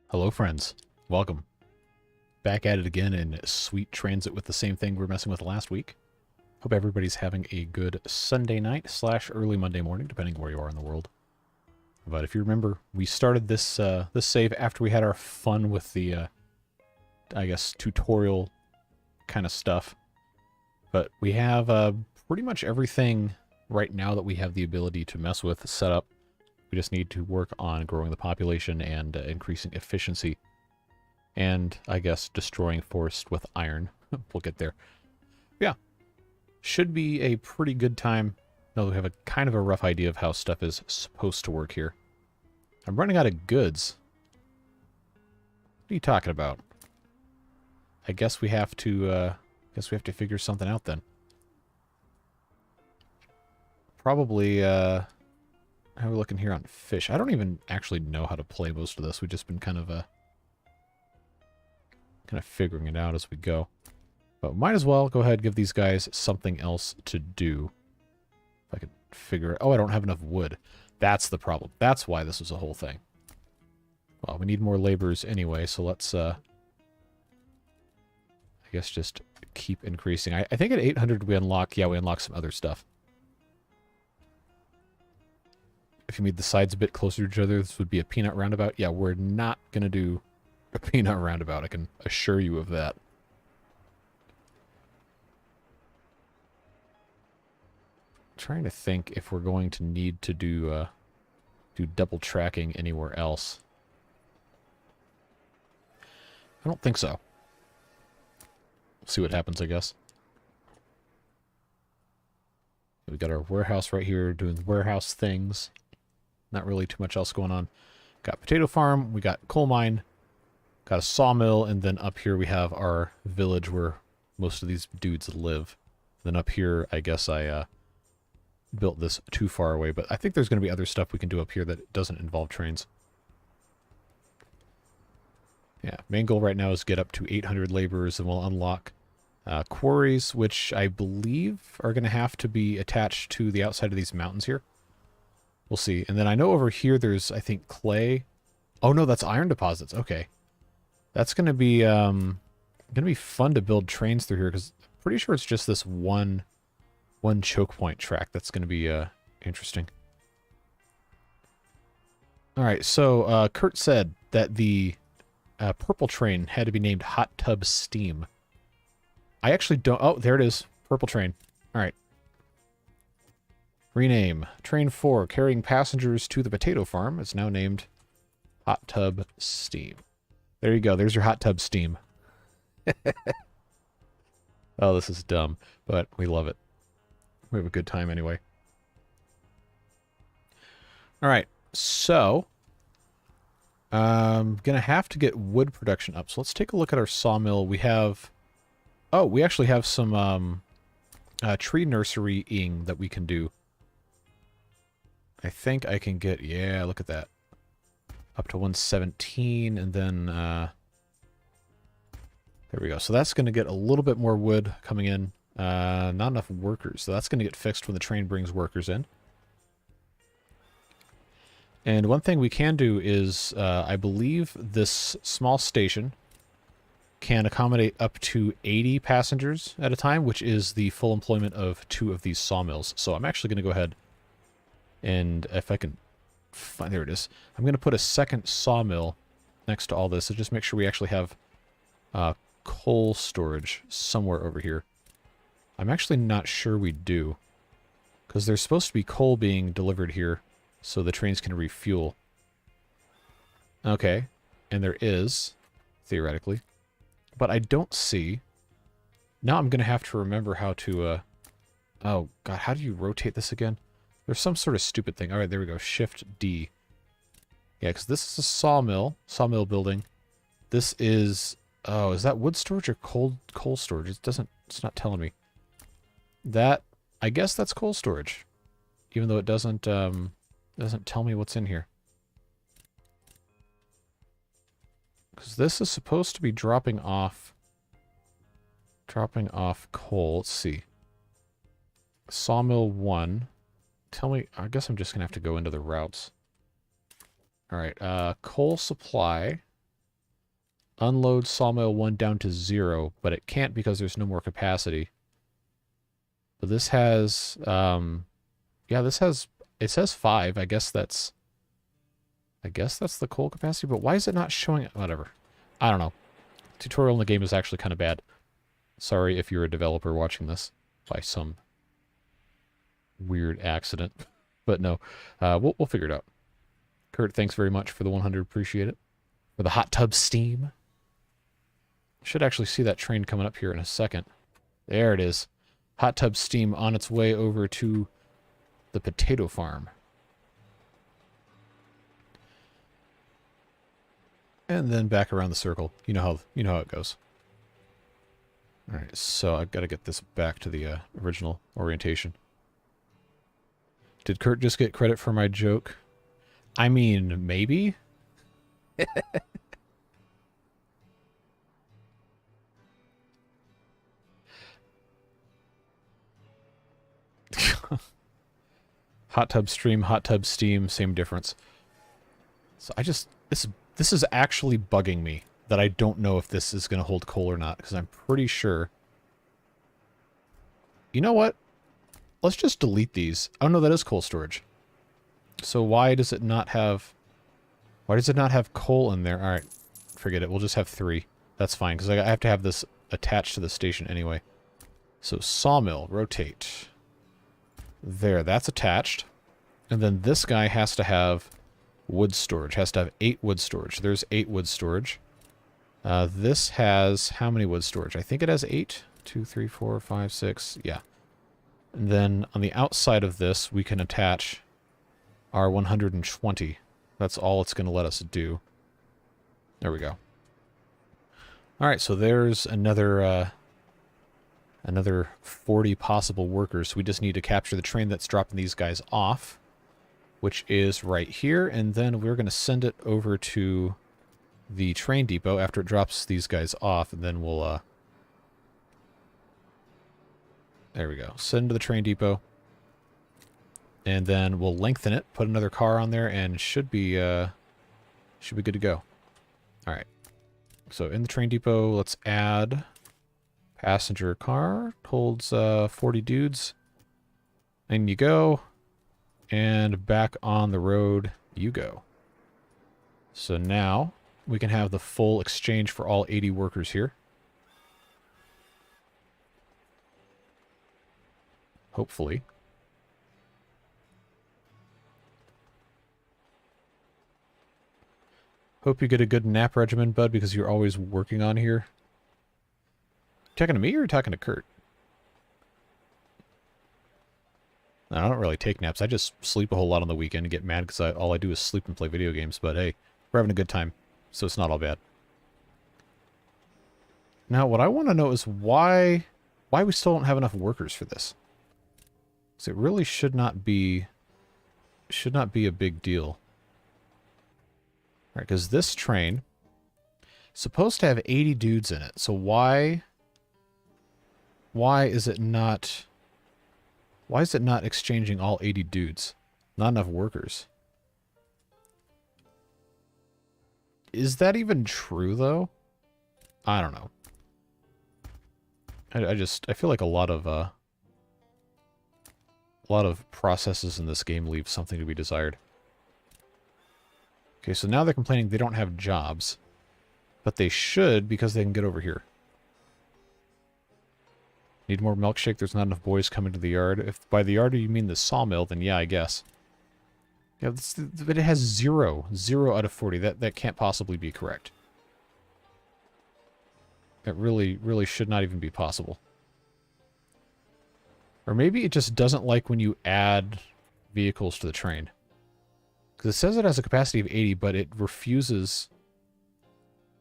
Hello friends, welcome. Back at it again in sweet transit with the same thing we were messing with last week. Hope everybody's having a good Sunday night / early Monday morning, depending where you are in the world. But if you remember, we started this this save after we had our fun with the, I guess, tutorial kind of stuff. But we have pretty much everything right now that we have the ability to mess with set up. We just need to work on growing the population and increasing efficiency. And, I guess, destroying forest with iron. We'll get there. Yeah. Should be a pretty good time. Though we have a kind of a rough idea of how stuff is supposed to work here. I'm running out of goods. What are you talking about? I guess we have to, figure something out then. Probably, how are we looking here on fish? I don't even actually know how to play most of this. We've just been kind of figuring it out as we go. But might as well go ahead and give these guys something else to do. If I could figure it. Oh, I don't have enough wood. That's the problem. That's why this was a whole thing. Well, we need more laborers anyway, so let's, I guess just keep increasing. I think at 800 we unlock, yeah, we unlock some other stuff. If you made the sides a bit closer to each other, this would be a peanut roundabout. Yeah, we're not going to do a peanut roundabout. I can assure you of that. I'm trying to think if we're going to need to do double tracking anywhere else. I don't think so. We'll see what happens, I guess. We got our warehouse right here doing warehouse things. Not really too much else going on. Got potato farm, we got coal mine, got a sawmill, and then up here we have our village where most of these dudes live. Then up here, I guess I built this too far away, but I think there's going to be other stuff we can do up here that doesn't involve trains. Yeah, main goal right now is get up to 800 laborers, and we'll unlock quarries, which I believe are going to have to be attached to the outside of these mountains here. We'll see. And then I know over here there's, I think, clay. Oh, no, that's iron deposits. Okay. That's going to be fun to build trains through here, because I'm pretty sure it's just this one choke point track that's going to be interesting. All right, so Kurt said that the purple train had to be named Hot Tub Steam. I actually don't... Oh, there it is. Purple train. All right. Rename. Train 4, carrying passengers to the potato farm, is now named Hot Tub Steam. There you go. There's your Hot Tub Steam. Oh, this is dumb, but we love it. We have a good time anyway. All right, so I'm going to have to get wood production up. So let's take a look at our sawmill. We have... Oh, we actually have some tree nurserying that we can do. I think I can get, yeah, look at that. Up to 117, and then, there we go. So that's going to get a little bit more wood coming in. Not enough workers, so that's going to get fixed when the train brings workers in. And one thing we can do is, I believe this small station can accommodate up to 80 passengers at a time, which is the full employment of 2 of these sawmills. So I'm actually going to go ahead and if I can find, there it is. I'm going to put a second sawmill next to all this, so just make sure we actually have coal storage somewhere over here. I'm actually not sure we do, because there's supposed to be coal being delivered here so the trains can refuel. Okay, and there is, theoretically, but I don't see. Now I'm going to have to remember how to, oh god, how do you rotate this again? There's some sort of stupid thing. All right, there we go. Shift D. Yeah, because this is a sawmill building. This is, oh, is that wood storage or coal storage? It's not telling me. That, I guess that's coal storage, even though it doesn't tell me what's in here. Because this is supposed to be dropping off coal. Let's see. Sawmill 1. Tell me, I guess I'm just going to have to go into the routes. All right, coal supply. Unload sawmill 1 down to 0, but it can't because there's no more capacity. But this has, yeah, this has, it says 5. I guess that's the coal capacity, but why is it not showing it? Whatever. I don't know. Tutorial in the game is actually kind of bad. Sorry if you're a developer watching this by some weird accident. But no, we'll figure it out. Kurt, thanks very much for the 100. Appreciate it. For the hot tub steam. Should actually see that train coming up here in a second. There it is. Hot tub steam on its way over to the potato farm. And then back around the circle. You know how it goes. All right, so I've got to get this back to the original orientation. Did Kurt just get credit for my joke? I mean, maybe? Hot tub stream, hot tub steam, same difference. So I just, this is actually bugging me that I don't know if this is going to hold coal or not, because I'm pretty sure. You know what? Let's just delete these. Oh no, that is coal storage. So why does it not have coal in there? All right, forget it. We'll just have 3. That's fine, because I have to have this attached to the station anyway. So sawmill, rotate. There, that's attached. And then this guy has to have wood storage. Has to have 8 wood storage. There's 8 wood storage. This has how many wood storage? I think it has 8. 2, 3, 4, 5, 6. Yeah. And then on the outside of this, we can attach our 120. That's all it's going to let us do. There we go. All right, so there's another 40 possible workers. We just need to capture the train that's dropping these guys off, which is right here, and then we're going to send it over to the train depot after it drops these guys off, and then we'll there we go. Send to the train depot. And then we'll lengthen it, put another car on there, and should be good to go. All right. So in the train depot, let's add passenger car. Holds 40 dudes. In you go. And back on the road you go. So now we can have the full exchange for all 80 workers here. Hopefully. Hope you get a good nap regimen, bud, because you're always working on here. Talking to me or talking to Kurt? I don't really take naps. I just sleep a whole lot on the weekend and get mad because all I do is sleep and play video games. But hey, we're having a good time, so it's not all bad. Now, what I want to know is why we still don't have enough workers for this. Because it really should not be a big deal. All right, because this train is supposed to have 80 dudes in it. So why is it not exchanging all 80 dudes? Not enough workers. Is that even true though? I don't know. I feel like a lot of processes in this game leave something to be desired. Okay, so now they're complaining they don't have jobs. But they should, because they can get over here. Need more milkshake? There's not enough boys coming to the yard. If by the yard you mean the sawmill, then yeah, I guess. Yeah, but it has 0. 0 out of 40. That can't possibly be correct. That really should not even be possible. Or maybe it just doesn't like when you add vehicles to the train. Because it says it has a capacity of 80, but it refuses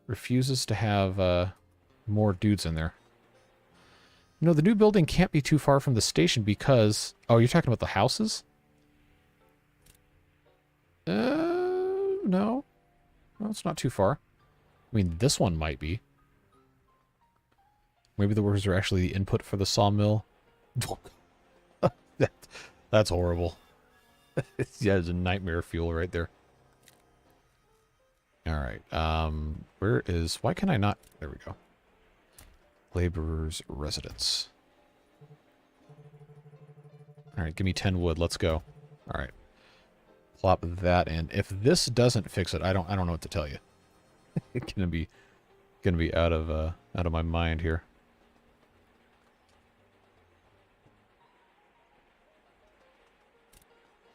to have more dudes in there. You know, the new building can't be too far from the station because... Oh, you're talking about the houses? No. No, it's not too far. I mean, this one might be. Maybe the workers are actually the input for the sawmill. That's horrible. Yeah, it's a nightmare fuel right there. All right. Where is... Why can I not... There we go. Laborer's residence. All right, give me 10 wood. Let's go. All right. Plop that in. If this doesn't fix it, I don't know what to tell you. It's gonna be out of my mind here.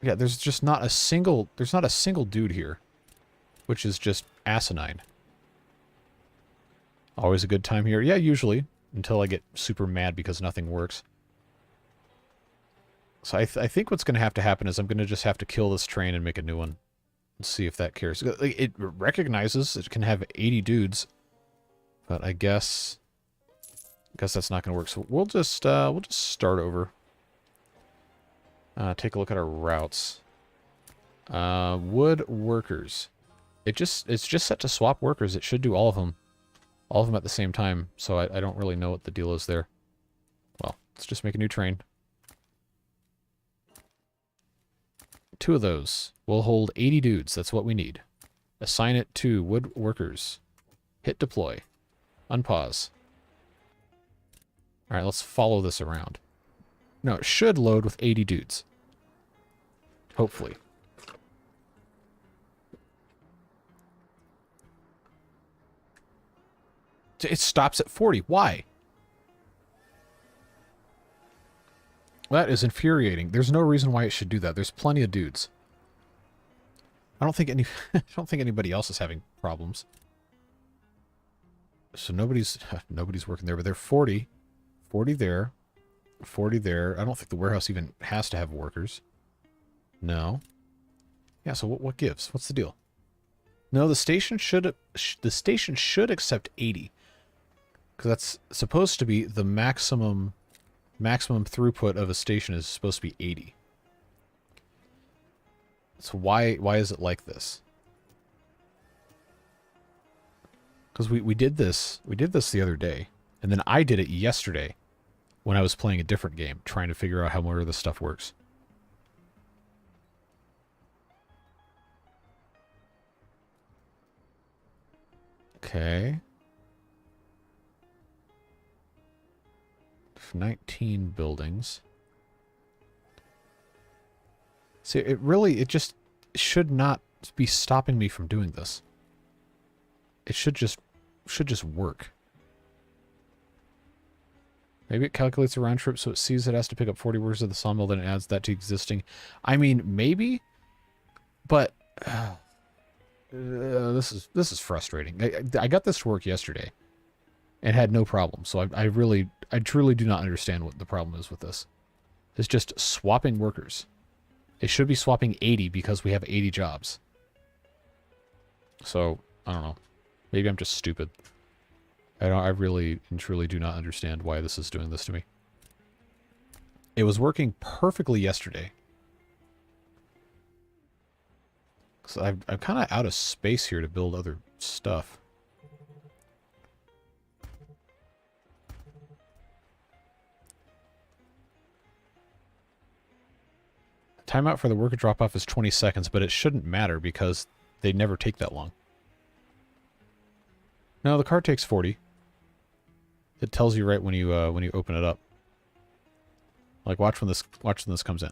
Yeah, there's just not a single dude here, which is just asinine. Always a good time here. Yeah, usually, until I get super mad because nothing works. So I think what's going to happen is I'm going to just have to kill this train and make a new one. Let's see if that cares. It recognizes it can have 80 dudes, but I guess that's not going to work. So we'll just start over. Take a look at our routes. Wood workers. It's just set to swap workers. It should do all of them at the same time. So I don't really know what the deal is there. Well, let's just make a new train. 2 of those will hold 80 dudes. That's what we need. Assign it to wood workers. Hit deploy. Unpause. All right, let's follow this around. No, it should load with 80 dudes. Hopefully. It stops at 40. Why? That is infuriating. There's no reason why it should do that. There's plenty of dudes. I don't think anybody else is having problems. So nobody's working there, but they're 40. 40 there. 40 there. I don't think the warehouse even has to have workers. No. Yeah, so what gives? What's the deal? No, the station should accept 80. Because that's supposed to be the maximum throughput of a station is supposed to be 80. So why is it like this? Because we did this the other day, and then I did it yesterday when I was playing a different game, trying to figure out how more of this stuff works. Okay. 19 buildings. See, it just should not be stopping me from doing this. It should just work. Maybe it calculates a round trip so it sees it has to pick up 40 workers of the sawmill, then it adds that to existing. I mean, maybe, but this is frustrating. I got this to work yesterday and had no problem. So I truly do not understand what the problem is with this. It's just swapping workers. It should be swapping 80 because we have 80 jobs. So, I don't know. Maybe I'm just stupid. I really and truly do not understand why this is doing this to me. It was working perfectly yesterday. So I'm kind of out of space here to build other stuff. Timeout for the worker drop-off is 20 seconds, but it shouldn't matter because they never take that long. No, the car takes 40. It tells you right when you open it up. Like watch when this comes in.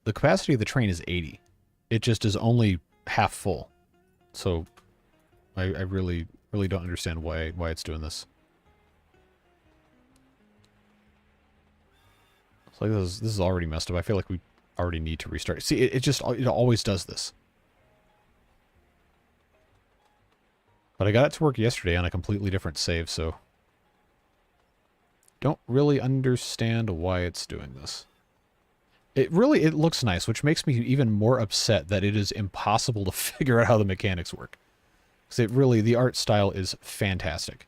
The capacity of the train is 80. It just is only half full. So I really don't understand why it's doing this. It's like this is already messed up. I feel like we already need to restart. See, it always does this. But I got it to work yesterday on a completely different save, so don't really understand why it's doing this. It looks nice, which makes me even more upset that it is impossible to figure out how the mechanics work. Because the art style is fantastic.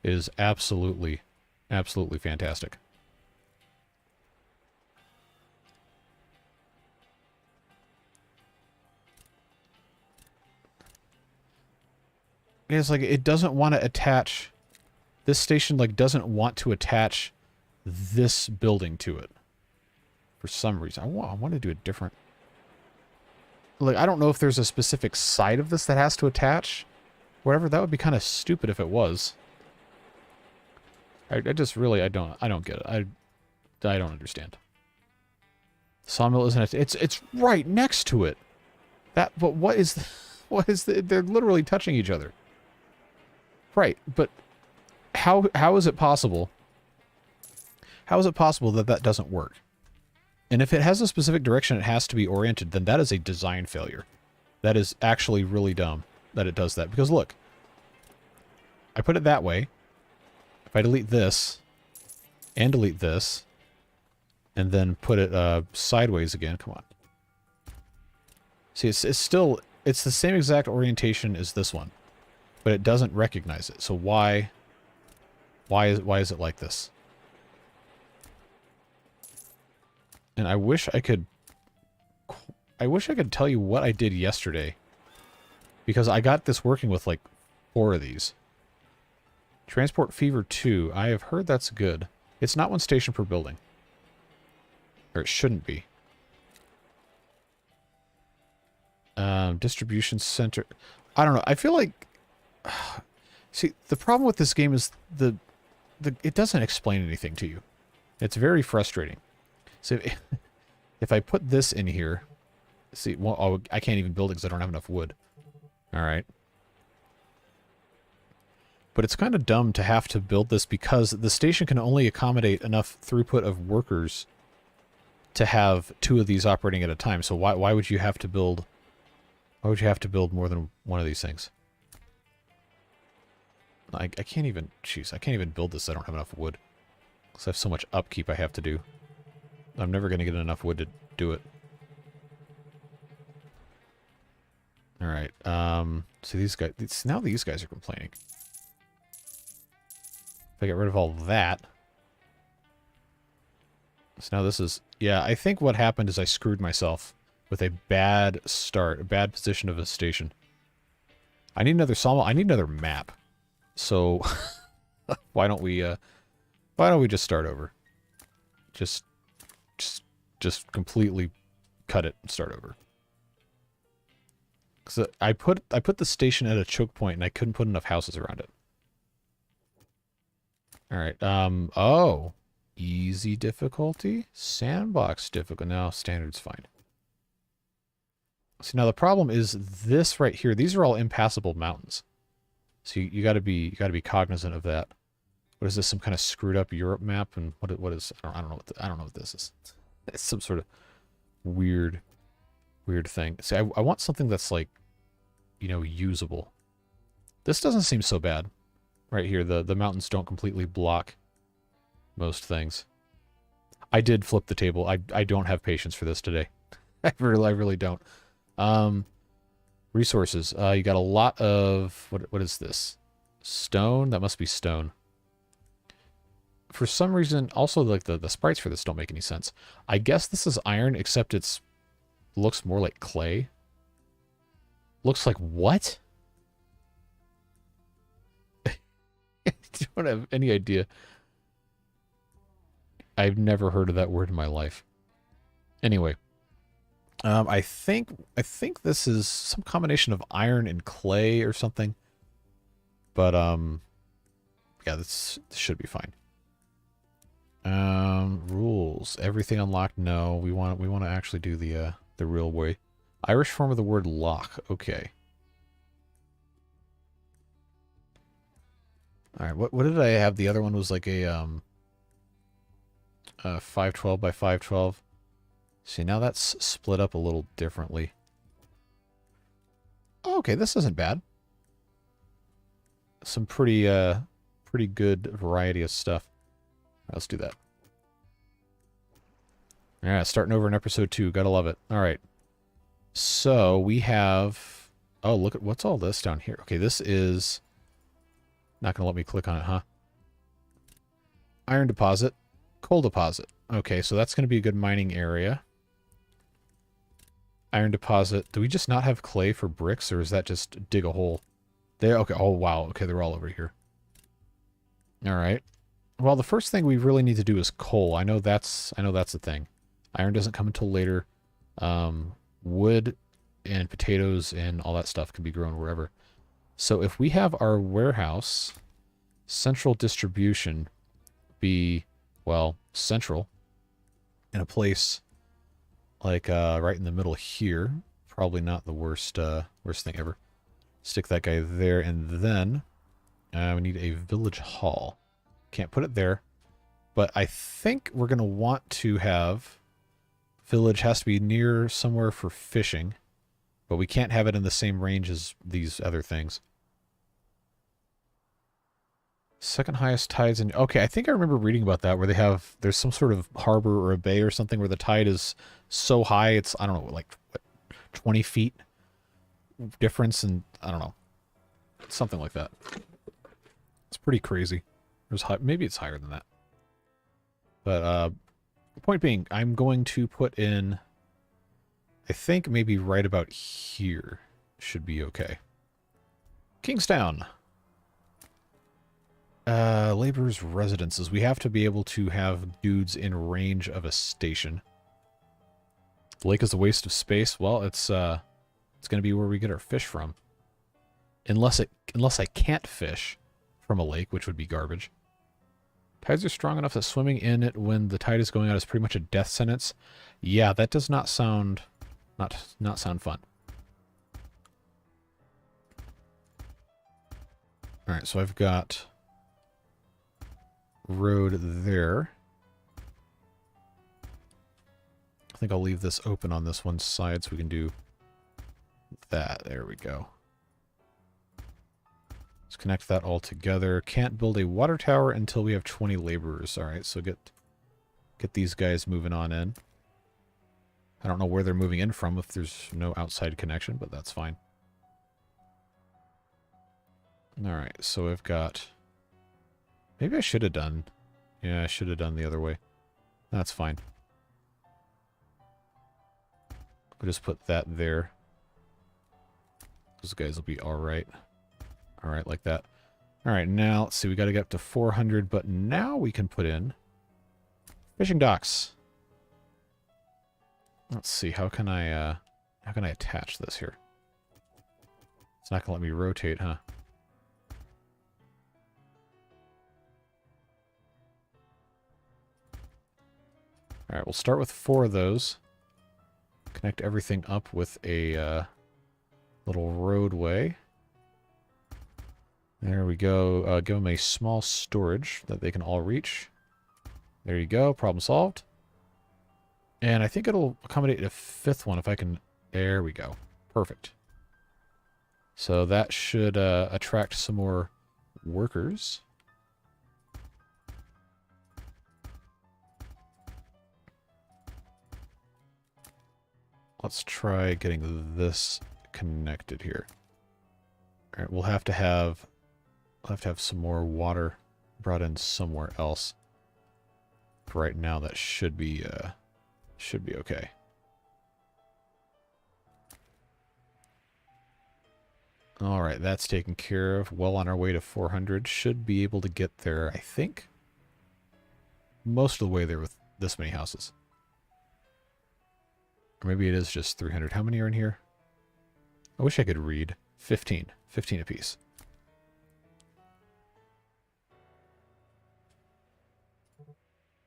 It is absolutely, absolutely fantastic. It's like it doesn't want to attach... This station doesn't want to attach this building to it. For some reason. I want to do a different... like, I don't know if there's a specific side of this that has to attach. Whatever, that would be kind of stupid if it was. I just really, I don't get it. I don't understand. Sawmill isn't it? It's right next to it. But what is they're literally touching each other. Right, but how is it possible? How is it possible that that doesn't work? And if it has a specific direction it has to be oriented, then that is a design failure. That is actually really dumb that it does that. Because look, I put it that way. If I delete this, and delete this, and then put it sideways again, come on. See, it's still, it's the same exact orientation as this one, but it doesn't recognize it. So why is it like this? And I wish I could tell you what I did yesterday, because I got this working with like 4 of these. Transport Fever 2. I have heard that's good. It's not 1 station per building. Or it shouldn't be. Distribution center. I don't know. I feel like... See, the problem with this game is it doesn't explain anything to you. It's very frustrating. So if I put this in here... See, well, oh, I can't even build it because I don't have enough wood. Alright. But it's kind of dumb to have to build this because the station can only accommodate enough throughput of workers to have 2 of these operating at a time. So why would you have to build... Why would you have to build more than 1 of these things? I can't even... Jeez, I can't even build this. I don't have enough wood. Because I have so much upkeep I have to do. I'm never going to get enough wood to do it. Alright, so these guys... Now these guys are complaining. If I get rid of all that... So now this is... Yeah, I think what happened is I screwed myself with a bad start, a bad position of a station. I need another sawmill. I need another map. So why don't we just start over? Just completely cut it and start over. Cuz I put the station at a choke point and I couldn't put enough houses around it. All right. Oh, easy difficulty, sandbox difficult. No, standard's fine. See, now the problem is this right here. These are all impassable mountains. So you got to be cognizant of that. What is this? Some kind of screwed up Europe map? And what is? I don't know what this is. It's some sort of weird thing. See, I want something that's like, you know, usable. This doesn't seem so bad. Right here, the mountains don't completely block most things. I did flip the table. I don't have patience for this today. I really don't. Resources. You got a lot of... What is this? Stone? That must be stone. For some reason, also, like, the sprites for this don't make any sense. I guess this is iron, except it's... looks more like clay. Looks like what? I don't have any idea. I've never heard of that word in my life. Anyway. I think this is some combination of iron and clay or something. But, yeah, this should be fine. Rules. Everything unlocked? No. We want to actually do the real way. Irish form of the word lock. Okay. Alright, what did I have? The other one was like a 512 by 512. See, now that's split up a little differently. Oh, okay, this isn't bad. Some pretty good variety of stuff. Right, let's do that. Yeah, starting over in episode 2. Gotta love it. Alright. So, we have... Oh, look at... What's all this down here? Okay, this is... Not gonna let me click on it, huh? Iron deposit. Coal deposit. Okay, so that's gonna be a good mining area. Iron deposit. Do we just not have clay for bricks, or is that just dig a hole? There. Okay. Oh, wow. Okay, they're all over here. All right. Well, the first thing we really need to do is coal. I know that's the thing. Iron doesn't come until later. Wood and potatoes and all that stuff can be grown wherever. So if we have our warehouse central distribution be, well, central in a place like right in the middle here, probably not the worst thing ever. Stick that guy there, and then we need a village hall. Can't put it there, but I think we're going to want to have village has to be near somewhere for fishing, but we can't have it in the same range as these other things. Second highest tides in... Okay, I think I remember reading about that where there's some sort of harbor or a bay or something where the tide is so high it's, I don't know, like what, 20 feet difference, and I don't know. Something like that. It's pretty crazy. Maybe it's higher than that. But the point being, I'm going to put in, I think maybe right about here should be okay. Kingstown. Laborers' residences. We have to be able to have dudes in range of a station. The lake is a waste of space. Well, it's going to be where we get our fish from. Unless I can't fish from a lake, which would be garbage. Tides are strong enough that swimming in it when the tide is going out is pretty much a death sentence. Yeah, that does not sound not sound fun. All right, so I've got road there. I think I'll leave this open on this one side so we can do that. There we go. Let's connect that all together. Can't build a water tower until we have 20 laborers. All right, so get these guys moving on in. I don't know where they're moving in from if there's no outside connection, but that's fine. All right, so I've got... Maybe I should have done... Yeah, I should have done the other way. That's fine. We'll just put that there. Those guys will be alright. Alright, like that. Alright, now, let's see, we got to get up to 400, but now we can put in fishing docks. Let's see, how can I attach this here? It's not going to let me rotate, huh? Alright, we'll start with 4 of those. Connect everything up with a little roadway. There we go. Give them a small storage that they can all reach. There you go. Problem solved. And I think it'll accommodate a 5th one if I can... There we go. Perfect. So that should attract some more workers. Let's try getting this connected here. All right, we'll have to have some more water brought in somewhere else. For right now, that should be okay. All right, that's taken care of. Well on our way to 400. Should be able to get there, I think, most of the way there with this many houses. Or maybe it is just 300. How many are in here? I wish I could read. 15. 15 apiece.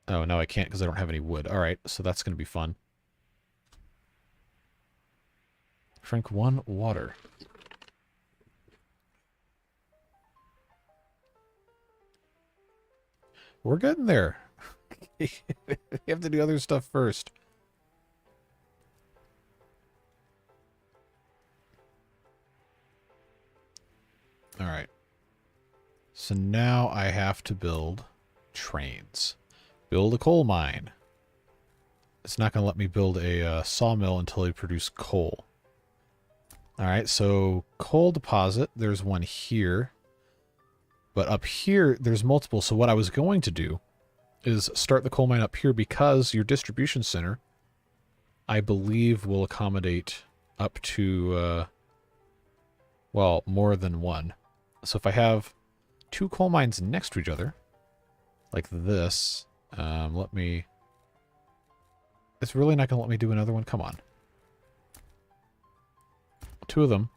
Oh, no, I can't because I don't have any wood. All right, so that's going to be fun. Drink 1 water. We're getting there. You have to do other stuff first. All right. So now I have to build trains. Build a coal mine. It's not going to let me build a sawmill until I produce coal. All right, so coal deposit. There's one here. But up here, there's multiple. So what I was going to do is start the coal mine up here because your distribution center, I believe, will accommodate up to, well, more than one. So if I have 2 coal mines next to each other, like this, let me... It's really not going to let me do another one? Come on. two of them.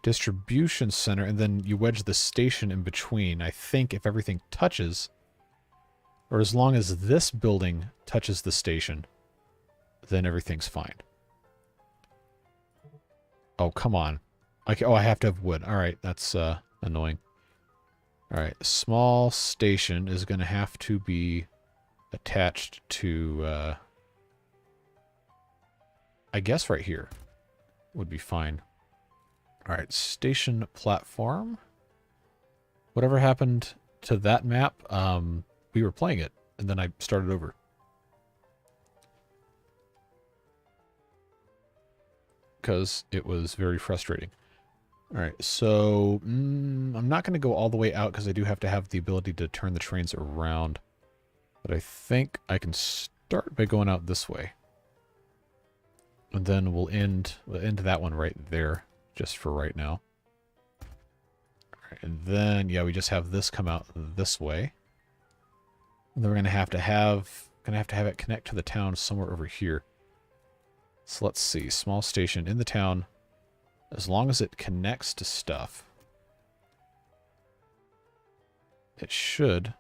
Distribution center, and then you wedge the station in between. I think if everything touches, or as long as this building touches the station, then everything's fine. Oh, come on. Okay, oh, I have to have wood. Alright, that's annoying. Alright, small station is going to have to be attached to, I guess right here would be fine. Alright, station platform. Whatever happened to that map, we were playing it, and then I started over. Because it was very frustrating. Alright, so I'm not going to go all the way out because I do have to have the ability to turn the trains around. But I think I can start by going out this way. And then we'll end that one right there, just for right now. Alright, and then, yeah, we just have this come out this way. And then we're going to have it connect to the town somewhere over here. So let's see, small station in the town. As long as it connects to stuff, it should.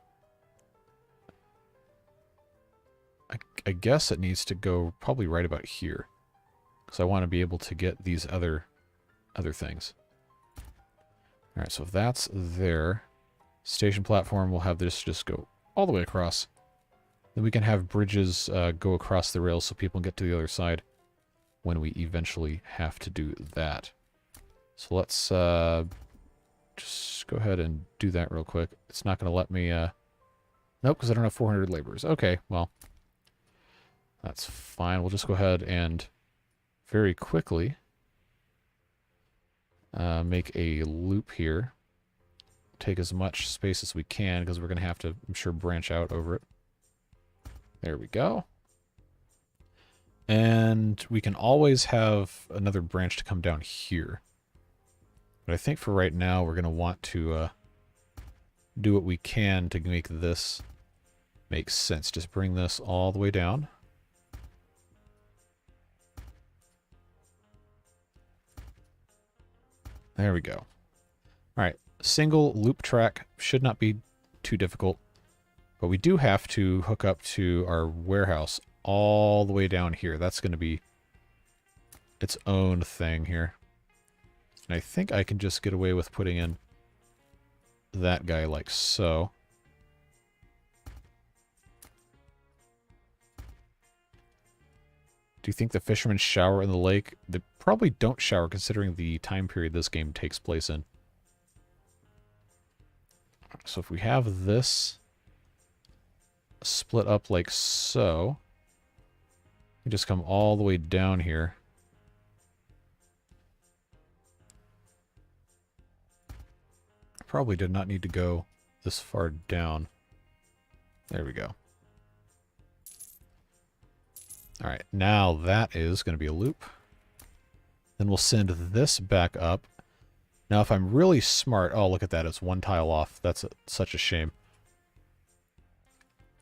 I guess it needs to go probably right about here, because I want to be able to get these other things. All right, so if that's there, station platform will have this just go all the way across. Then we can have bridges go across the rails so people can get to the other side when we eventually have to do that. So let's just go ahead and do that real quick. It's not going to let me... Nope, because I don't have 400 laborers. Okay, well, that's fine. We'll just go ahead and very quickly make a loop here. Take as much space as we can, because we're going to have to, I'm sure, branch out over it. There we go. And we can always have another branch to come down here. But I think for right now, we're going to want to do what we can to make this make sense. Just bring this all the way down. There we go. All right, single loop track should not be too difficult. But we do have to hook up to our warehouse all the way down here. That's going to be its own thing here. And I think I can just get away with putting in that guy like so. Do you think the fishermen shower in the lake? They probably don't shower considering the time period this game takes place in. So if we have this split up like so, you just come all the way down here. Probably did not need to go this far down. There we go. All right, now that is going to be a loop. Then we'll send this back up. Now, if I'm really smart... Oh, look at that. It's one tile off. That's such a shame.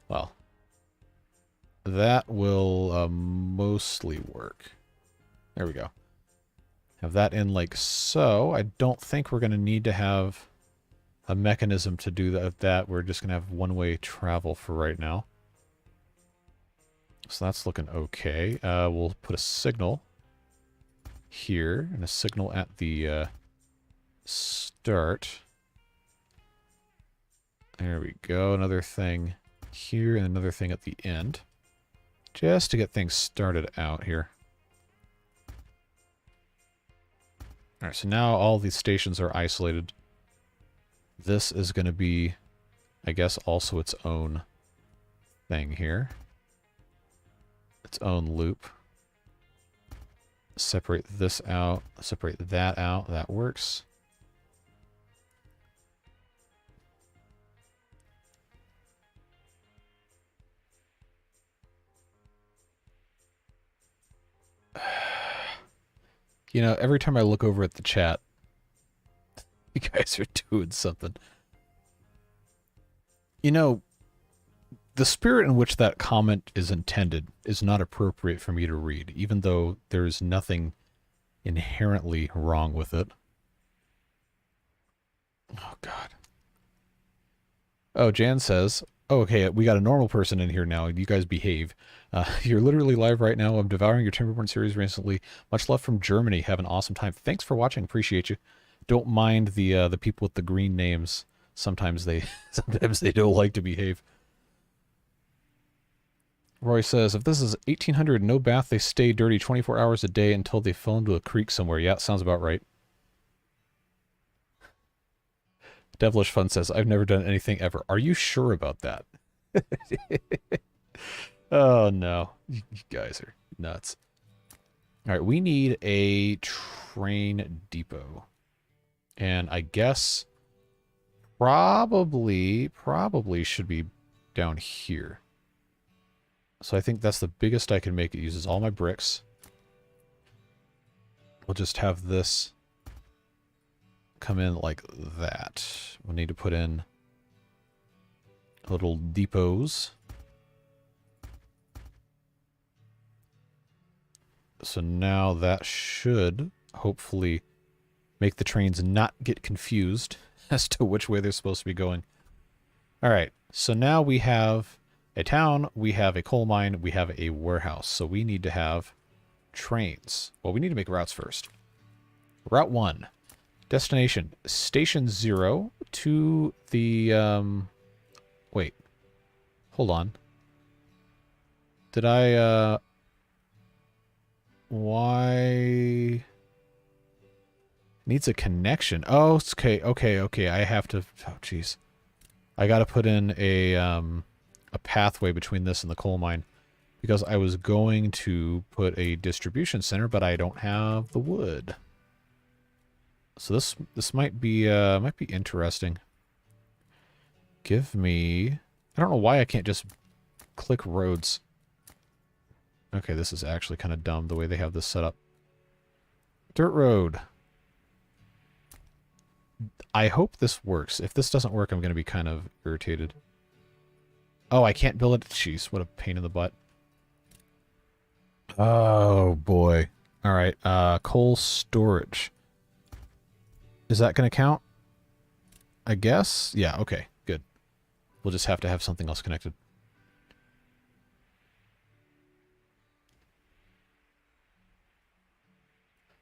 Well, that will mostly work. There we go. Have that in like so. I don't think we're going to need to have a mechanism to do that. We're just going to have one-way travel for right now. So that's looking okay. We'll put a signal here and a signal at the start. There we go. Another thing here and another thing at the end. Just to get things started out here. Alright, so now all these stations are isolated. This is going to be, I guess, also its own thing here. Its own loop. Separate this out, separate that out. That works. You know, every time I look over at the chat, you guys are doing something. You know, the spirit in which that comment is intended is not appropriate for me to read, even though there is nothing inherently wrong with it. Oh, God. Oh, Jan says, oh, okay, we got a normal person in here now. You guys behave. You're literally live right now. I'm devouring your Timberborn series recently. Much love from Germany. Have an awesome time. Thanks for watching. Appreciate you. Don't mind the people with the green names. Sometimes they don't like to behave. Roy says, if this is 1800, no bath, they stay dirty 24 hours a day until they fall into a creek somewhere. Yeah, sounds about right. Devilish Fun says, I've never done anything ever. Are you sure about that? Oh, no. You guys are nuts. All right, we need a train depot. And I guess probably should be down here. So I think that's the biggest I can make. It uses all my bricks. We'll just have this come in like that. We'll need to put in little depots. So now that should hopefully make the trains not get confused as to which way they're supposed to be going. All right, so now we have a town, we have a coal mine, we have a warehouse. So we need to have trains. Well, we need to make routes first. Route 1. Destination, Station 0 to the, wait. Hold on. Did I, why? Needs a connection. Oh, okay. I have to, oh, jeez. I gotta put in a pathway between this and the coal mine because I was going to put a distribution center, but I don't have the wood. So this might be interesting. Give me, I don't know why I can't just click roads. Okay, this is actually kind of dumb the way they have this set up. Dirt road. I hope this works. If this doesn't work, I'm going to be kind of irritated. Oh, I can't build it. Jeez, what a pain in the butt. Oh, boy. All right, coal storage. Is that going to count? I guess? Yeah, okay, good. We'll just have to have something else connected.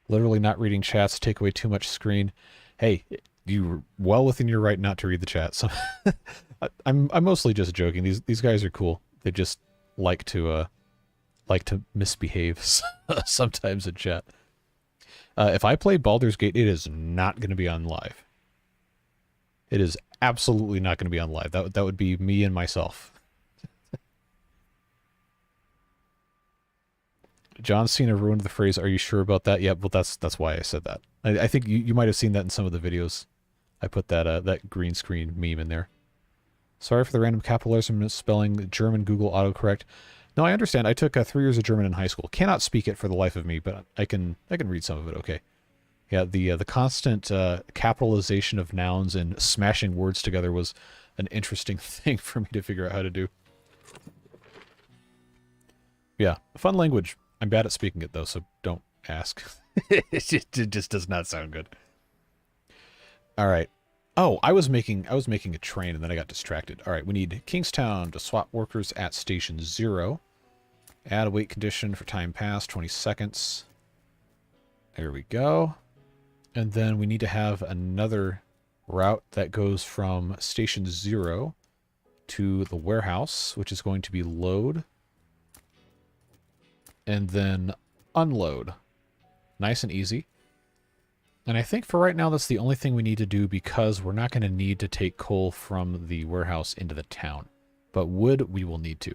Literally not reading chats, take away too much screen. Hey, you're well within your right not to read the chat. So I'm mostly just joking. These guys are cool. They just like to misbehave sometimes in chat. If I play Baldur's Gate, it is not going to be on live. It is absolutely not going to be on live. That would be me and myself. John Cena ruined the phrase, "Are you sure about that?" Yeah, well, that's why I said that. I think you might have seen that in some of the videos. I put that that green screen meme in there. Sorry for the random capitalism misspelling. German Google autocorrect. No, I understand. I took 3 years of German in high school. Cannot speak it for the life of me, but I can read some of it. Okay. Yeah, the constant capitalization of nouns and smashing words together was an interesting thing for me to figure out how to do. Yeah, fun language. I'm bad at speaking it though, so don't ask. It just does not sound good. All right. Oh, I was making a train and then I got distracted. All right, we need Kingstown to swap workers at Station 0. Add a wait condition for time passed, 20 seconds. There we go. And then we need to have another route that goes from Station 0 to the warehouse, which is going to be load and then unload. Nice and easy. And I think for right now, that's the only thing we need to do because we're not going to need to take coal from the warehouse into the town. But wood, we will need to.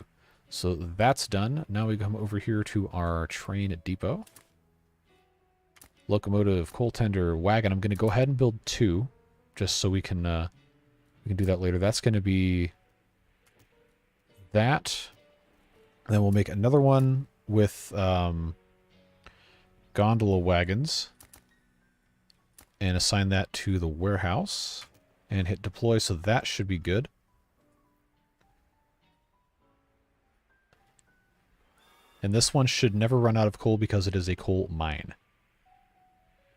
So that's done. Now we come over here to our train depot. Locomotive, coal tender, wagon. I'm going to go ahead and build 2 just so we can do that later. That's going to be that. And then we'll make another one with gondola wagons and assign that to the warehouse and hit deploy, so that should be good. And this one should never run out of coal because it is a coal mine.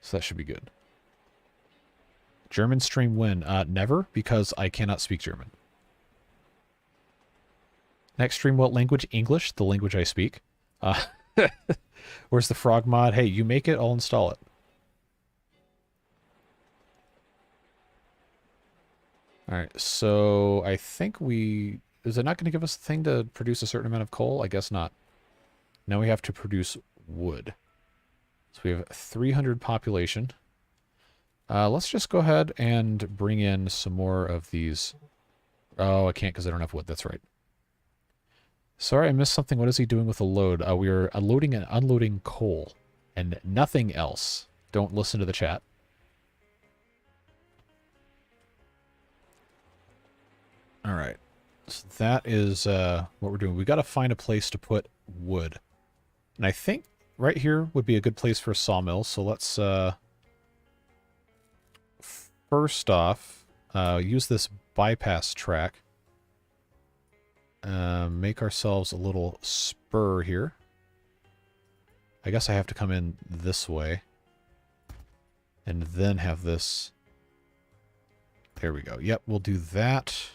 So that should be good. German stream when? Never, because I cannot speak German. Next stream, what language? English, the language I speak. Where's the frog mod? Hey, you make it, I'll install it. Alright, so I think we... Is it not going to give us the thing to produce a certain amount of coal? I guess not. Now we have to produce wood. So we have 300 population. Let's just go ahead and bring in some more of these. Oh, I can't because I don't have wood. That's right. Sorry, I missed something. What is he doing with the load? We are loading and unloading coal and nothing else. Don't listen to the chat. All right. So that is what we're doing. We got to find a place to put wood. And I think right here would be a good place for a sawmill. So let's first off use this bypass track. Make ourselves a little spur here. I guess I have to come in this way. And then have this. There we go. Yep, we'll do that.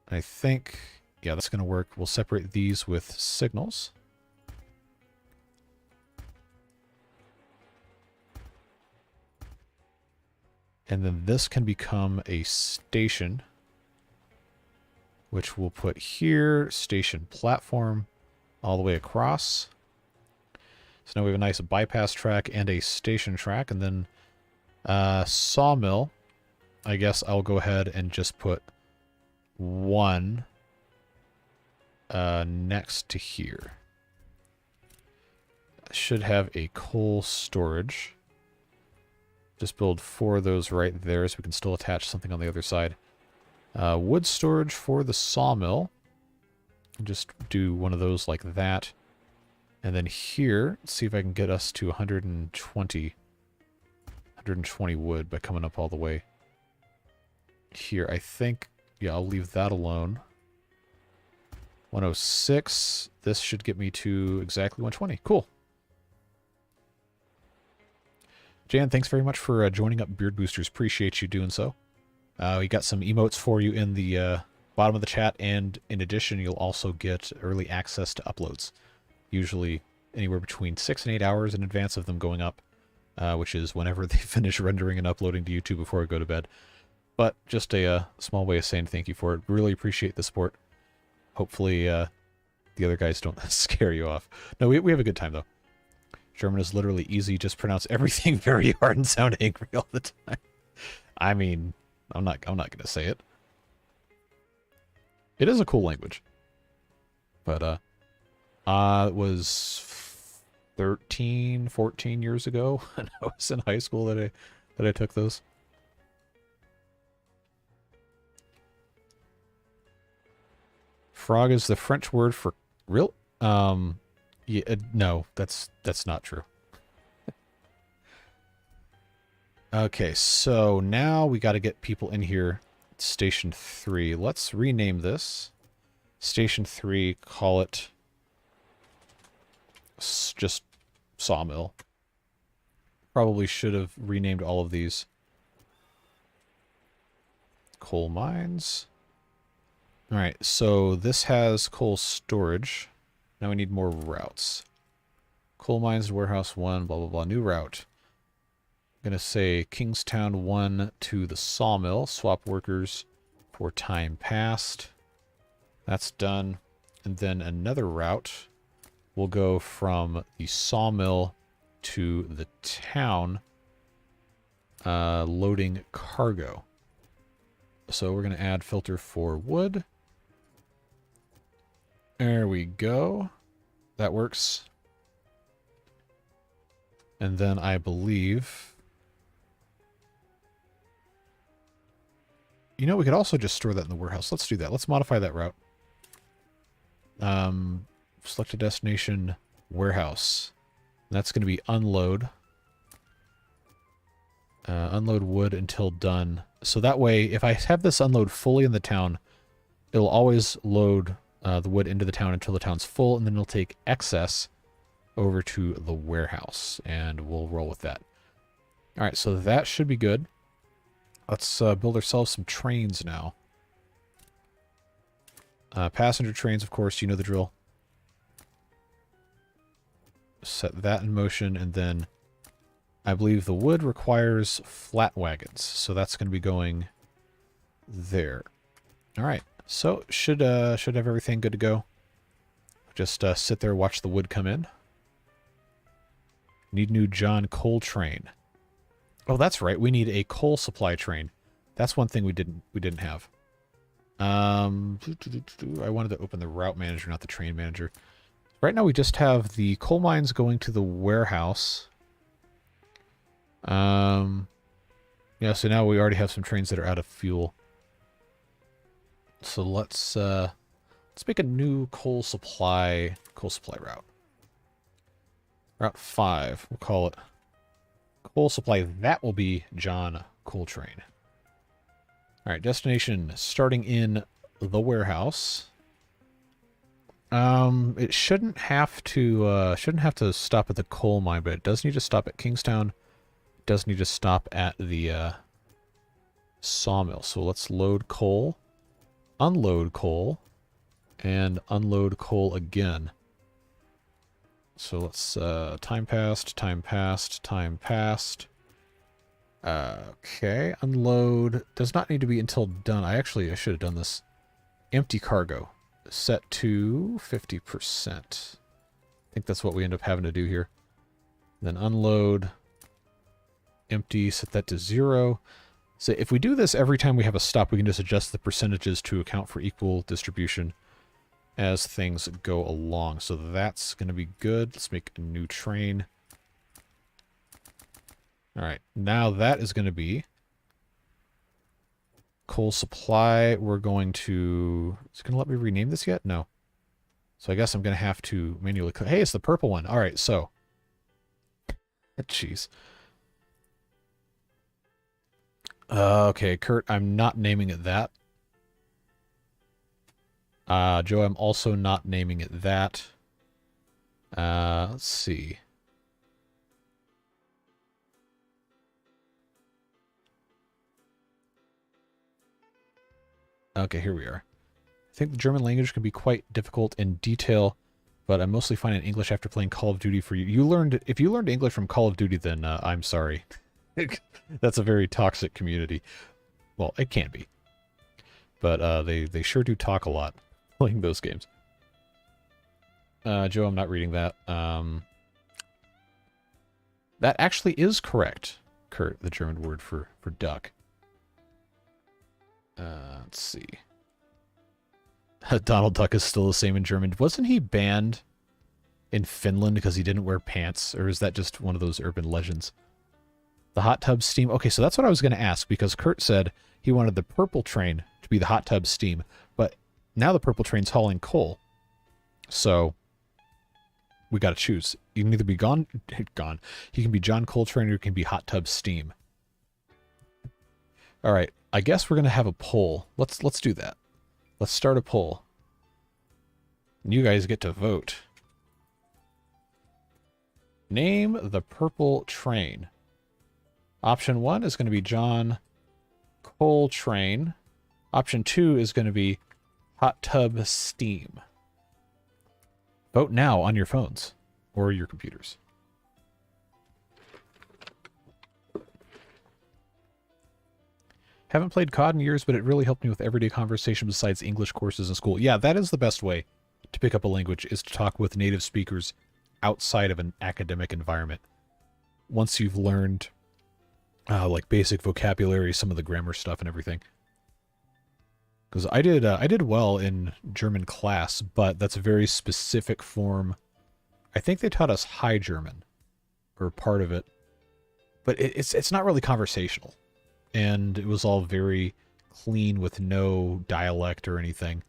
I think, yeah, that's going to work. We'll separate these with signals. And then this can become a station, which we'll put here, station platform, all the way across. So now we have a nice bypass track and a station track, and then sawmill. I guess I'll go ahead and just put one next to here. Should have a coal storage. Just build 4 of those right there so we can still attach something on the other side. Wood storage for the sawmill. Just do one of those like that. And then here, let's see if I can get us to 120 wood by coming up all the way here. I think, yeah, I'll leave that alone. 106. This should get me to exactly 120. Cool. Jan, thanks very much for joining up Beard Boosters. Appreciate you doing so. We got some emotes for you in the bottom of the chat, and in addition, you'll also get early access to uploads. Usually anywhere between 6 and 8 hours in advance of them going up, which is whenever they finish rendering and uploading to YouTube before I go to bed. But just a small way of saying thank you for it. Really appreciate the support. Hopefully the other guys don't scare you off. No, we have a good time, though. German is literally easy. Just pronounce everything very hard and sound angry all the time. I mean, I'm not going to say it. It is a cool language. But it was 13, 14 years ago when I was in high school that I took those. Frog is the French word for real. Yeah, no, that's not true. Okay, so now we got to get people in here. Station 3. Let's rename this. Station 3, call it just Sawmill. Probably should have renamed all of these. Coal mines. Alright, so this has coal storage. Now we need more routes. Coal mines, warehouse 1, blah, blah, blah. New route. I'm going to say Kingstown 1 to the sawmill. Swap workers for time past. That's done. And then another route will go from the sawmill to the town, loading cargo. So we're going to add filter for wood. There we go. That works. And then I believe... You know, we could also just store that in the warehouse. Let's do that. Let's modify that route. Select a destination, warehouse. That's going to be unload. Unload wood until done. So that way, if I have this unload fully in the town, it'll always load the wood into the town until the town's full, and then it'll take excess over to the warehouse, and we'll roll with that. All right, so that should be good. Let's build ourselves some trains now. Passenger trains, of course, you know the drill. Set that in motion, and then I believe the wood requires flat wagons, so that's going to be going there. All right, so should have everything good to go. Just sit there, watch the wood come in. Need new John coal train. Oh, that's right. We need a coal supply train. That's one thing we didn't have. I wanted to open the route manager, not the train manager. Right now we just have the coal mines going to the warehouse. Yeah, so now we already have some trains that are out of fuel. So let's make a new coal supply route. Route 5, we'll call it coal supply. That will be John Coal Train. All right, destination starting in the warehouse. It shouldn't have to stop at the coal mine, but it does need to stop at Kingstown. It does need to stop at the sawmill. So let's load coal, unload coal, and unload coal again. So let's time passed. Okay, unload does not need to be until done. I should have done this. Empty cargo set to 50%. I think that's what we end up having to do here. Then unload, empty, set that to 0. So if we do this every time we have a stop, we can just adjust the percentages to account for equal distribution as things go along. So that's going to be good. Let's make a new train. All right, now that is going to be coal supply. We're going to... Is it going to let me rename this yet? No. So I guess I'm going to have to manually... Hey, it's the purple one. All right, so... Jeez. Okay, Kurt, I'm not naming it that. Joe, I'm also not naming it that. Let's see. Okay, here we are. I think the German language can be quite difficult in detail, but I'm mostly fine in English after playing Call of Duty for you. If you learned English from Call of Duty, then I'm sorry. That's a very toxic community. Well, it can be. But they sure do talk a lot playing those games. Joe, I'm not reading that. That actually is correct, Kurt, the German word for duck. Let's see. Donald Duck is still the same in German. Wasn't he banned in Finland because he didn't wear pants? Or is that just one of those urban legends? The hot tub steam. Okay, so that's what I was going to ask, because Kurt said he wanted the purple train to be the hot tub steam. But now the purple train's hauling coal. So we got to choose. You can either be gone. He can be John Coal Train, or he can be hot tub steam. All right. I guess we're going to have a poll. Let's do that. Let's start a poll. And you guys get to vote. Name the purple train. Option 1 is going to be John Coal Train. Option 2 is going to be hot tub steam. Vote now on your phones or your computers. Haven't played COD in years, but it really helped me with everyday conversation besides English courses in school. Yeah, that is the best way to pick up a language, is to talk with native speakers outside of an academic environment. Once you've learned like basic vocabulary, some of the grammar stuff and everything. Because I did well in German class, but that's a very specific form. I think they taught us High German, or part of it, but it's not really conversational. And it was all very clean with no dialect or anything.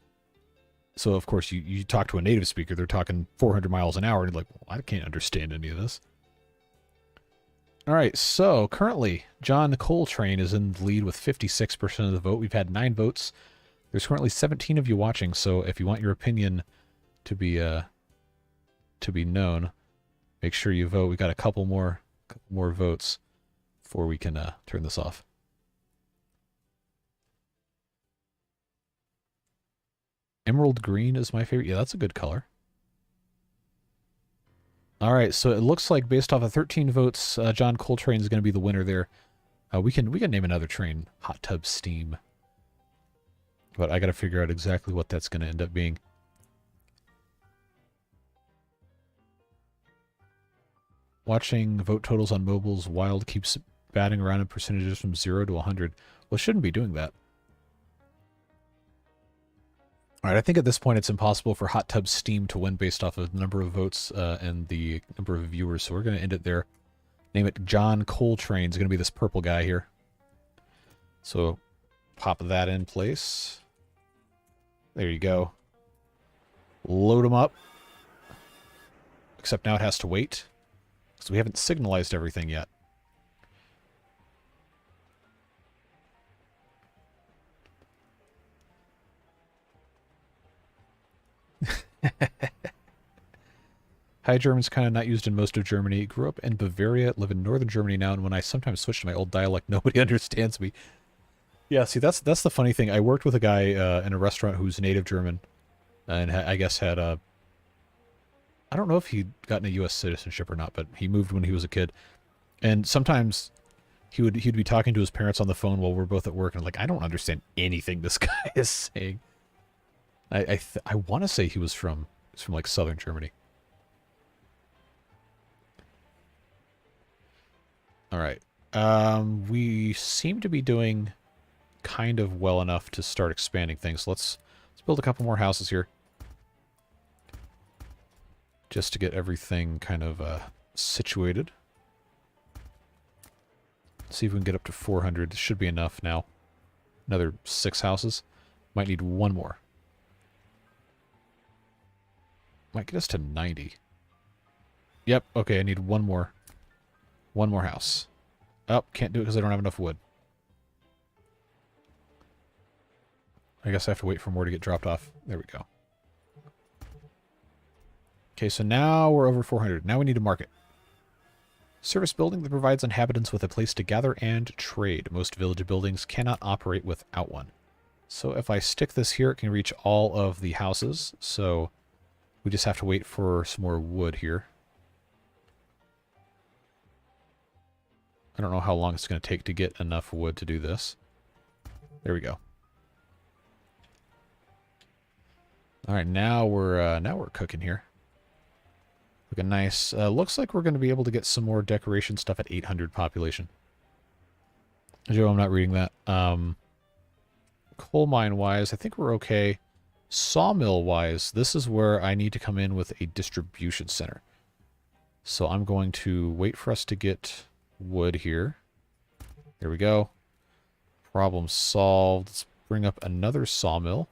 So, of course, you talk to a native speaker, they're talking 400 miles an hour, and you're like, well, I can't understand any of this. All right, so currently, John Coal Train is in the lead with 56% of the vote. We've had 9 votes. There's currently 17 of you watching, so if you want your opinion to be known, Make sure you vote. We got a couple more votes before we can turn this off. Emerald green is my favorite. Yeah, that's a good color. All right, so it looks like based off of 13 votes, John Coltrane is going to be the winner there. We can name another train Hot Tub Steam, but I got to figure out exactly what that's going to end up being. Watching vote totals on mobiles, Wild keeps batting around in percentages from 0 to 100. Well, it shouldn't be doing that. All right, I think at this point it's impossible for Hot Tub Steam to win based off of the number of votes and the number of viewers, so we're going to end it there. Name it John Coltrane. It's going to be this purple guy here. So pop that in place. There you go. Load them up. Except now it has to wait, because we haven't signalized everything yet. High German's kind of not used in most of Germany. Grew up in Bavaria, live in northern Germany now, and when I sometimes switch to my old dialect, nobody understands me. Yeah, see, that's the funny thing. I worked with a guy in a restaurant who's native German, and I guess had a... I don't know if he'd gotten a U.S. citizenship or not, but he moved when he was a kid. And sometimes he'd be talking to his parents on the phone while we're both at work, and like, I don't understand anything this guy is saying. I want to say he was from like southern Germany. All right. We seem to be doing kind of well enough to start expanding things. Let's build a couple more houses here, just to get everything kind of situated. See if we can get up to 400. This should be enough now. Another 6 houses. Might need one more. Might get us to 90. Yep, okay, I need one more. One more house. Oh, can't do it because I don't have enough wood. I guess I have to wait for more to get dropped off. There we go. Okay, so now we're over 400. Now we need a market. Service building that provides inhabitants with a place to gather and trade. Most village buildings cannot operate without one. So if I stick this here, it can reach all of the houses. So we just have to wait for some more wood here. I don't know how long it's going to take to get enough wood to do this. There we go. All right, now we're cooking here. Looking nice. Looks like we're going to be able to get some more decoration stuff at 800 population. Joe, I'm not reading that. Coal mine wise, I think we're okay. Sawmill wise, this is where I need to come in with a distribution center. So I'm going to wait for us to get wood here. There we go. Problem solved. Let's bring up another sawmill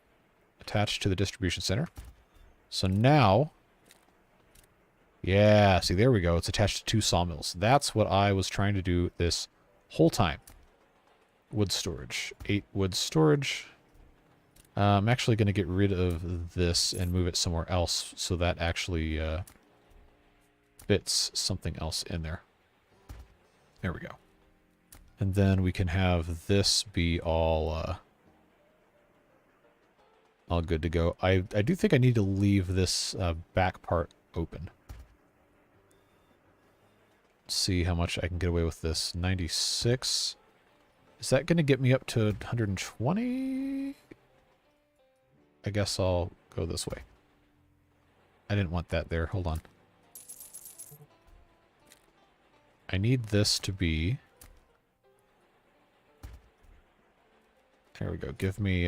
attached to the distribution center. So now, yeah, see, there we go. It's attached to 2 sawmills. That's what I was trying to do this whole time. Wood storage. 8 wood storage. I'm actually going to get rid of this and move it somewhere else so that actually fits something else in there. There we go. And then we can have this be all good to go. I do think I need to leave this back part open. Let's see how much I can get away with this. 96. Is that going to get me up to 120? I guess I'll go this way. I didn't want that there. Hold on. I need this to be... There we go. Give me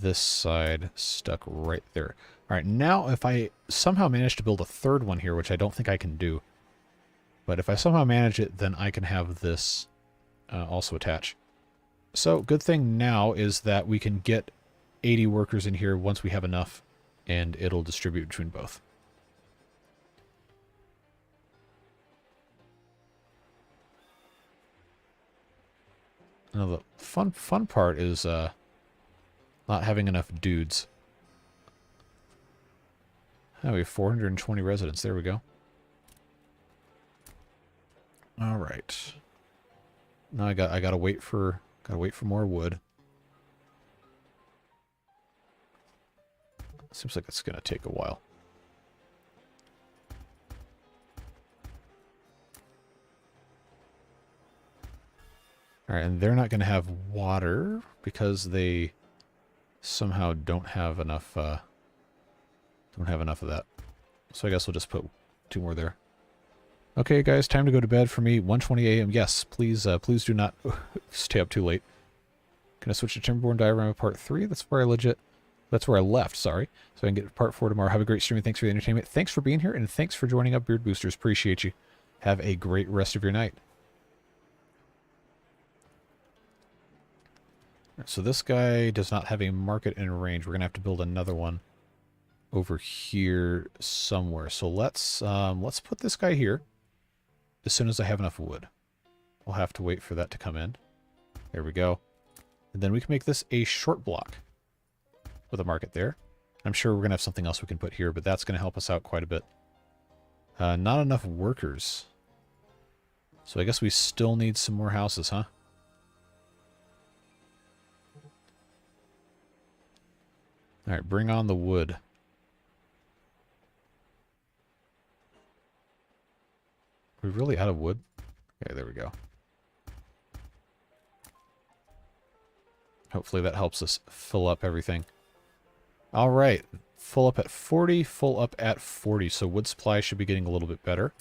this side stuck right there. All right, now if I somehow manage to build a third one here, which I don't think I can do, but if I somehow manage it, then I can have this also attach. So good thing now is that we can get 80 workers in here once we have enough, and it'll distribute between both. Now the fun part is not having enough dudes. Oh, we have 420 residents. There we go. All right. Now I gotta wait for more wood. Seems like it's gonna take a while. All right, and they're not gonna have water because they somehow don't have enough of that. So I guess we'll just put 2 more there. Okay, guys, time to go to bed for me. 1:20 a.m. Yes, please, please do not stay up too late. Can I switch to Timberborn Diorama Part 3? That's where I left, sorry. So I can get Part 4 tomorrow. Have a great stream. Thanks for the entertainment. Thanks for being here, and thanks for joining up, Beard Boosters. Appreciate you. Have a great rest of your night. So this guy does not have a market in range. We're going to have to build another one over here somewhere. So let's put this guy here as soon as I have enough wood. We'll have to wait for that to come in. There we go. And then we can make this a short block with a market there. I'm sure we're going to have something else we can put here, but that's going to help us out quite a bit. Not enough workers. So I guess we still need some more houses, huh? All right, bring on the wood. Are we really out of wood? Okay, there we go. Hopefully that helps us fill up everything. All right, full up at 40, full up at 40. So wood supply should be getting a little bit better.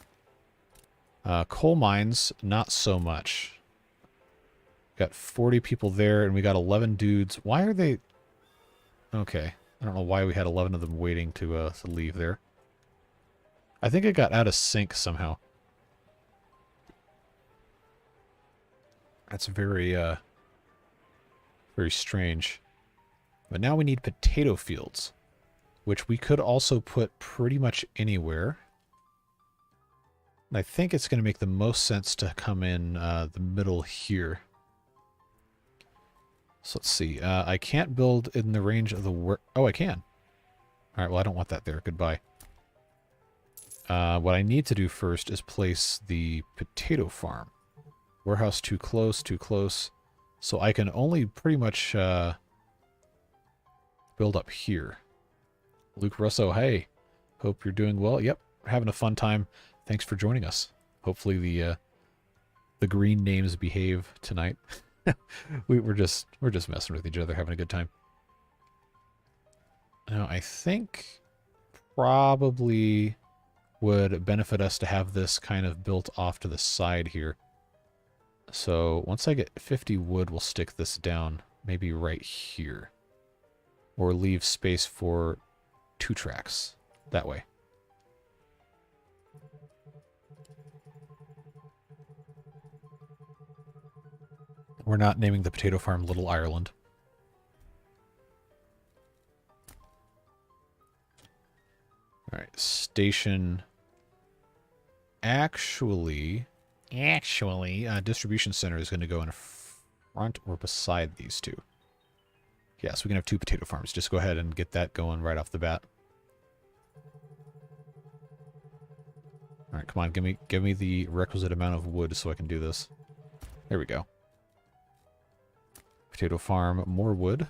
Coal mines, not so much. Got 40 people there, and we got 11 dudes. Why are they... Okay, I don't know why we had 11 of them waiting to leave there. I think it got out of sync somehow. That's very strange. But now we need potato fields, which we could also put pretty much anywhere. And I think it's going to make the most sense to come in the middle here. So let's see. I can't build in the range of the... Oh, I can. All right, well, I don't want that there. Goodbye. What I need to do first is place the potato farm. Warehouse too close, too close. So I can only pretty much build up here. Luke Russo, hey. Hope you're doing well. Yep, having a fun time. Thanks for joining us. Hopefully the green names behave tonight. we're just messing with each other, having a good time. Now, I think probably would benefit us to have this kind of built off to the side here. So once I get 50 wood, we'll stick this down maybe right here. Or leave space for 2 tracks that way. We're not naming the potato farm Little Ireland. All right, station. Actually, distribution center is going to go in front or beside these two. Yeah, so we can have 2 potato farms. Just go ahead and get that going right off the bat. All right, come on, give me the requisite amount of wood so I can do this. There we go. Potato farm, more wood.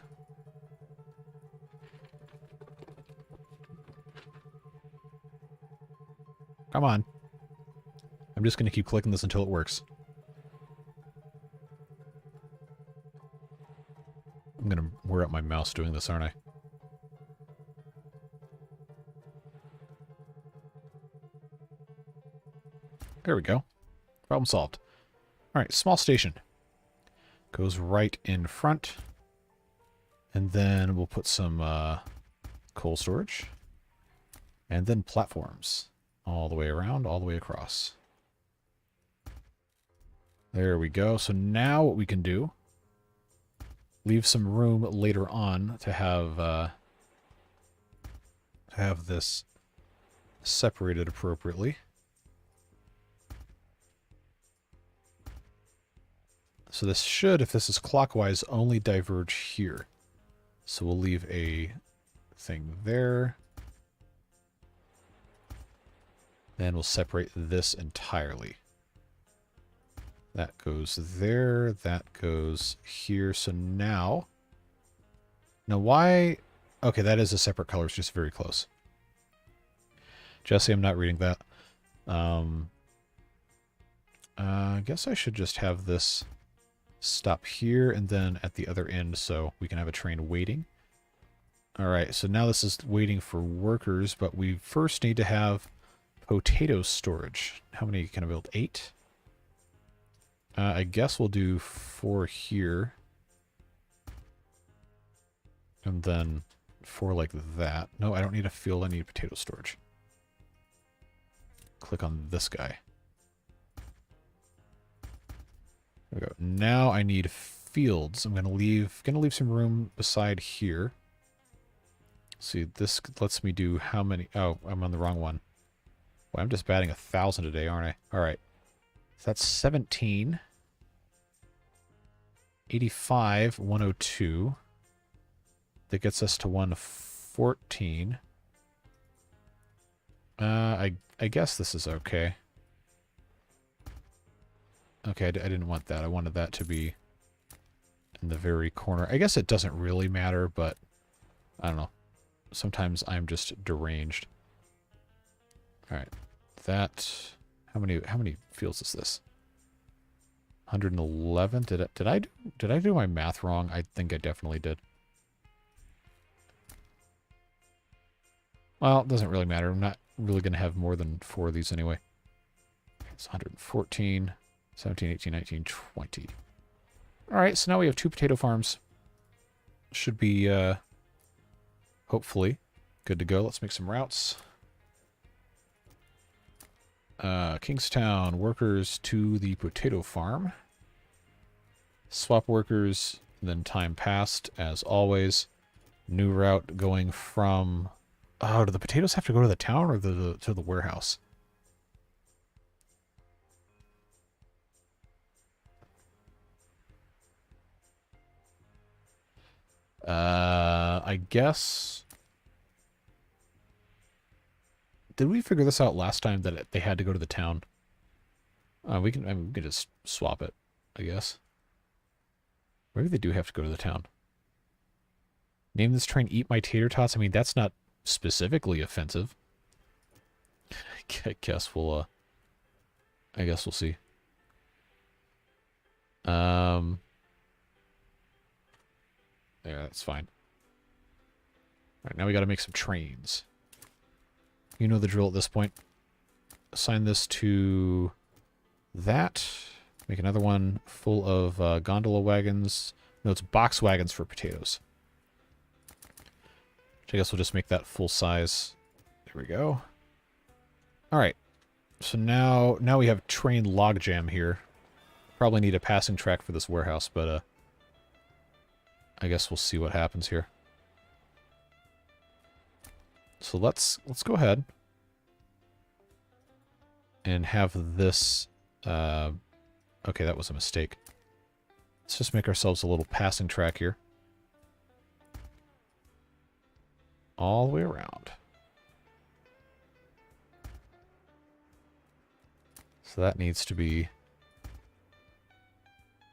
Come on. I'm just going to keep clicking this until it works. I'm going to wear out my mouse doing this, aren't I? There we go. Problem solved. All right, small station. Goes right in front. And then we'll put some coal storage. And then platforms. All the way around, all the way across. There we go. So now what we can do, leave some room later on to have this separated appropriately. So this should, if this is clockwise, only diverge here. So we'll leave a thing there. Then we'll separate this entirely. That goes there. That goes here. So now why? Okay, that is a separate color. It's just very close. Jesse, I'm not reading that. I guess I should just have this stop here and then at the other end so we can have a train waiting. All right, so now this is waiting for workers, but we first need to have potato storage. How many can I build? 8? I guess we'll do 4 here. And then 4 like that. No, I don't need a field. I need potato storage. Click on this guy. There we go. Now I need fields. I'm gonna leave some room beside here. See, this lets me do how many? Oh, I'm on the wrong one. Well, I'm just batting 1,000 a day, aren't I? All right. So that's 17. 85, 102. That gets us to 114. I guess this is okay. Okay, I didn't want that. I wanted that to be in the very corner. I guess it doesn't really matter, but I don't know. Sometimes I'm just deranged. All right, that. How many fields is this? 111. Did I do my math wrong? I think I definitely did. Well, it doesn't really matter. I'm not really going to have more than 4 of these anyway. It's 114, 17, 18, 19, 20. All right, so now we have 2 potato farms. Should be, hopefully, good to go. Let's make some routes. Kingstown, workers to the potato farm. Swap workers, then time passed, as always. New route going from... Oh, do the potatoes have to go to the town or to the warehouse? I guess... Did we figure this out last time that they had to go to the town? We can just swap it, I guess. Maybe they do have to go to the town. Name this train Eat My Tater Tots? I mean, that's not specifically offensive. I guess we'll see. Yeah, that's fine. Alright, now we gotta make some trains. You know the drill at this point. Assign this to that. Make another one full of gondola wagons. No, it's box wagons for potatoes. I guess we'll just make that full size. There we go. Alright. So now we have train logjam here. Probably need a passing track for this warehouse, but I guess we'll see what happens here. So let's go ahead and have this okay, that was a mistake. Let's just make ourselves a little passing track here. All the way around. So that needs to be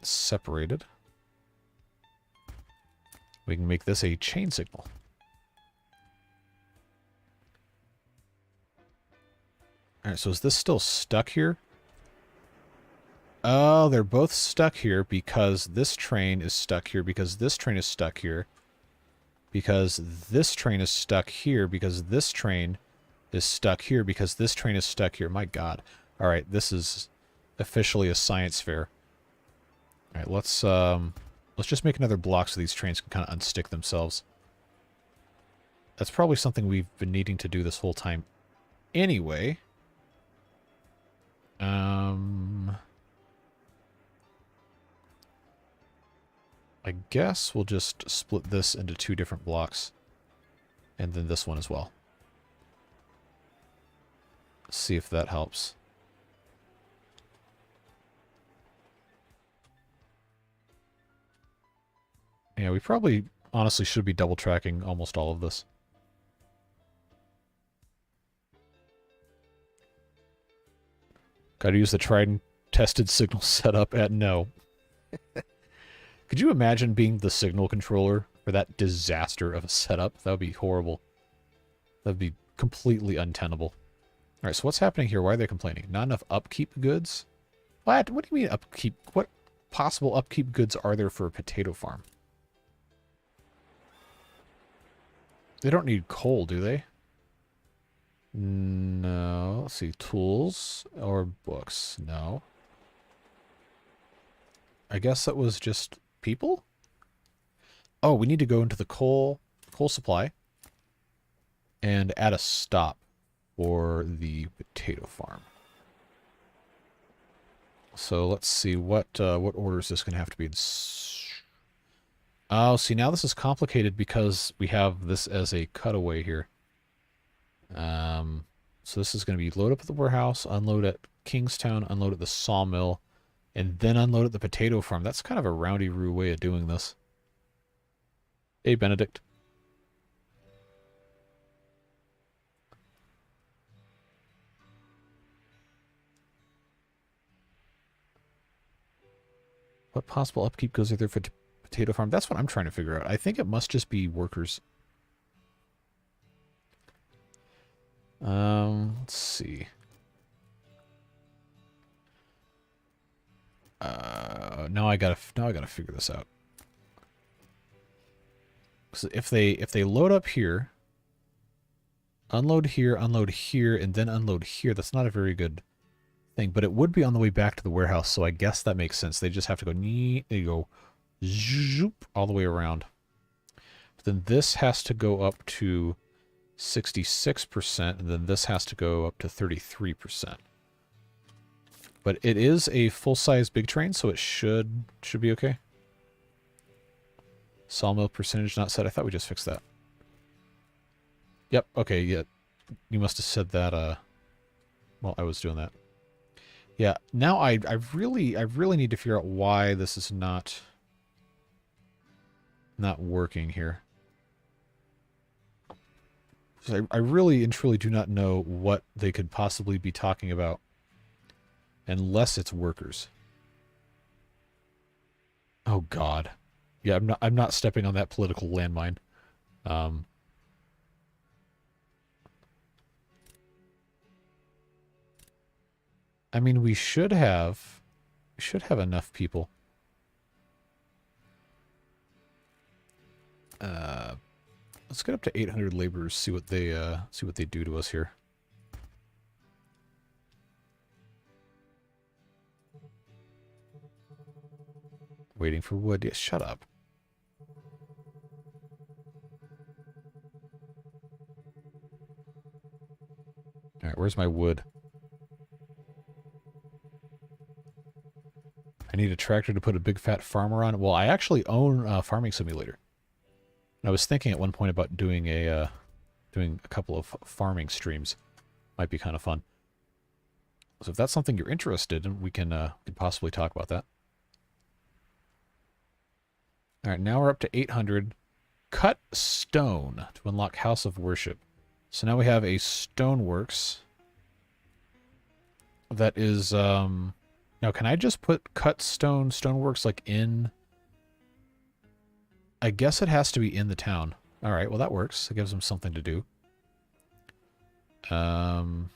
separated. We can make this a chain signal. Alright, so is this still stuck here? Oh, they're both stuck here because this train is stuck here, because this train is stuck here, because this train is stuck here, because this train is stuck here, because this train is stuck here. My God. Alright, this is officially a science fair. Alright, let's just make another block so these trains can kind of unstick themselves. That's probably something we've been needing to do this whole time anyway. I guess we'll just split this into 2 different blocks. And then this one as well. See if that helps. Yeah, we probably honestly should be double tracking almost all of this. Gotta use the tried and tested signal setup at no. Could you imagine being the signal controller for that disaster of a setup? That would be horrible. That would be completely untenable. Alright, so what's happening here? Why are they complaining? Not enough upkeep goods? What? What do you mean upkeep? What possible upkeep goods are there for a potato farm? They don't need coal, do they? No. Let's see. Tools or books? No. I guess that was just people? Oh, we need to go into the coal supply and add a stop for the potato farm. So let's see what order is this going to have to be in. Oh, see, now this is complicated because we have this as a cutaway here. So this is going to be load up at the warehouse, unload at Kingstown, unload at the sawmill, and then unload at the potato farm. That's kind of a roundy-roo way of doing this. Hey, Benedict. What possible upkeep goes there for potato farm? That's what I'm trying to figure out. I think it must just be workers. Let's see. Now I gotta figure this out. So if they load up here, unload here, and then unload here, that's not a very good thing. But it would be on the way back to the warehouse, so I guess that makes sense. They just have to go they go zoop all the way around. But then this has to go up to 66%, and then this has to go up to 33%. But it is a full-size big train, so it should be okay. Sawmill percentage not set. I thought we just fixed that. Yep, okay, yeah. You must have said that while I was doing that. Yeah, now I really need to figure out why this is not working here. I really and truly do not know what they could possibly be talking about unless it's workers. Oh God. Yeah, I'm not stepping on that political landmine. I mean, we should have enough people. Let's get up to 800 laborers, see what they do to us here. Waiting for wood. Yeah, shut up. All right, where's my wood? I need a tractor to put a big fat farmer on. Well, I actually own a farming simulator. And I was thinking at one point about doing a couple of farming streams. Might be kind of fun. So if that's something you're interested in, we can possibly talk about that. All right, now we're up to 800. Cut stone to unlock House of Worship. So now we have a stoneworks that is now can I just put cut stoneworks like in? I guess it has to be in the town. All right, well that works. It gives them something to do. Oh,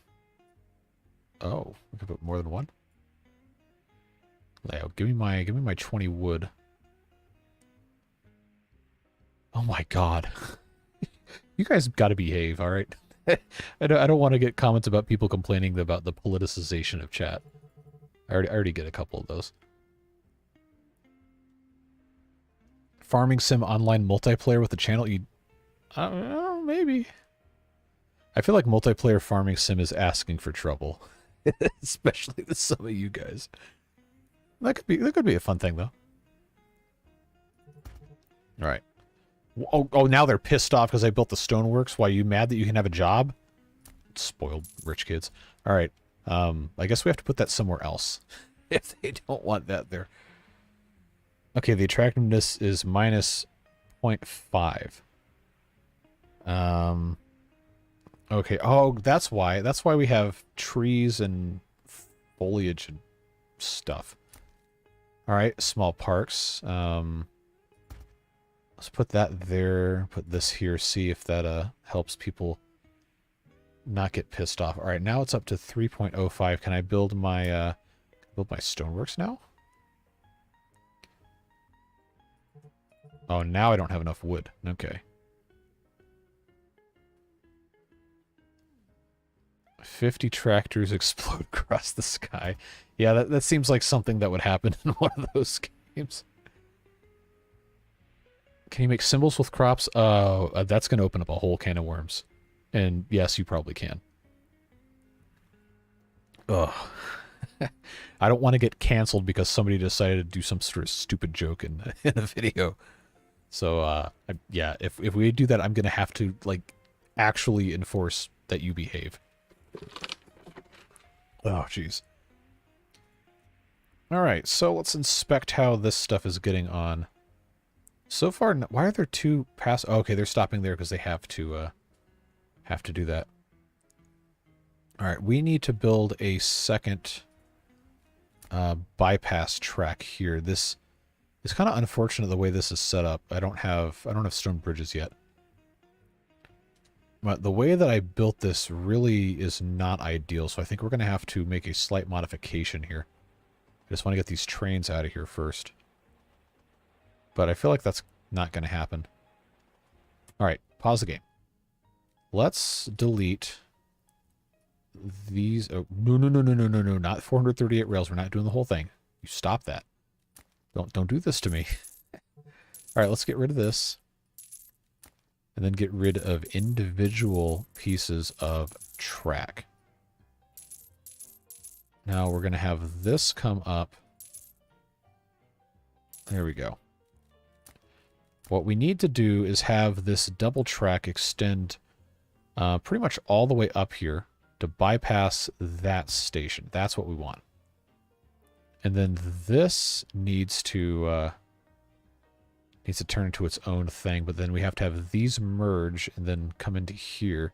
we can put more than one. Layout. Give me my 20 wood. Oh my God. You guys got to behave, all right? I don't want to get comments about people complaining about the politicization of chat. I already get a couple of those. Farming sim online multiplayer with the channel. I don't know, maybe. I feel like multiplayer farming sim is asking for trouble, especially with some of you guys. That could be a fun thing though. All right. Oh, now they're pissed off because I built the stoneworks. Why, are you mad that you can have a job? Spoiled rich kids. All right. I guess we have to put that somewhere else if they don't want that there. Okay, the attractiveness is minus 0.5. Okay. Oh, that's why. That's why we have trees and foliage and stuff. All right, small parks. Let's put that there. Put this here. See if that helps people not get pissed off. All right, now it's up to 3.05. Can I build my stoneworks now? Oh, now I don't have enough wood. Okay. 50 tractors explode across the sky. Yeah, that seems like something that would happen in one of those games. Can you make symbols with crops? That's going to open up a whole can of worms. And yes, you probably can. Ugh. I don't want to get canceled because somebody decided to do some sort of stupid joke in a video. So, yeah, if we do that, I'm going to have to, like, actually enforce that you behave. Oh, jeez. Alright, so let's inspect how this stuff is getting on. So far, why are there two pass? Oh, okay, they're stopping there because they have to do that. Alright, we need to build a second bypass track here. This is kind of unfortunate the way this is set up. I don't have stone bridges yet. But the way that I built this really is not ideal, so I think we're going to have to make a slight modification here. I just want to get these trains out of here first. But I feel like that's not going to happen. Alright, pause the game. Let's delete these. Oh, no, not 438 rails. We're not doing the whole thing. You stop that. Don't do this to me. Alright, let's get rid of this. And then get rid of individual pieces of track. Now we're going to have this come up. There we go. What we need to do is have this double track extend pretty much all the way up here to bypass that station. That's what we want. And then this needs to turn into its own thing, but then we have to have these merge and then come into here.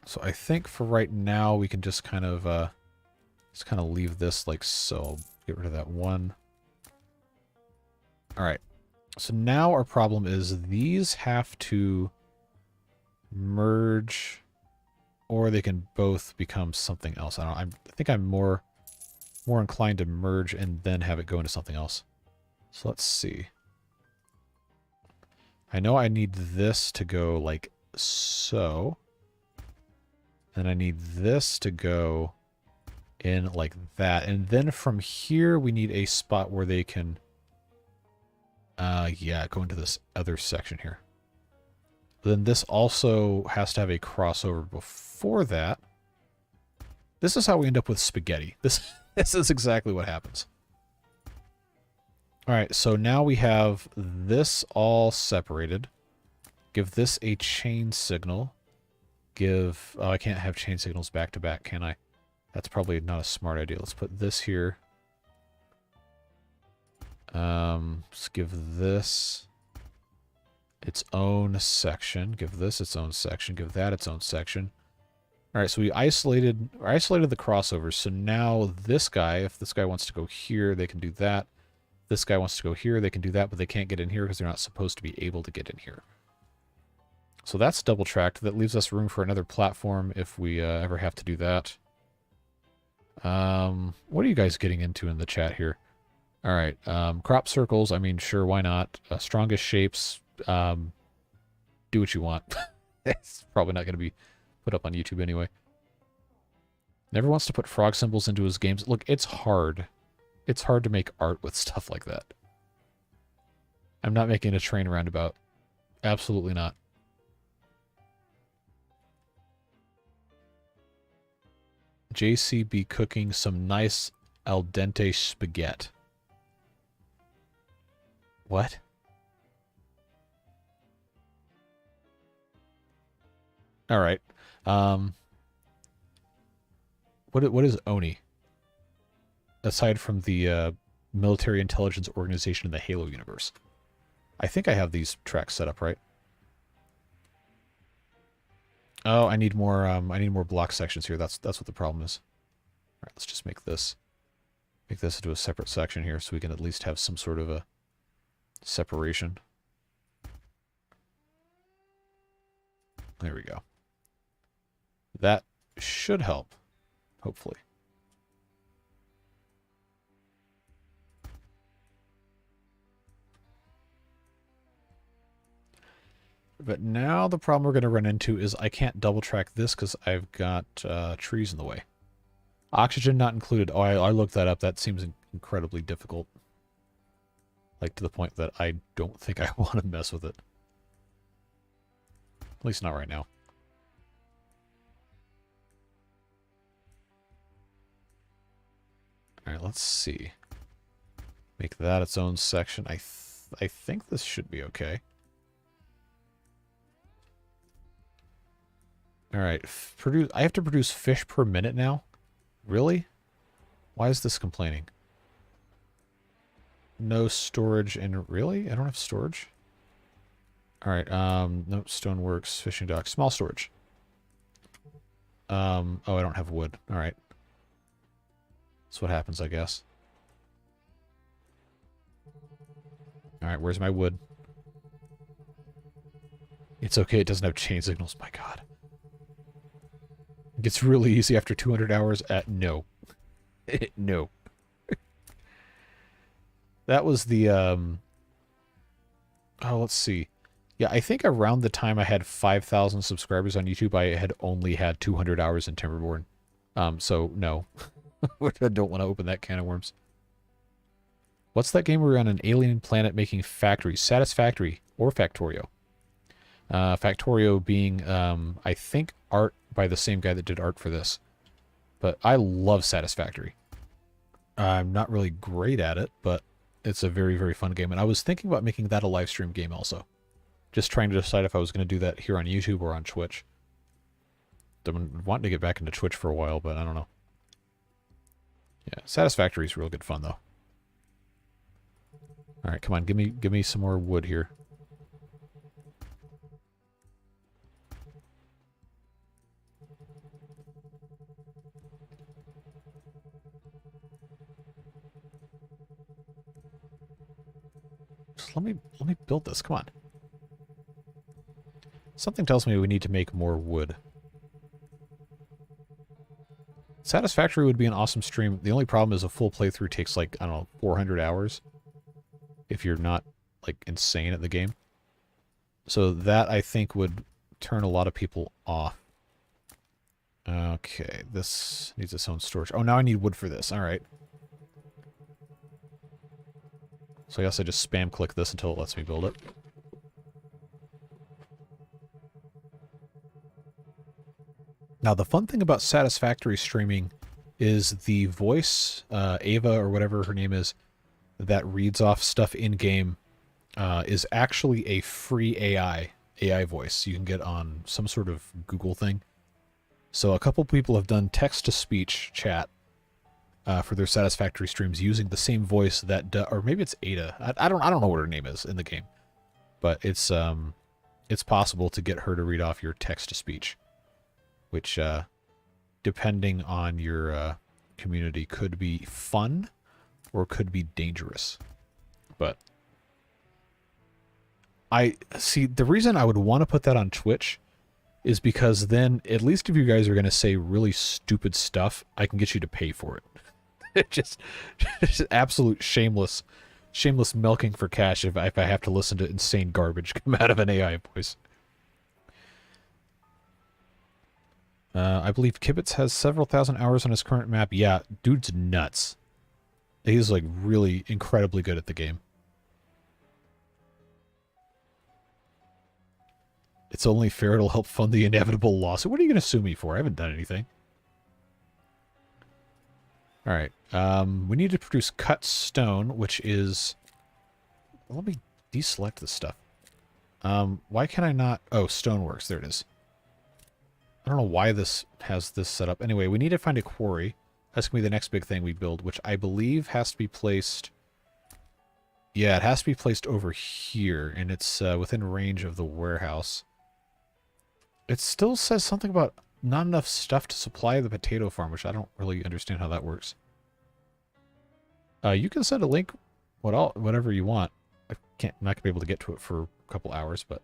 So I think for right now we can just kind of leave this like so. Get rid of that one. All right. So now our problem is these have to merge, or they can both become something else. I think I'm more inclined to merge and then have it go into something else. So let's see. I know I need this to go like so. And I need this to go in like that. And then from here, we need a spot where they can, yeah, go into this other section here. But then this also has to have a crossover before that. This is how we end up with spaghetti. This is exactly what happens. All right, so now we have this all separated. Give this a chain signal. Oh, I can't have chain signals back to back, can I? That's probably not a smart idea. Let's put this here. Let's give this its own section. Give this its own section. Give that its own section. All right, so we isolated the crossovers. So now this guy, if this guy wants to go here, they can do that. This guy wants to go here, they can do that, but they can't get in here because they're not supposed to be able to get in here. So that's double tracked. That leaves us room for another platform if we ever have to do that. What are you guys getting into in the chat here? All right, crop circles. I mean, sure, why not? Strongest shapes. Do what you want. It's probably not going to be put up on YouTube anyway. Never wants to put frog symbols into his games. Look, it's hard. It's hard to make art with stuff like that. I'm not making a train roundabout. Absolutely not. JCB cooking some nice al dente spaghetti. What? All right. What is ONI? Aside from the military intelligence organization in the Halo universe. I think I have these tracks set up right. Oh, I need more block sections here. That's what the problem is. All right, let's just make this into a separate section here so we can at least have some sort of a separation. There we go. That should help, hopefully. But now the problem we're going to run into is I can't double track this because I've got trees in the way. Oxygen not included. Oh, I looked that up. That seems incredibly difficult. Like, to the point that I don't think I want to mess with it. At least not right now. Alright, let's see. Make that its own section. I think this should be okay. Alright, I have to produce fish per minute now? Really? Why is this complaining? No storage and... Really? I don't have storage? Alright, no, stoneworks, fishing dock, small storage. Oh, I don't have wood. Alright. That's what happens, I guess. Alright, where's my wood? It's okay, it doesn't have chain signals, my god. It gets really easy after 200 hours at no. No. That was the, oh, let's see. Yeah, I think around the time I had 5,000 subscribers on YouTube, I had only had 200 hours in Timberborn. So, no. I don't want to open that can of worms. What's that game where you're on an alien planet making factories? Satisfactory or Factorio? Factorio being, I think, art by the same guy that did art for this. But I love Satisfactory. I'm not really great at it, but it's a very, very fun game. And I was thinking about making that a live stream game also. Just trying to decide if I was going to do that here on YouTube or on Twitch. I've been wanting to get back into Twitch for a while, but I don't know. Yeah, Satisfactory is real good fun, though. All right, come on, give me some more wood here. Just let me build this. Come on. Something tells me we need to make more wood. Satisfactory would be an awesome stream. The only problem is a full playthrough takes, like, I don't know, 400 hours. If you're not, like, insane at the game. So that, I think, would turn a lot of people off. Okay, this needs its own storage. Oh, now I need wood for this. Alright. So I guess I just spam click this until it lets me build it. Now, the fun thing about Satisfactory streaming is the voice, Ava or whatever her name is, that reads off stuff in-game, is actually a free AI voice you can get on some sort of Google thing. So a couple people have done text-to-speech chat for their Satisfactory streams using the same voice that, or maybe it's Ada. I don't know what her name is in the game, but it's possible to get her to read off your text-to-speech. Which, depending on your community, could be fun or could be dangerous. But the reason I would want to put that on Twitch is because then, at least if you guys are going to say really stupid stuff, I can get you to pay for it. just absolute shameless milking for cash if I have to listen to insane garbage come out of an AI voice. I believe Kibitz has several thousand hours on his current map. Yeah, dude's nuts. He's, like, really incredibly good at the game. It's only fair it'll help fund the inevitable lawsuit. What are you going to sue me for? I haven't done anything. Alright, we need to produce cut stone, which is... Let me deselect this stuff. Why can I not... Oh, stoneworks. There it is. I don't know why this has this set up. Anyway, we need to find a quarry. That's going to be the next big thing we build, which I believe has to be placed... Yeah, it has to be placed over here, and it's within range of the warehouse. It still says something about not enough stuff to supply the potato farm, which I don't really understand how that works. You can send a link, whatever you want. I'm not gonna be able to get to it for a couple hours, but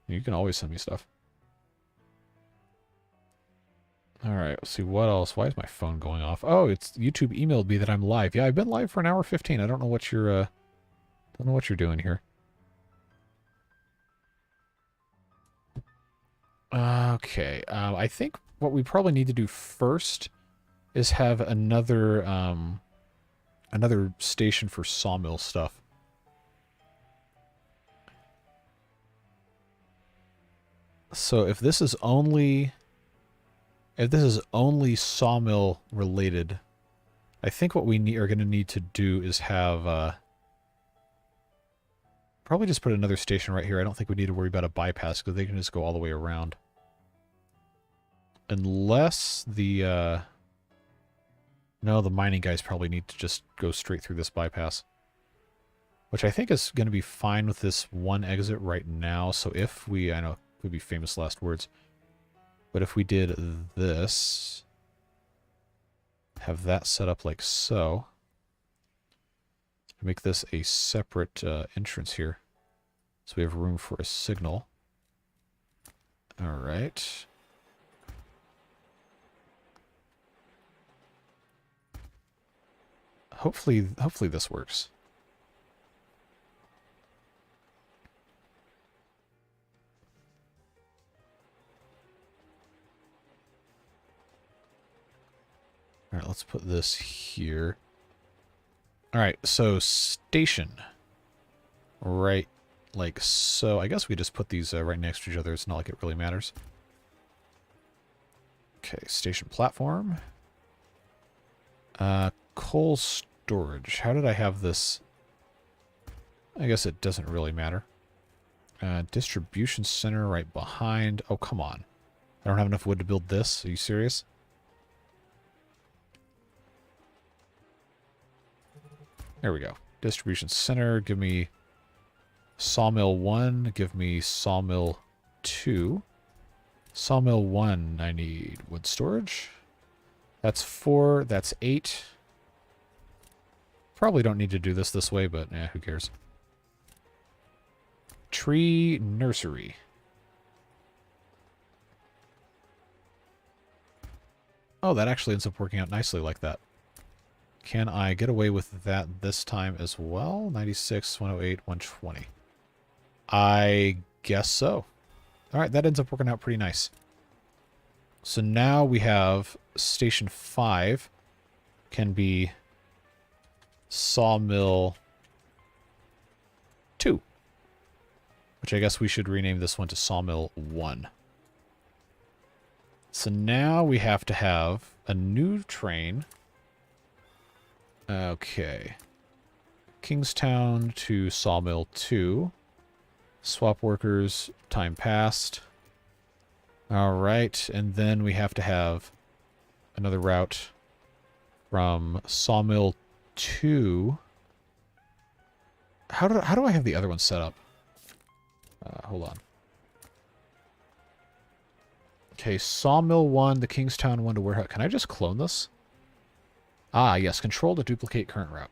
you can always send me stuff. All right, let's see what else. Why is my phone going off? Oh, it's YouTube emailed me that I'm live. Yeah, I've been live for an hour 15. I don't know what you're doing here. Okay, I think what we probably need to do first is have another station for sawmill stuff. So if this is only sawmill related, I think what we are going to need to do is have probably just put another station right here. I don't think we need to worry about a bypass because they can just go all the way around. Unless the no, the mining guys probably need to just go straight through this bypass. Which I think is going to be fine with this one exit right now. So if we, I know it would be famous last words, but if we did this, have that set up like so, make this a separate entrance here. So we have room for a signal. All right. Hopefully this works. All right, let's put this here. All right, so station. Right, like so. I guess we just put these right next to each other. It's not like it really matters. Okay, station platform. Coal storage. How did I have this? I guess it doesn't really matter. Distribution center right behind. Oh, come on. I don't have enough wood to build this. Are you serious? There we go. Distribution center. Give me sawmill 1. Give me sawmill 2. Sawmill 1, I need wood storage. That's 4. That's 8. Probably don't need to do this way, but who cares? Tree nursery. Oh, that actually ends up working out nicely like that. Can I get away with that this time as well? 96, 108, 120. I guess so. All right, that ends up working out pretty nice. So now we have Station 5 can be Sawmill 2, which I guess we should rename this one to Sawmill 1. So now we have to have a new train. Okay. Kingstown to Sawmill 2. Swap workers, time passed. All right, and then we have to have another route from Sawmill 2. How do I have the other one set up? Hold on. Okay, Sawmill 1, the Kingstown 1 to warehouse. Can I just clone this? Ah, yes, control to duplicate current route.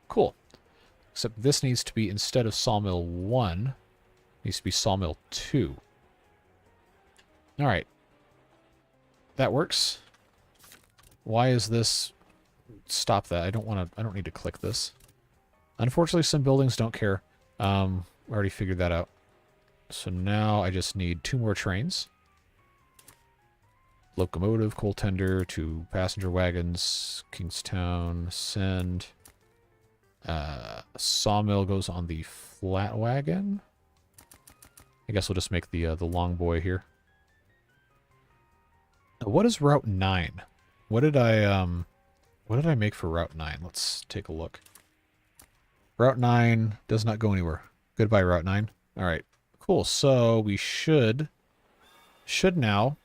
Cool. Except this needs to be, instead of Sawmill 1, needs to be Sawmill 2. All right. That works. Why is this? Stop that. I don't need to click this. Unfortunately, some buildings don't care. I already figured that out. So now I just need 2 more trains. Locomotive, coal tender, 2 passenger wagons, Kingstown, send. Sawmill goes on the flat wagon. I guess we'll just make the long boy here. What is Route 9? What did I make for Route 9? Let's take a look. Route 9 does not go anywhere. Goodbye, Route 9. All right, cool. So we should now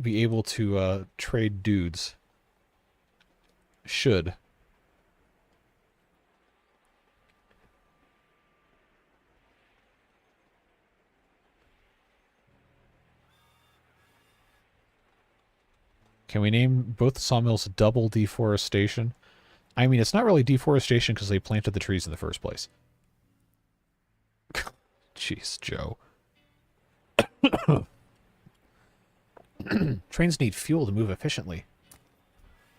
be able to trade dudes. Should. Can we name both sawmills double deforestation? I mean, it's not really deforestation because they planted the trees in the first place. Jeez, Joe. Trains need fuel to move efficiently.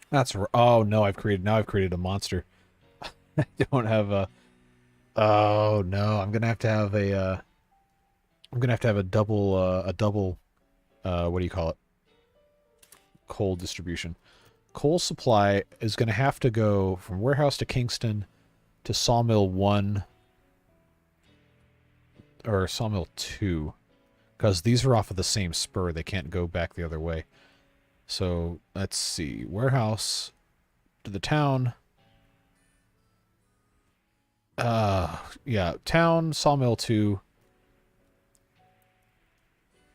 That's oh no, I've created a monster. I don't have a. Oh no, I'm gonna have to have a. I'm gonna have to have a double. What do you call it? Coal distribution. Coal supply is gonna have to go from warehouse to Kingston to sawmill 1 or sawmill 2, because these are off of the same spur. They can't go back the other way. So let's see, warehouse to the town. Yeah, town, sawmill 2,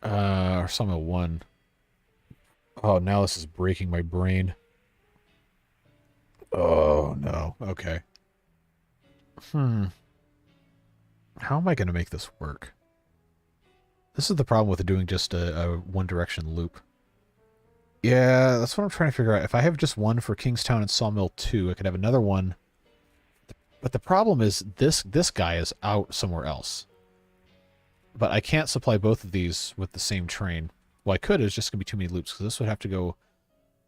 or sawmill 1. Oh, now this is breaking my brain. Oh, no. Okay. How am I going to make this work? This is the problem with doing just a one-direction loop. Yeah, that's what I'm trying to figure out. If I have just one for Kingstown and Sawmill 2, I could have another one. But the problem is this guy is out somewhere else. But I can't supply both of these with the same train. Well, I could. It's just going to be too many loops, because this would have to go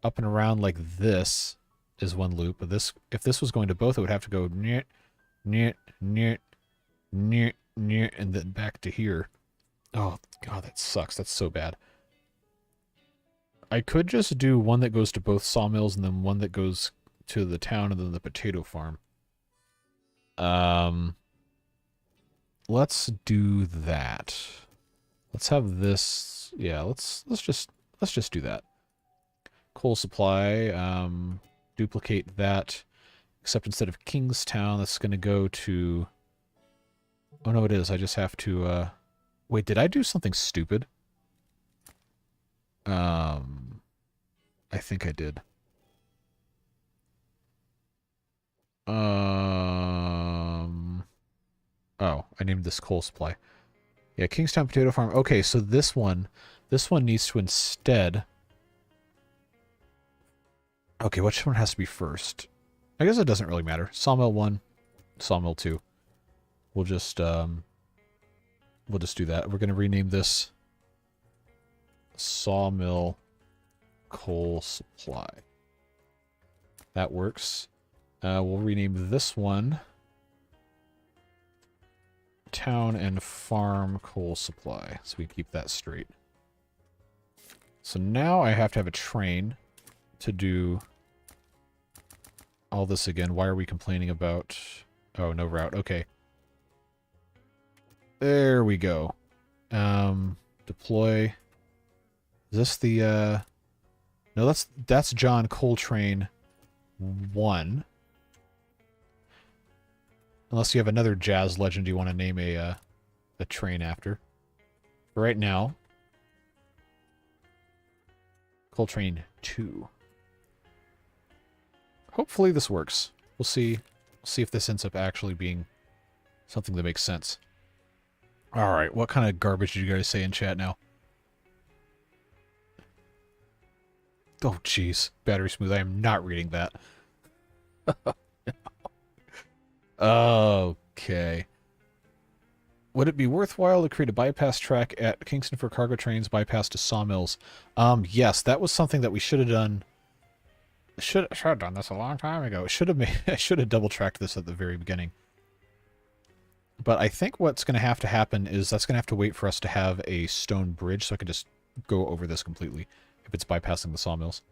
up and around like this is one loop. But this, if this was going to both, it would have to go near, near, near, near, near, and then back to here. Oh, God, that sucks. That's so bad. I could just do one that goes to both sawmills and then one that goes to the town and then the potato farm. Let's do that. Let's have this. Yeah, let's just do that. Coal supply. Duplicate that. Except instead of Kingstown, that's going to go to. Oh no, it is. I just have to. Wait, did I do something stupid? I think I did. Oh, I named this coal supply. Yeah, Kingstown Potato Farm. Okay, so this one needs to instead. Okay, which one has to be first? I guess it doesn't really matter. Sawmill 1, Sawmill 2. We'll just do that. We're going to rename this Sawmill Coal Supply. That works. We'll rename this one Town and Farm Coal Supply, so we keep that straight. So now I have to have a train to do all this again. Why are we complaining about... Oh, no route. Okay. There we go. Deploy. Is this the... No, that's John Coltrane 1. Unless you have another jazz legend you want to name a train after. For right now, Coltrane 2. Hopefully this works. We'll see. We'll see if this ends up actually being something that makes sense. Alright, what kind of garbage did you guys say in chat now? Oh, jeez. Battery smooth. I am not reading that. Okay. Would it be worthwhile to create a bypass track at Kingston for cargo trains, bypass to sawmills? Yes, that was something that we should have done. Should have done this a long time ago. I should have double tracked this at the very beginning. But I think what's going to happen is that's going to have to wait for us to have a stone bridge, so I can just go over this completely if it's bypassing the sawmills.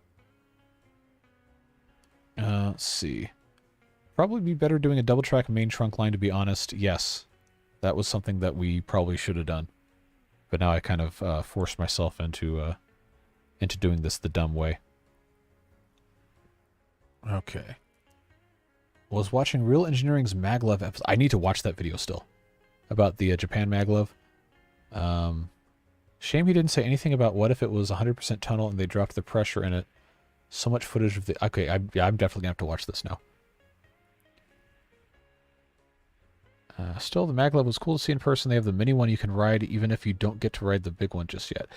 Let's see. Probably be better doing a double track main trunk line, to be honest. Yes, that was something that we probably should have done. But now I kind of forced myself into doing this the dumb way. Okay. Was watching Real Engineering's maglev episode. I need to watch that video still. About the Japan maglev. Shame he didn't say anything about what if it was 100% tunnel and they dropped the pressure in it. So much footage of the... Okay, I'm definitely going to have to watch this now. Still, the maglev was cool to see in person. They have the mini one you can ride even if you don't get to ride the big one just yet.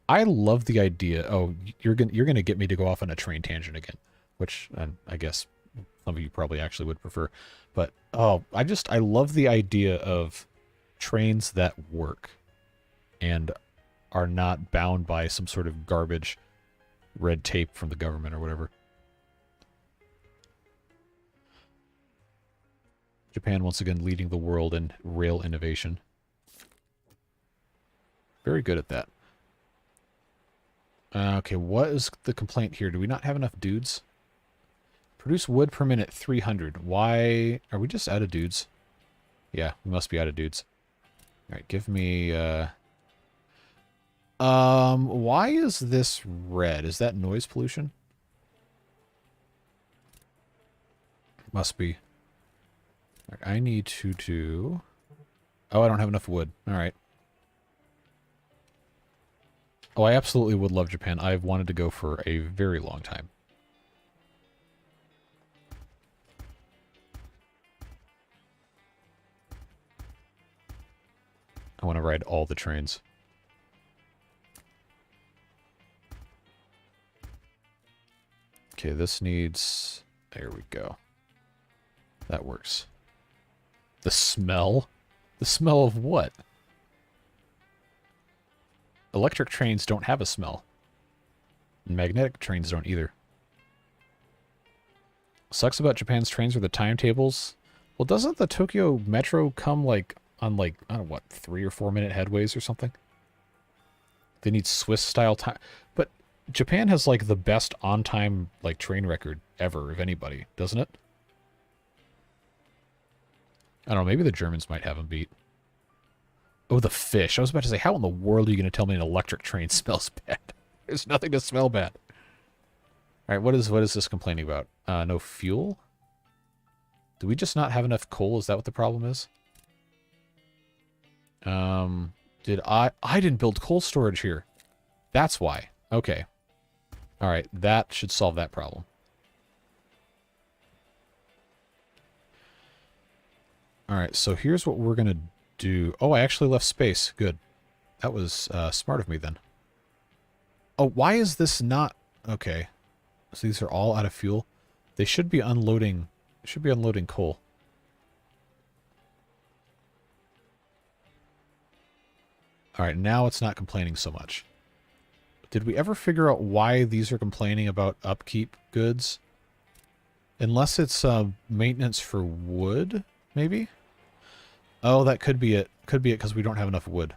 I love the idea. Oh, you're gonna get me to go off on a train tangent again, which I guess some of you probably actually would prefer. But oh, I love the idea of trains that work and are not bound by some sort of garbage red tape from the government or whatever. Japan once again leading the world in rail innovation. Very good at that. Okay, what is the complaint here? Do we not have enough dudes? Produce wood per minute 300. Why are we just out of dudes? Yeah, we must be out of dudes. Alright, give me why is this red? Is that noise pollution? Must be. Right, I need to do... Oh, I don't have enough wood. Alright. Oh, I absolutely would love Japan. I've wanted to go for a very long time. I want to ride all the trains. Okay, this needs... There we go. That works. The smell? The smell of what? Electric trains don't have a smell. And magnetic trains don't either. Sucks about Japan's trains are the timetables. Well, doesn't the Tokyo Metro come like on like, I don't know, what, 3 or 4 minute headways or something? They need Swiss style time. But Japan has like the best on time like train record ever of anybody, doesn't it? I don't know, maybe the Germans might have them beat. Oh, the fish. I was about to say, how in the world are you going to tell me an electric train smells bad? There's nothing to smell bad. Alright, what is this complaining about? No fuel? Do we just not have enough coal? Is that what the problem is? I didn't build coal storage here. That's why. Okay. Alright, that should solve that problem. Alright, so here's what we're going to do. Oh, I actually left space. Good. That was smart of me then. Oh, why is this not... Okay. So these are all out of fuel. They should be unloading... coal. Alright, now it's not complaining so much. Did we ever figure out why these are complaining about upkeep goods? Unless it's maintenance for wood, maybe? Oh, that could be it. Could be it because we don't have enough wood.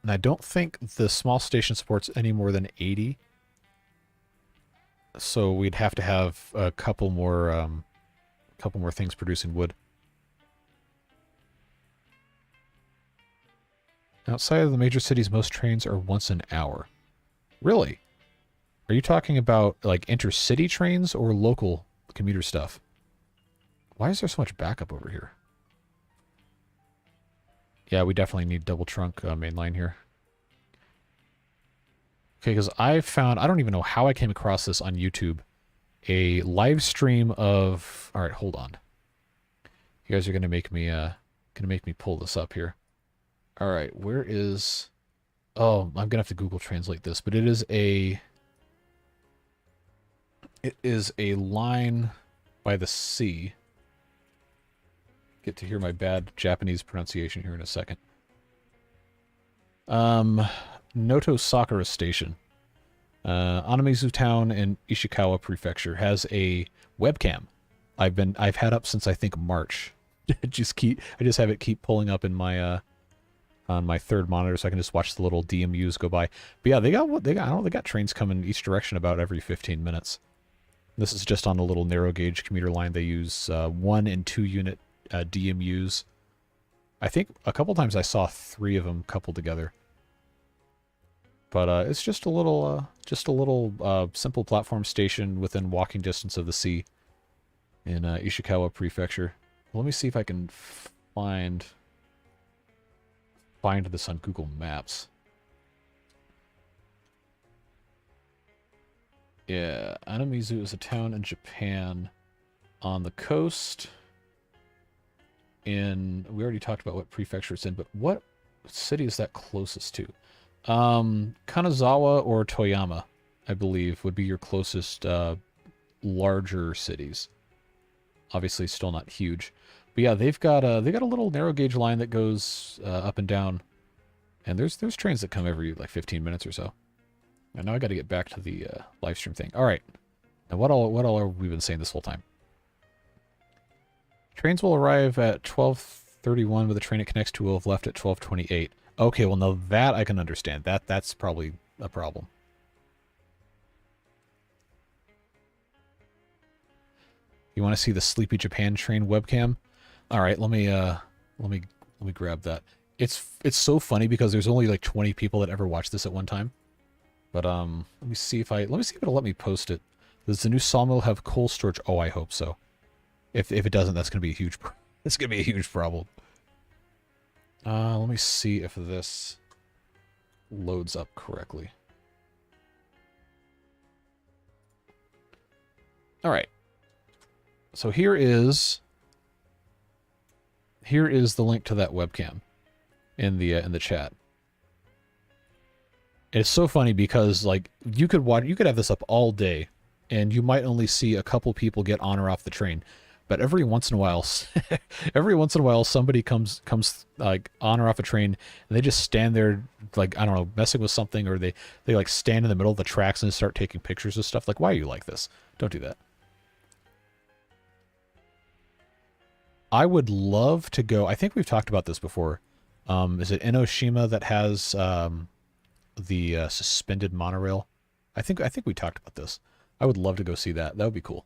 And I don't think the small station supports any more than 80. So we'd have to have a couple more things producing wood. Outside of the major cities, most trains are once an hour. Really? Are you talking about like intercity trains or local commuter stuff? Why is there so much backup over here? Yeah, we definitely need double trunk main line here. Okay, because I found, I don't even know how I came across this on YouTube, a live stream of, all right, hold on. You guys are going to make me pull this up here. All right, where is, oh, I'm going to have to Google translate this, but it is a line by the sea. Get to hear my bad Japanese pronunciation here in a second. Noto Sakura Station. Anamizu Town in Ishikawa Prefecture has a webcam. I've had up since I think March. I just have it keep pulling up in my on my third monitor so I can just watch the little DMUs go by. But yeah, they got trains coming each direction about every 15 minutes. This is just on a little narrow gauge commuter line. They use 1 and 2 unit DMUs. I think a couple times I saw 3 of them coupled together. But it's just a little simple platform station within walking distance of the sea in Ishikawa Prefecture. Let me see if I can find this on Google Maps. Yeah, Anamizu is a town in Japan on the coast. we already talked about what prefecture it's in, but what city is that closest to? Kanazawa or Toyama, I believe, would be your closest larger cities. Obviously, still not huge, but yeah, they've got a little narrow gauge line that goes up and down, and there's trains that come every like 15 minutes or so. And now I got to get back to the live stream thing. All right, now what all have we been saying this whole time? Trains will arrive at 12:31, but the train it connects to will have left at 12:28. Okay, well now that I can understand. That's probably a problem. You want to see the Sleepy Japan train webcam? All right, let me grab that. It's so funny because there's only like 20 people that ever watch this at one time. But let me see if it'll let me post it. Does the new sawmill have coal storage? Oh, I hope so. If it doesn't, that's gonna be a huge problem. Let me see if this loads up correctly. All right. So here is the link to that webcam in the chat. It's so funny because like you could have this up all day and you might only see a couple people get on or off the train. But every once in a while somebody comes like on or off a train and they just stand there like, I don't know, messing with something, or they like stand in the middle of the tracks and start taking pictures of stuff. Like, why are you like this? Don't do that. I would love to go. I think we've talked about this before. Is it Enoshima that has the suspended monorail? I think we talked about this. I would love to go see that. That would be cool.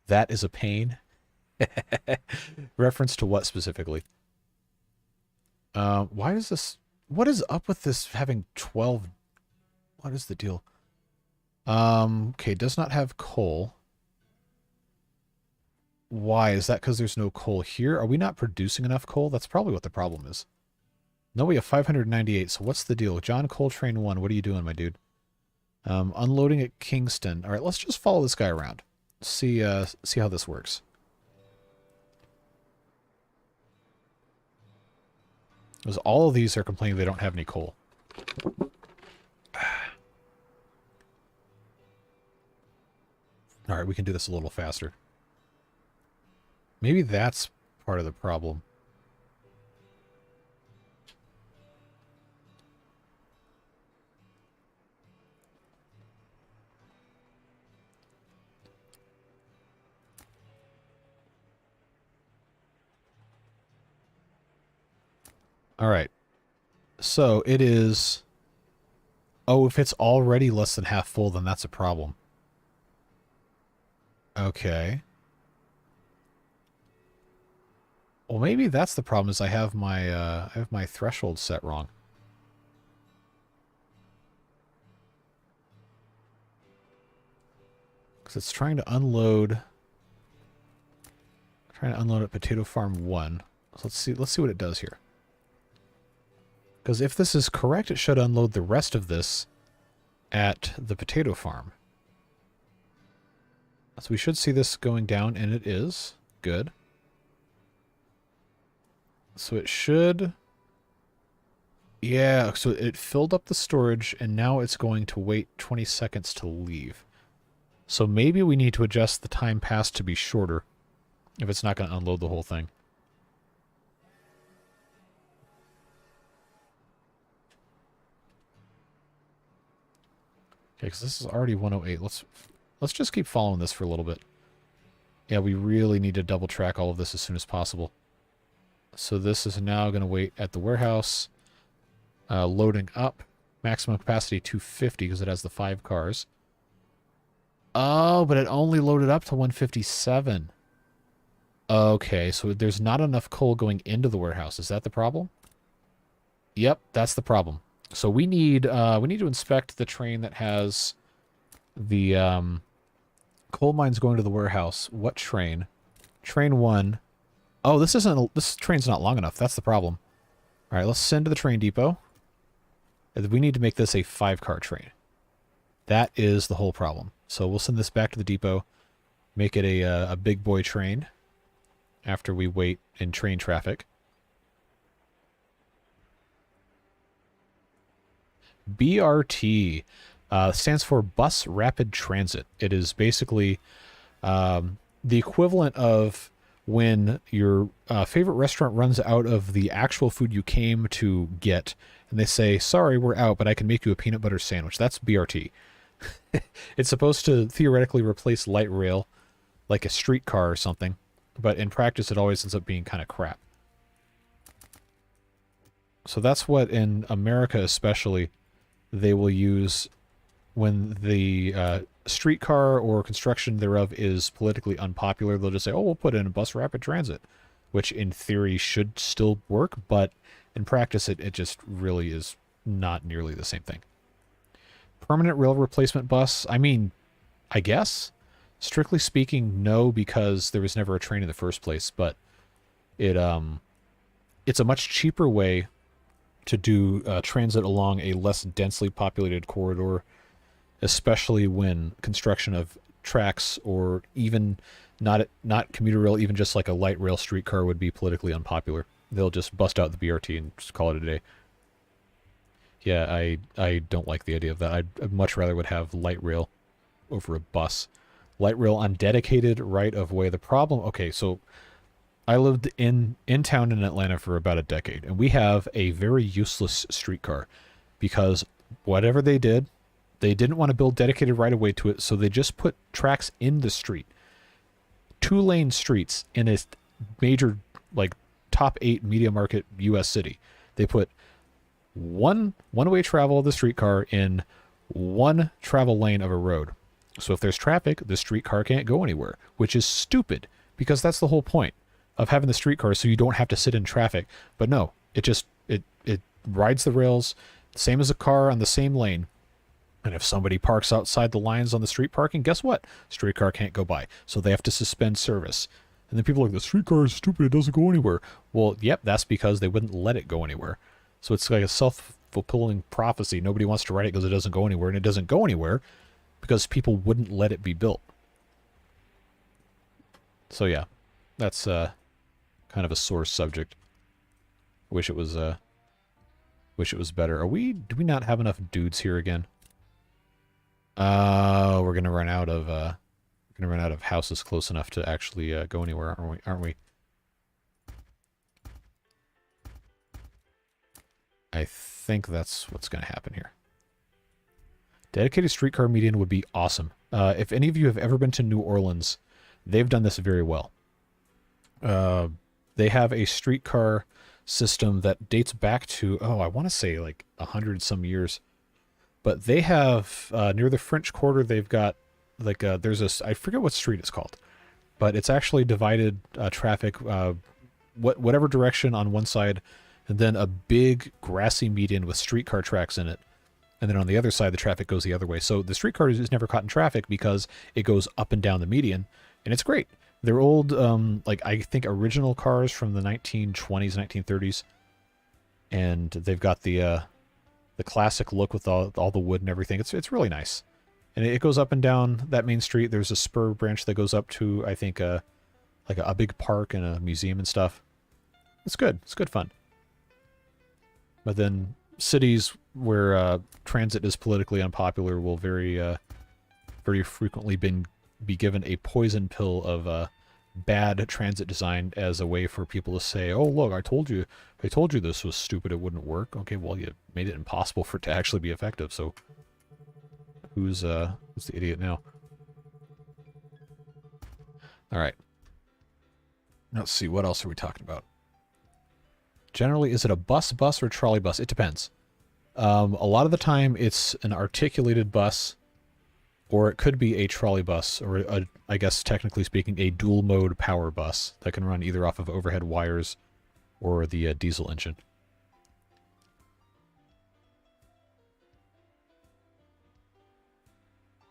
That is a pain. Reference to what specifically? Why is this? What is up with this having 12? What is the deal? Okay, does not have coal. Why? Is that because there's no coal here? Are we not producing enough coal? That's probably what the problem is. No, we have 598, so what's the deal? John Coltrane 1, what are you doing, my dude? Unloading at Kingston. All right, let's just follow this guy around. See how this works. Because all of these are complaining they don't have any coal. All right, we can do this a little faster. Maybe that's part of the problem. All right. So it is... Oh, if it's already less than half full, then that's a problem. Okay. Well, maybe that's the problem, is I have my threshold set wrong. Because it's trying to unload... at Potato Farm 1. So let's see what it does here. Because if this is correct, it should unload the rest of this at the potato farm. So we should see this going down, and it is. Good. So it should... Yeah, so it filled up the storage, and now it's going to wait 20 seconds to leave. So maybe we need to adjust the time passed to be shorter if it's not going to unload the whole thing. Okay, because this is already 108. Let's just keep following this for a little bit. Yeah, we really need to double track all of this as soon as possible. So this is now going to wait at the warehouse. Loading up. Maximum capacity 250 because it has the 5 cars. Oh, but it only loaded up to 157. Okay, so there's not enough coal going into the warehouse. Is that the problem? Yep, that's the problem. So we need to inspect the train that has the coal mines going to the warehouse. What train? Train 1. Oh, this train's not long enough. That's the problem. All right, let's send to the train depot. We need to make this a 5-car train. That is the whole problem. So we'll send this back to the depot, make it a big boy train, after we wait in train traffic. BRT stands for Bus Rapid Transit. It is basically the equivalent of when your favorite restaurant runs out of the actual food you came to get, and they say, sorry, we're out, but I can make you a peanut butter sandwich. That's BRT. It's supposed to theoretically replace light rail, like a streetcar or something, but in practice it always ends up being kind of crap. So that's what, in America especially, they will use when the streetcar or construction thereof is politically unpopular. They'll just say, oh, we'll put in a bus rapid transit, which in theory should still work, but in practice it just really is not nearly the same thing. Permanent rail replacement bus, I mean, I guess. Strictly speaking, no, because there was never a train in the first place, but it's a much cheaper way to do transit along a less densely populated corridor, especially when construction of tracks or even not commuter rail, even just like a light rail streetcar would be politically unpopular. They'll just bust out the BRT and just call it a day. Yeah, I don't like the idea of that. I'd much rather would have light rail over a bus. Light rail on dedicated right of way. The problem, okay, so I lived in town in Atlanta for about a decade, and we have a very useless streetcar because whatever they did, they didn't want to build dedicated right of way to it, so they just put tracks in the street. 2-lane streets in a major, like, top 8 media market U.S. city. They put one-way travel of the streetcar in one travel lane of a road. So if there's traffic, the streetcar can't go anywhere, which is stupid because that's the whole point of having the streetcar, so you don't have to sit in traffic. But no, it rides the rails, same as a car on the same lane. And if somebody parks outside the lines on the street parking, guess what? Streetcar can't go by. So they have to suspend service. And then people are like, the streetcar is stupid, it doesn't go anywhere. Well, yep, that's because they wouldn't let it go anywhere. So it's like a self-fulfilling prophecy. Nobody wants to ride it because it doesn't go anywhere. And it doesn't go anywhere because people wouldn't let it be built. So yeah, that's kind of a sore subject. Wish it was better. Do we not have enough dudes here again? We're gonna run out of houses close enough to actually go anywhere, aren't we? I think that's what's gonna happen here. Dedicated streetcar median would be awesome. If any of you have ever been to New Orleans, they've done this very well. They have a streetcar system that dates back to, I want to say like 100 some years. But they have, near the French Quarter, they've got, like, there's a, I forget what street it's called, but it's actually divided traffic, whatever direction on one side, and then a big grassy median with streetcar tracks in it. And then on the other side, the traffic goes the other way. So the streetcar is never caught in traffic because it goes up and down the median, and it's great. They're old, like, I think original cars from the 1920s, 1930s, and they've got the classic look with all the wood and everything. It's really nice. And it goes up and down that main street. There's a spur branch that goes up to, I think, like a big park and a museum and stuff. It's good. It's good fun. But then cities where transit is politically unpopular will very frequently be given a poison pill of bad transit design as a way for people to say, oh, look, I told you this was stupid, it wouldn't work. Okay, well, you made it impossible for it to actually be effective, so who's the idiot now? Alright. Let's see, what else are we talking about? Generally, is it a bus or a trolley bus? It depends. A lot of the time, it's an articulated bus, or it could be a trolley bus, or I guess technically speaking, a dual mode power bus that can run either off of overhead wires or the diesel engine.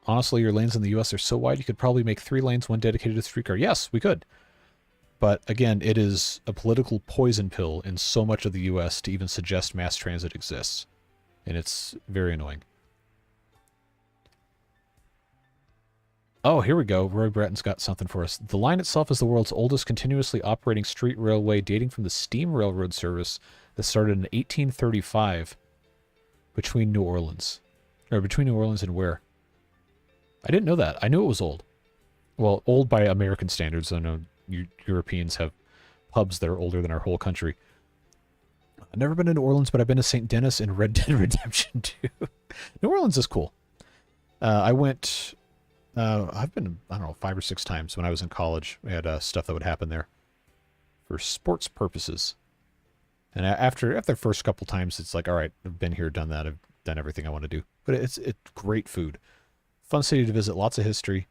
Honestly, your lanes in the US are so wide you could probably make 3 lanes, one dedicated to streetcar. Yes, we could. But again, it is a political poison pill in so much of the US to even suggest mass transit exists. And it's very annoying. Oh, here we go. Roy Bratton's got something for us. The line itself is the world's oldest continuously operating street railway, dating from the steam railroad service that started in 1835 between New Orleans. Or between New Orleans and where? I didn't know that. I knew it was old. Well, old by American standards. I know Europeans have pubs that are older than our whole country. I've never been to New Orleans, but I've been to St. Denis and Red Dead Redemption 2. New Orleans is cool. I went... I've been, I don't know, 5 or 6 times when I was in college. We had stuff that would happen there for sports purposes. And after the first couple times, it's like, all right, I've been here, done that. I've done everything I want to do. But it's great food. Fun city to visit. Lots of history.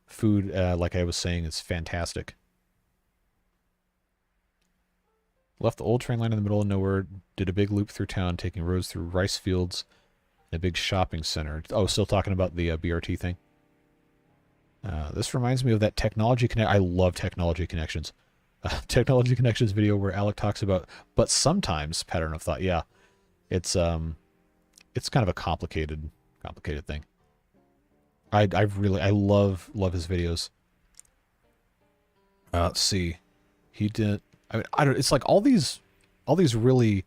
Food, like I was saying, is fantastic. Left the old train line in the middle of nowhere. Did a big loop through town, taking roads through rice fields and a big shopping center. Oh, still talking about the BRT thing? This reminds me of that technology connect. I love technology connections. Technology connections video where Alec talks about, but sometimes pattern of thought. Yeah, it's kind of a complicated thing. I love his videos. Let's see, he did. I mean, I don't. It's like all these really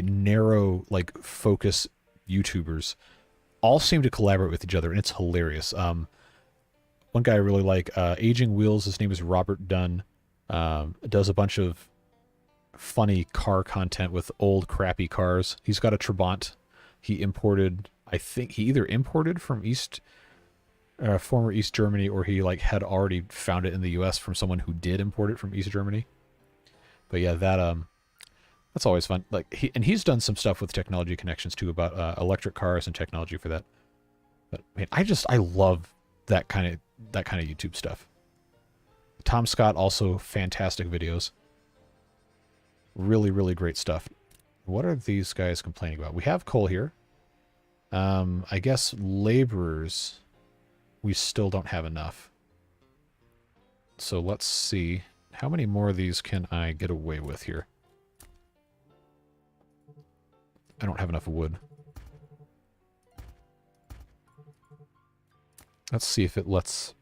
narrow like focus YouTubers all seem to collaborate with each other, and it's hilarious. One guy I really like, Aging Wheels. His name is Robert Dunn. Does a bunch of funny car content with old crappy cars. He's got a Trabant. He imported. I think he either imported from former East Germany, or he like had already found it in the U.S. from someone who did import it from East Germany. But yeah, that's always fun. Like he's done some stuff with technology connections too about electric cars and technology for that. But man, I love that kind of YouTube stuff. Tom Scott, also fantastic videos. Really, really great stuff. What are these guys complaining about? We have coal here. I guess laborers, we still don't have enough. So let's see. How many more of these can I get away with here? I don't have enough wood. Let's see if it lets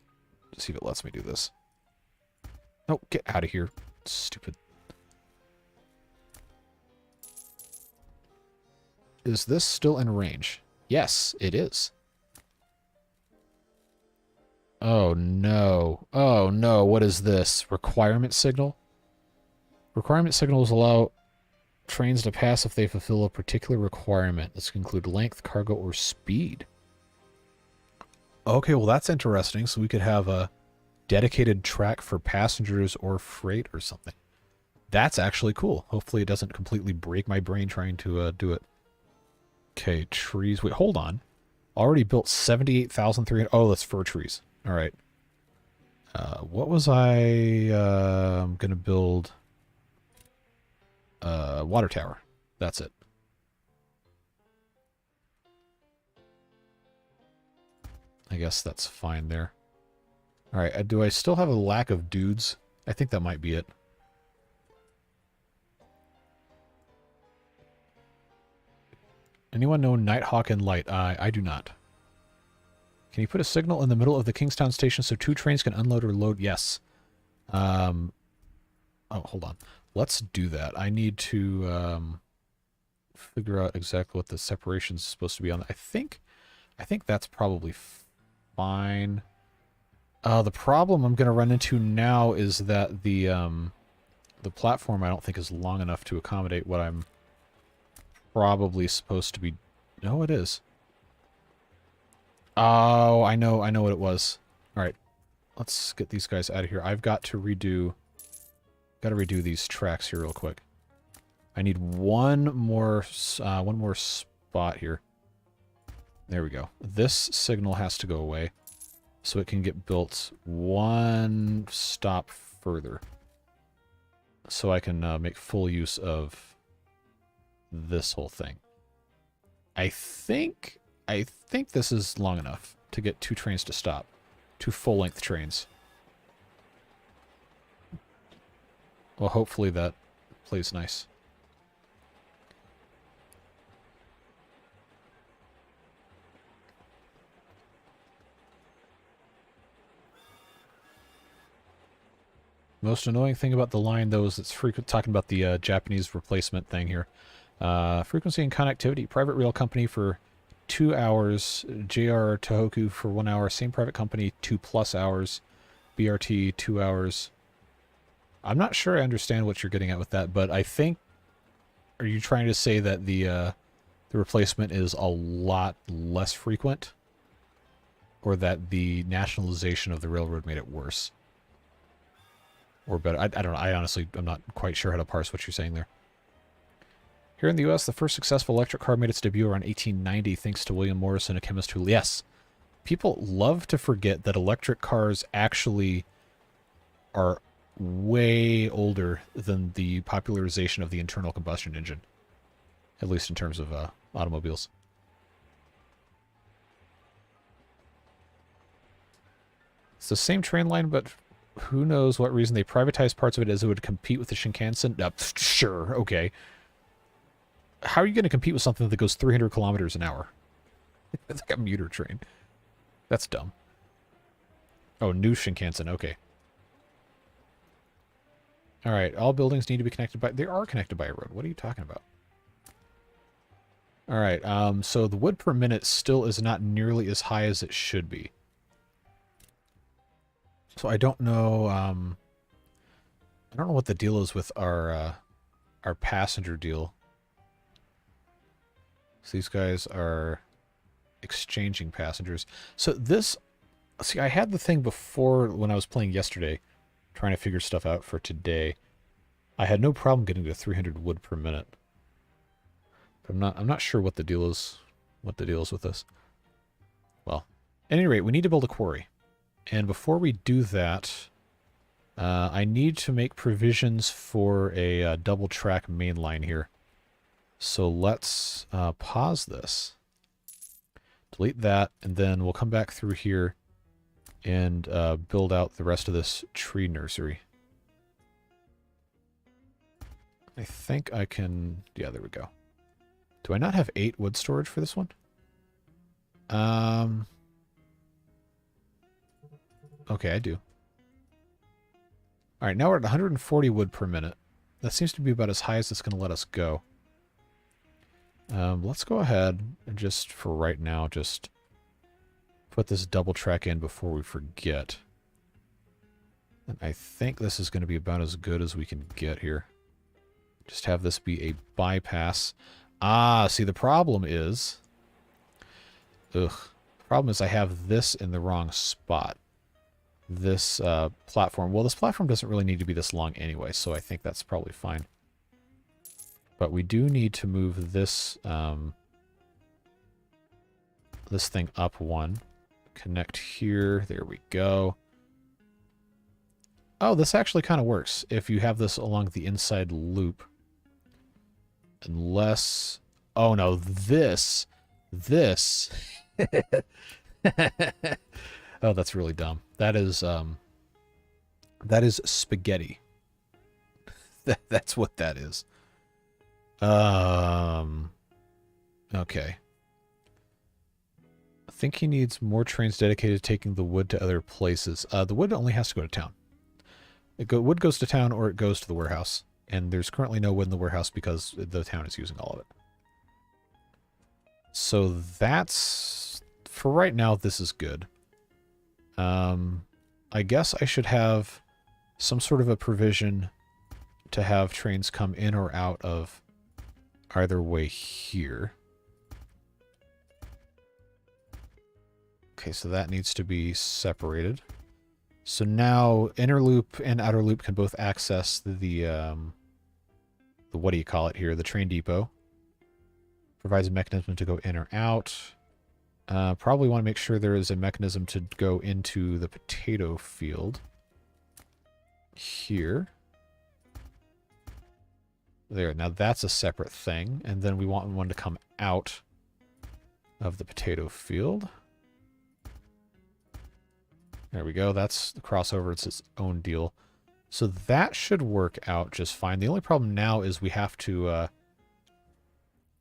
me do this. Oh, get out of here. Stupid. Is this still in range? Yes, it is. Oh no. Oh no, what is this? Requirement signal? Requirement signals allow trains to pass if they fulfill a particular requirement. This can include length, cargo, or speed. Okay, well that's interesting. So we could have a dedicated track for passengers or freight or something. That's actually cool. Hopefully it doesn't completely break my brain trying to do it. Okay, trees. Wait, hold on. Already built 78,300. Oh, that's fir trees. All right. What was I going to build? Water tower. That's it. I guess that's fine there. All right, do I still have a lack of dudes? I think that might be it. Anyone know Nighthawk and Light? I do not. Can you put a signal in the middle of the Kingstown station so 2 trains can unload or load? Yes. Oh, hold on. Let's do that. I need to figure out exactly what the separation is supposed to be on. I think that's probably fine. The problem I'm going to run into now is that the platform I don't think is long enough to accommodate what I'm probably supposed to be. No, it is. Oh, I know what it was. All right, let's get these guys out of here. I've got to redo these tracks here real quick. I need one more spot here. There we go. This signal has to go away so it can get built one stop further. So I can make full use of this whole thing. I think this is long enough to get 2 trains to stop. 2 full-length trains. Well, hopefully that plays nice. Most annoying thing about the line, though, is it's talking about the Japanese replacement thing here. Frequency and connectivity. Private rail company for 2 hours. JR Tohoku for 1 hour. Same private company, 2+ hours. BRT, 2 hours. I'm not sure I understand what you're getting at with that, but I think... Are you trying to say that the replacement is a lot less frequent? Or that the nationalization of the railroad made it worse? Or better? I don't know. I honestly, I'm not quite sure how to parse what you're saying there. Here in the U.S., the first successful electric car made its debut around 1890 thanks to William Morrison, a chemist who... Yes. People love to forget that electric cars actually are way older than the popularization of the internal combustion engine. At least in terms of automobiles. It's the same train line, but who knows what reason they privatized parts of it as it would compete with the Shinkansen? Sure, okay. How are you going to compete with something that goes 300 kilometers an hour? It's like a commuter train. That's dumb. Oh, new Shinkansen, okay. Alright, all buildings need to be connected by... They are connected by a road. What are you talking about? Alright, so the wood per minute still is not nearly as high as it should be. So I don't know, I don't know what the deal is with our passenger deal. So these guys are exchanging passengers. So this, see, I had the thing before when I was playing yesterday, trying to figure stuff out for today. I had no problem getting to 300 wood per minute. But I'm not sure what the deal is, with this. Well, at any rate, we need to build a quarry. And before we do that, I need to make provisions for a double track main line here. So let's pause this. Delete that, and then we'll come back through here and build out the rest of this tree nursery. I think I can... Yeah, there we go. Do I not have 8 wood storage for this one? Okay, I do. Alright, now we're at 140 wood per minute. That seems to be about as high as it's going to let us go. Let's go ahead and just, for right now, just put this double track in before we forget. And I think this is going to be about as good as we can get here. Just have this be a bypass. Ah, see, the problem is... The problem is I have this in the wrong spot. This platform. Well, this platform doesn't really need to be this long anyway, so I think that's probably fine. But we do need to move this this thing up one. Connect here. There we go. Oh, this actually kind of works if you have this along the inside loop. Unless... Oh, no. This... Oh, that's really dumb. That is spaghetti. That's what that is. Okay. I think he needs more trains dedicated to taking the wood to other places. The wood only has to go to town. Wood goes to town or it goes to the warehouse. And there's currently no wood in the warehouse because the town is using all of it. So that's... For right now, this is good. I guess I should have some sort of a provision to have trains come in or out of either way here. Okay, so that needs to be separated. So now inner loop and outer loop can both access the what do you call it here? The train depot. Provides a mechanism to go in or out. Probably want to make sure there is a mechanism to go into the potato field. Here. There, now that's a separate thing. And then we want one to come out of the potato field. There we go. That's the crossover. It's its own deal. So that should work out just fine. The only problem now is we have to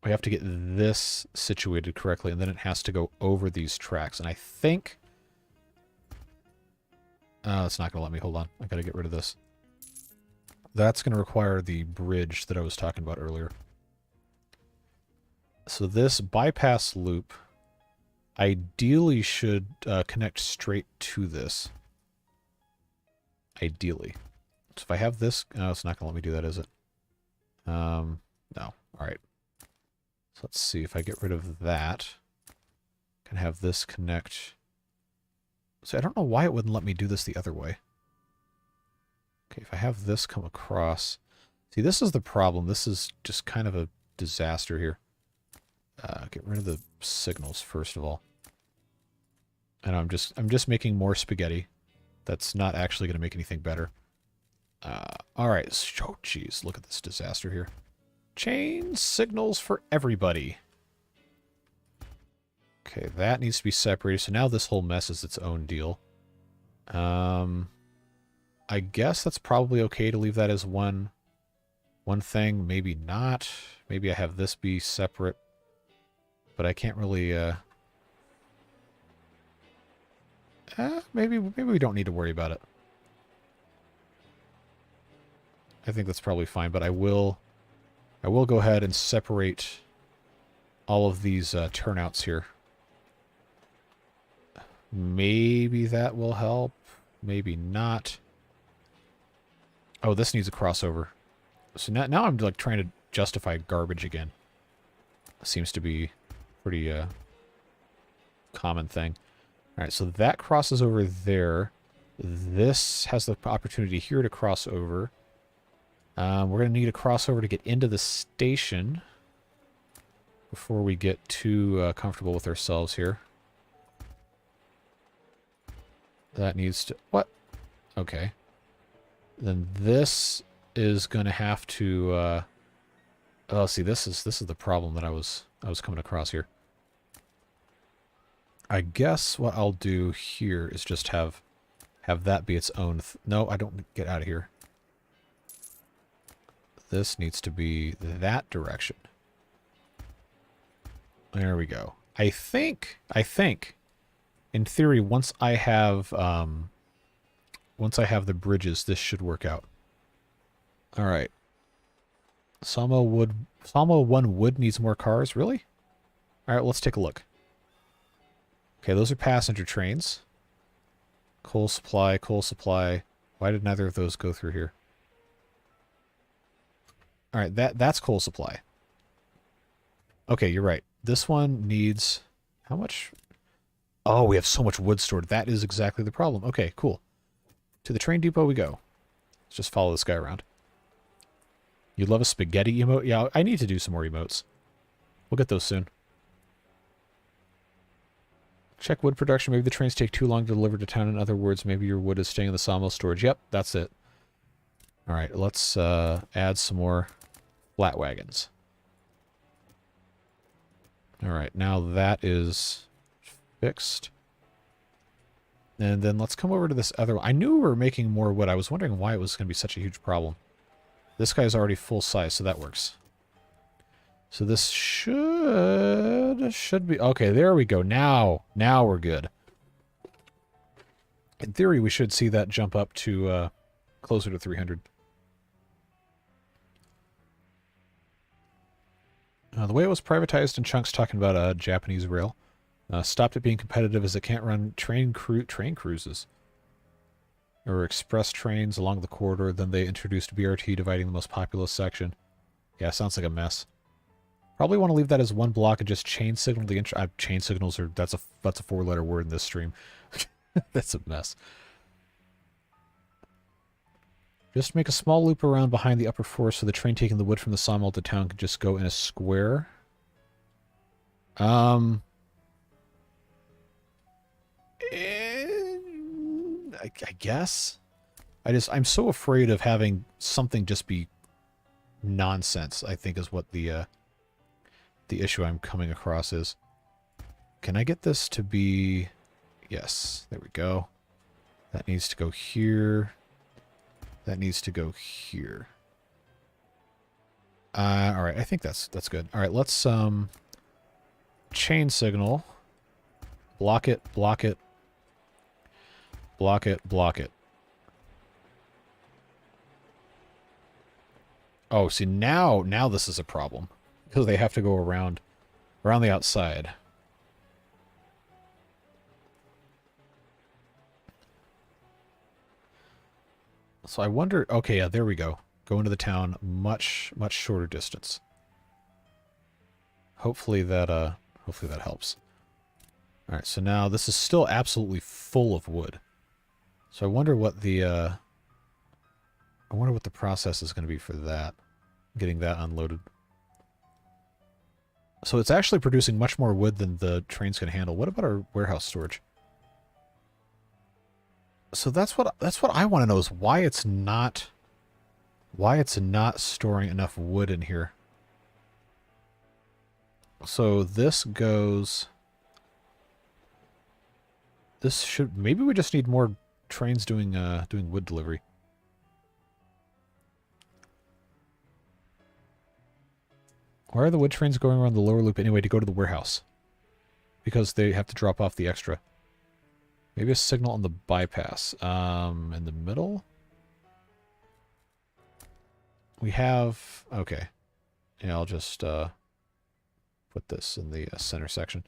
get this situated correctly, and then it has to go over these tracks. And I think... it's not going to let me. Hold on. I got to get rid of this. That's going to require the bridge that I was talking about earlier. So this bypass loop ideally should connect straight to this. Ideally. So if I have this... Oh, it's not going to let me do that, is it? No. Alright. So let's see if I get rid of that. I can have this connect... So I don't know why it wouldn't let me do this the other way. Okay, if I have this come across... See, this is the problem. This is just kind of a disaster here. Get rid of the signals, first of all. And I'm just making more spaghetti. That's not actually going to make anything better. Alright, oh jeez, look at this disaster here. Chain signals for everybody. Okay, that needs to be separated. So now this whole mess is its own deal. I guess that's probably okay to leave that as one thing. Maybe not. Maybe I have this be separate. But I can't really... maybe we don't need to worry about it. I think that's probably fine, but I will go ahead and separate all of these turnouts here. Maybe that will help. Maybe not. Oh, this needs a crossover. So now I'm like trying to justify garbage again. Seems to be pretty common thing. All right, so that crosses over there. This has the opportunity here to cross over. We're going to need a crossover to get into the station before we get too comfortable with ourselves here. That needs to... What? Okay. Then this is going to have to... oh, see, this is the problem that I was coming across here. I guess what I'll do here is just have that be its own... No, I don't get out of here. This needs to be that direction. There we go. I think, in theory, once I have the bridges, this should work out. All right. Sawmill 1 wood needs more cars, really? All right, let's take a look. Okay, those are passenger trains. Coal supply, coal supply. Why did neither of those go through here? All right, that's coal supply. Okay, you're right. This one needs... How much? Oh, we have so much wood stored. That is exactly the problem. Okay, cool. To the train depot we go. Let's just follow this guy around. You'd love a spaghetti emote? Yeah, I need to do some more emotes. We'll get those soon. Check wood production. Maybe the trains take too long to deliver to town. In other words, maybe your wood is staying in the sawmill storage. Yep, that's it. All right, let's add some more flat wagons. All right, now that is fixed. And then let's come over to this other one. I knew we were making more wood. I was wondering why it was going to be such a huge problem. This guy's already full size, so that works. So this should be... Okay, there we go. Now we're good. In theory, we should see that jump up to closer to 300. The way it was privatized in chunks, talking about a Japanese rail, stopped it being competitive as it can't run train cruises or express trains along the corridor. Then they introduced BRT, dividing the most populous section. Yeah, sounds like a mess. Probably want to leave that as one block and just chain signal the chain signals are that's a 4-letter word in this stream. That's a mess. Just make a small loop around behind the upper forest so the train taking the wood from the sawmill to town could just go in a square. I guess. I'm so afraid of having something just be nonsense, I think is what the issue I'm coming across is. Can I get this to be... Yes, there we go. That needs to go here. That needs to go here. All right, I think that's good. All right, let's chain signal. Block it, block it. Block it, block it. Oh, see, now this is a problem. Because they have to go around the outside. So I wonder... Okay, yeah, there we go. Go into the town much shorter distance. Hopefully that helps. All right, so now this is still absolutely full of wood. So I wonder what the process is going to be for that, getting that unloaded. So it's actually producing much more wood than the trains can handle. What about our warehouse storage? So that's what I want to know is why it's not storing enough wood in here. So this goes... This should... Maybe we just need more trains doing wood delivery. Why are the wood trains going around the lower loop anyway to go to the warehouse? Because they have to drop off the extra. Maybe a signal on the bypass. In the middle? We have... Okay. Yeah, I'll just put this in the center section.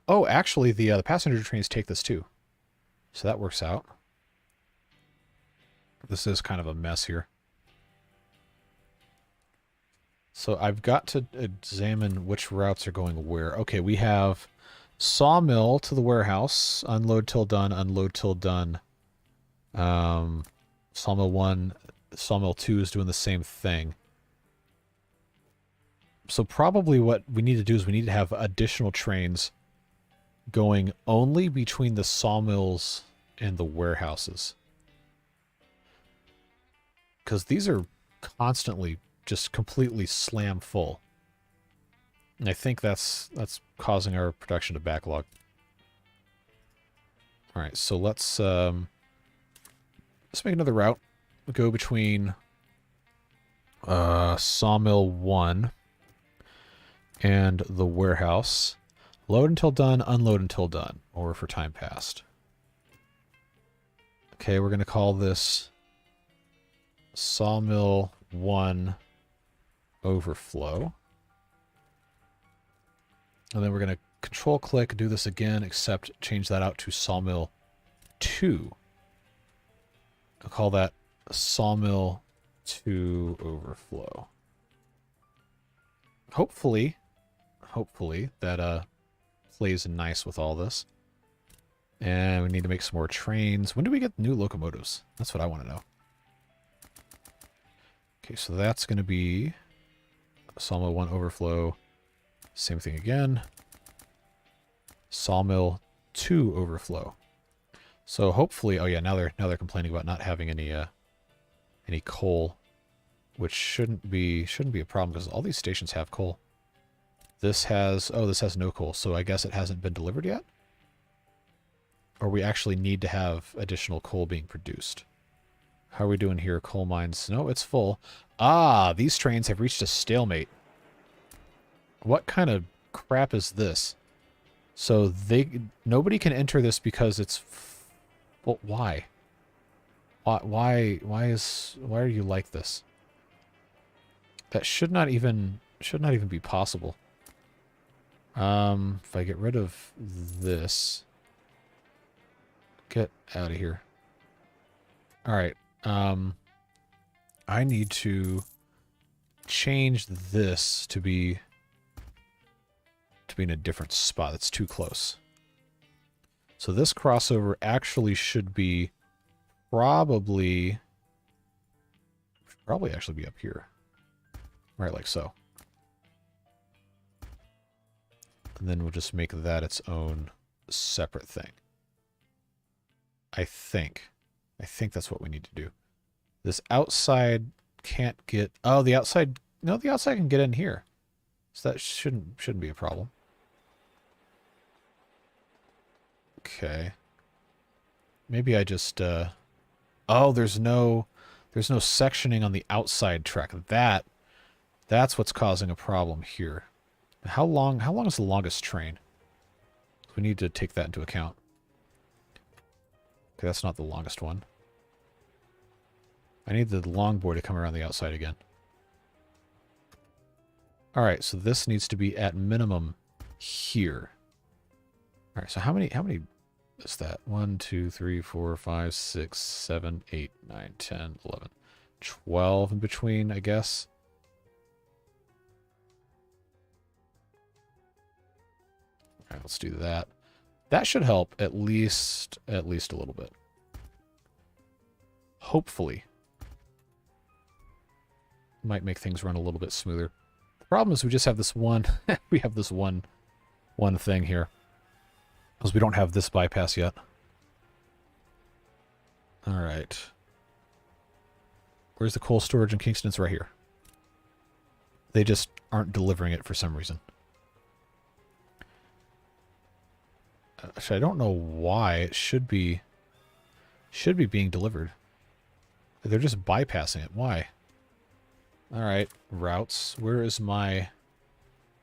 Oh, actually, the passenger trains take this too. So that works out. This is kind of a mess here. So I've got to examine which routes are going where. Okay, we have sawmill to the warehouse. Unload till done, unload till done. Sawmill 1, sawmill 2 is doing the same thing. So probably what we need to do is we need to have additional trains going only between the sawmills and the warehouses. Because these are constantly just completely slam full. And I think that's causing our production to backlog. Alright, so let's make another route. We'll go between sawmill 1 and the warehouse. Load until done, unload until done, or for time passed. Okay, we're going to call this sawmill 1 overflow. And then we're going to control click, do this again, except change that out to sawmill 2. I'll call that sawmill 2 overflow. Hopefully that plays nice with all this. And we need to make some more trains. When do we get new locomotives? That's what I want to know. Okay, so that's going to be sawmill 1 overflow. Same thing again. Sawmill 2 overflow. So hopefully, oh yeah, now they're complaining about not having any coal, which shouldn't be a problem because all these stations have coal. This has no coal, so I guess it hasn't been delivered yet? Or we actually need to have additional coal being produced. How are we doing here? Coal mines. No, it's full. Ah, these trains have reached a stalemate. What kind of crap is this? So nobody can enter this because it's... Well, why? Why are you like this? That should not even be possible. If I get rid of this, get out of here. All right. I need to change this to be in a different spot. That's too close. So this crossover actually should be probably actually be up here. Right, like so. And then we'll just make that its own separate thing. I think that's what we need to do. This outside can't get... Oh, the outside... No, the outside can get in here. So that shouldn't be a problem. Okay. Maybe I just... Oh, there's no sectioning on the outside track. That's what's causing a problem here. How long is the longest train? We need to take that into account. Okay, that's not the longest one. I need the long boy to come around the outside again. All right, so this needs to be at minimum here. All right, so how many is that? 1, 2, 3, 4, 5, 6, 7, 8, 9, 10, 11, 12 in between, I guess. All right, let's do that. That should help at least a little bit. Hopefully. Might make things run a little bit smoother. The problem is we just have this one we have this one thing here. Because we don't have this bypass yet. Alright. Where's the coal storage in Kingston? It's right here. They just aren't delivering it for some reason. Actually, I don't know why. It should be being delivered. They're just bypassing it. Why? Alright, routes. Where is my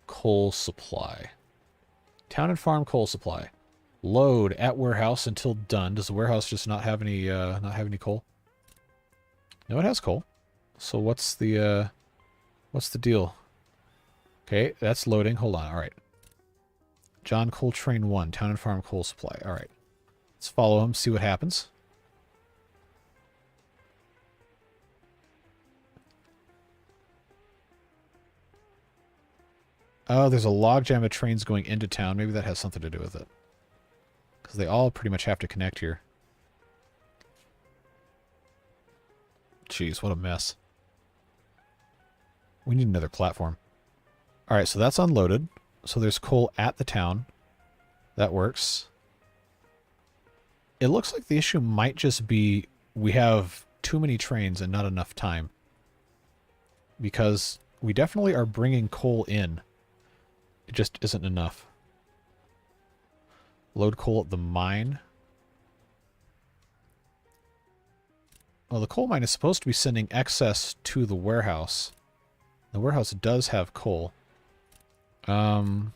coal supply? Town and farm coal supply. Load at warehouse until done. Does the warehouse just not have any coal? No, it has coal. So what's the deal? Okay, that's loading. Hold on. All right. John Coltrane 1, Town and Farm coal supply. All right. Let's follow him, see what happens. Oh, there's a logjam of trains going into town. Maybe that has something to do with it. Because they all pretty much have to connect here. Jeez, what a mess. We need another platform. Alright, so that's unloaded. So there's coal at the town. That works. It looks like the issue might just be we have too many trains and not enough time. Because we definitely are bringing coal in. It just isn't enough. Load coal at the mine. Well, the coal mine is supposed to be sending excess to the warehouse. The warehouse does have coal. Oh,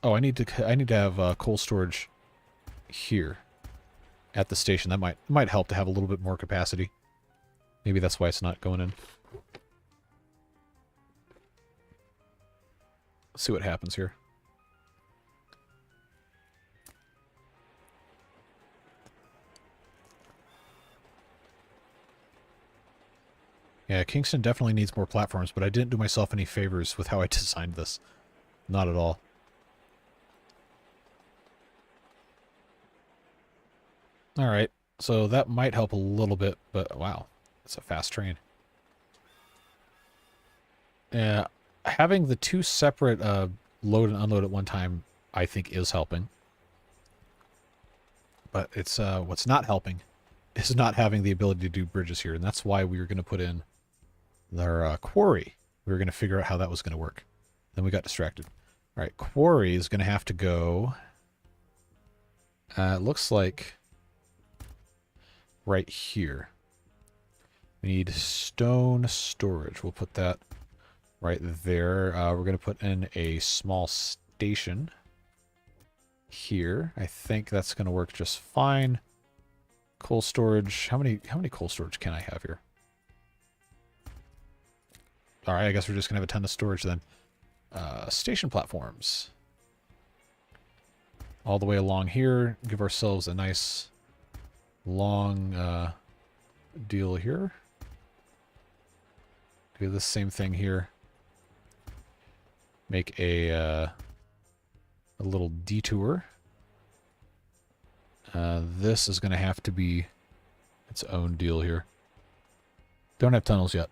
I need to have coal storage here at the station. That might help to have a little bit more capacity. Maybe that's why it's not going in. Let's see what happens here. Yeah, Kingston definitely needs more platforms, but I didn't do myself any favors with how I designed this. Not at all. Alright, so that might help a little bit, but wow, it's a fast train. Yeah, having the two separate load and unload at one time, I think, is helping. But it's what's not helping is not having the ability to do bridges here, and that's why we were going to put in our quarry. We were going to figure out how that was going to work. Then we got distracted. All right, quarry is going to have to go... it looks like right here. We need stone storage. We'll put that right there. We're going to put in a small station here. I think that's going to work just fine. Coal storage. How many coal storage can I have here? All right, I guess we're just going to have a ton of storage then. Station platforms. All the way along here. Give ourselves a nice long deal here. Do the same thing here. Make a little detour. This is going to have to be its own deal here. Don't have tunnels yet.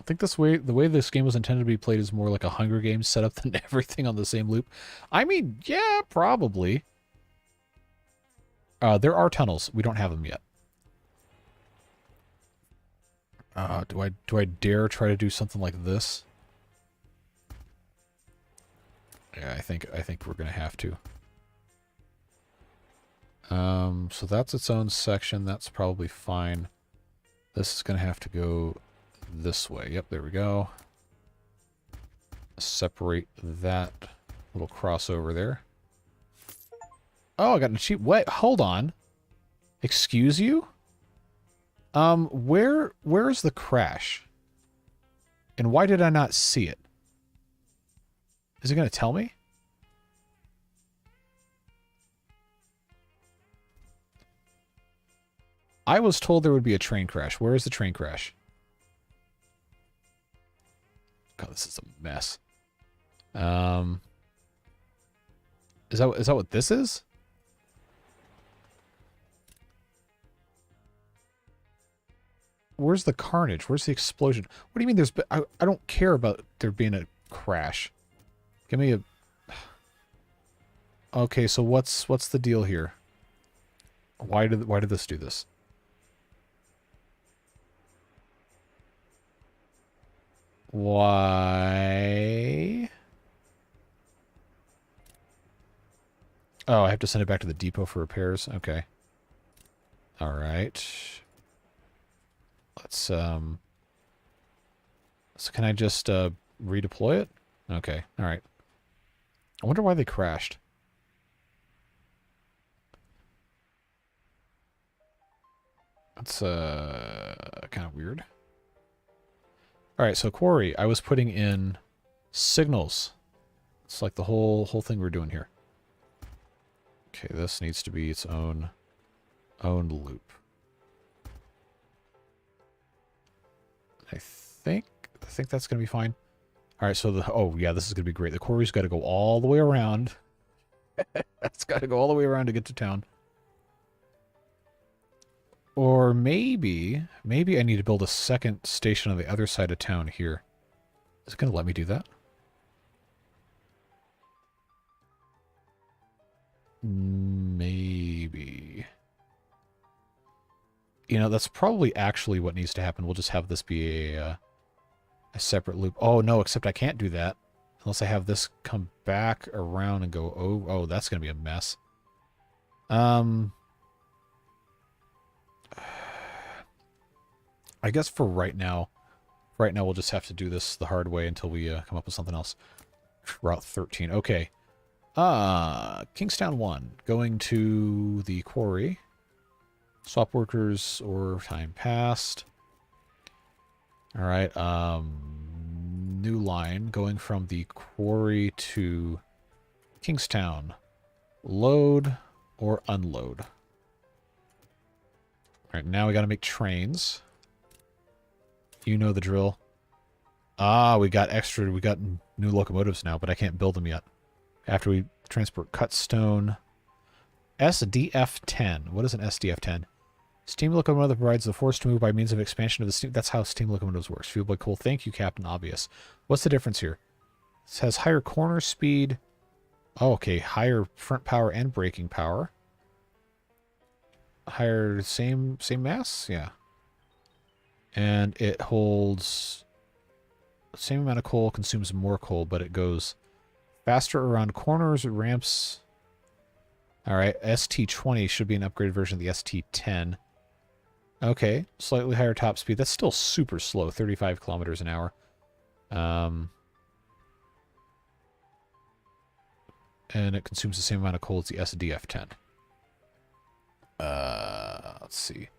I think the way this game was intended to be played is more like a Hunger Games setup than everything on the same loop. I mean, yeah, probably. There are tunnels. We don't have them yet. Do I dare try to do something like this? Yeah, I think we're gonna have to. So that's its own section. That's probably fine. This is gonna have to go this way. Yep, there we go. Separate that little crossover there. Oh, I got a cheap way. Hold on. Excuse you? Where is the crash? And why did I not see it? Is it going to tell me? I was told there would be a train crash. Where is the train crash? God, this is a mess. Is that what this is? Where's the carnage? Where's the explosion? What do you mean there's... I don't care about there being a crash. Give me a... Okay, so what's the deal here? Why did this do this? Why? Oh, I have to send it back to the depot for repairs? Okay. Alright. Let's, so can I just, redeploy it? Okay, alright. I wonder why they crashed. That's, kind of weird. Alright, so quarry, I was putting in signals. It's like the whole thing we're doing here. Okay, this needs to be its own loop. I think that's going to be fine. Alright, so oh yeah, this is going to be great. The quarry's got to go all the way around. It's got to go all the way around to get to town. Or maybe I need to build a second station on the other side of town here. Is it going to let me do that? Maybe. You know, that's probably actually what needs to happen. We'll just have this be a separate loop. Oh, no, except I can't do that. Unless I have this come back around and go, oh, that's going to be a mess. I guess for right now we'll just have to do this the hard way until we come up with something else. Route 13. Okay. Kingstown 1. Going to the quarry. Swap workers or time passed. Alright. New line. Going from the quarry to Kingstown. Load or unload. Alright, now we gotta make trains. You know the drill. Ah, we got new locomotives now, but I can't build them yet. After we transport cut stone. SDF-10. What is an SDF-10? Steam locomotive provides the force to move by means of expansion of the steam. That's how steam locomotives works. Fueled by coal. Thank you, Captain Obvious. What's the difference here? It has higher corner speed. Oh, okay. Higher front power and braking power. Higher, same mass? Yeah. And it holds the same amount of coal, consumes more coal, but it goes faster around corners, ramps. Alright, ST20 should be an upgraded version of the ST10. Okay, slightly higher top speed. That's still super slow, 35 kilometers an hour. And it consumes the same amount of coal as the SDF-10. Let's see.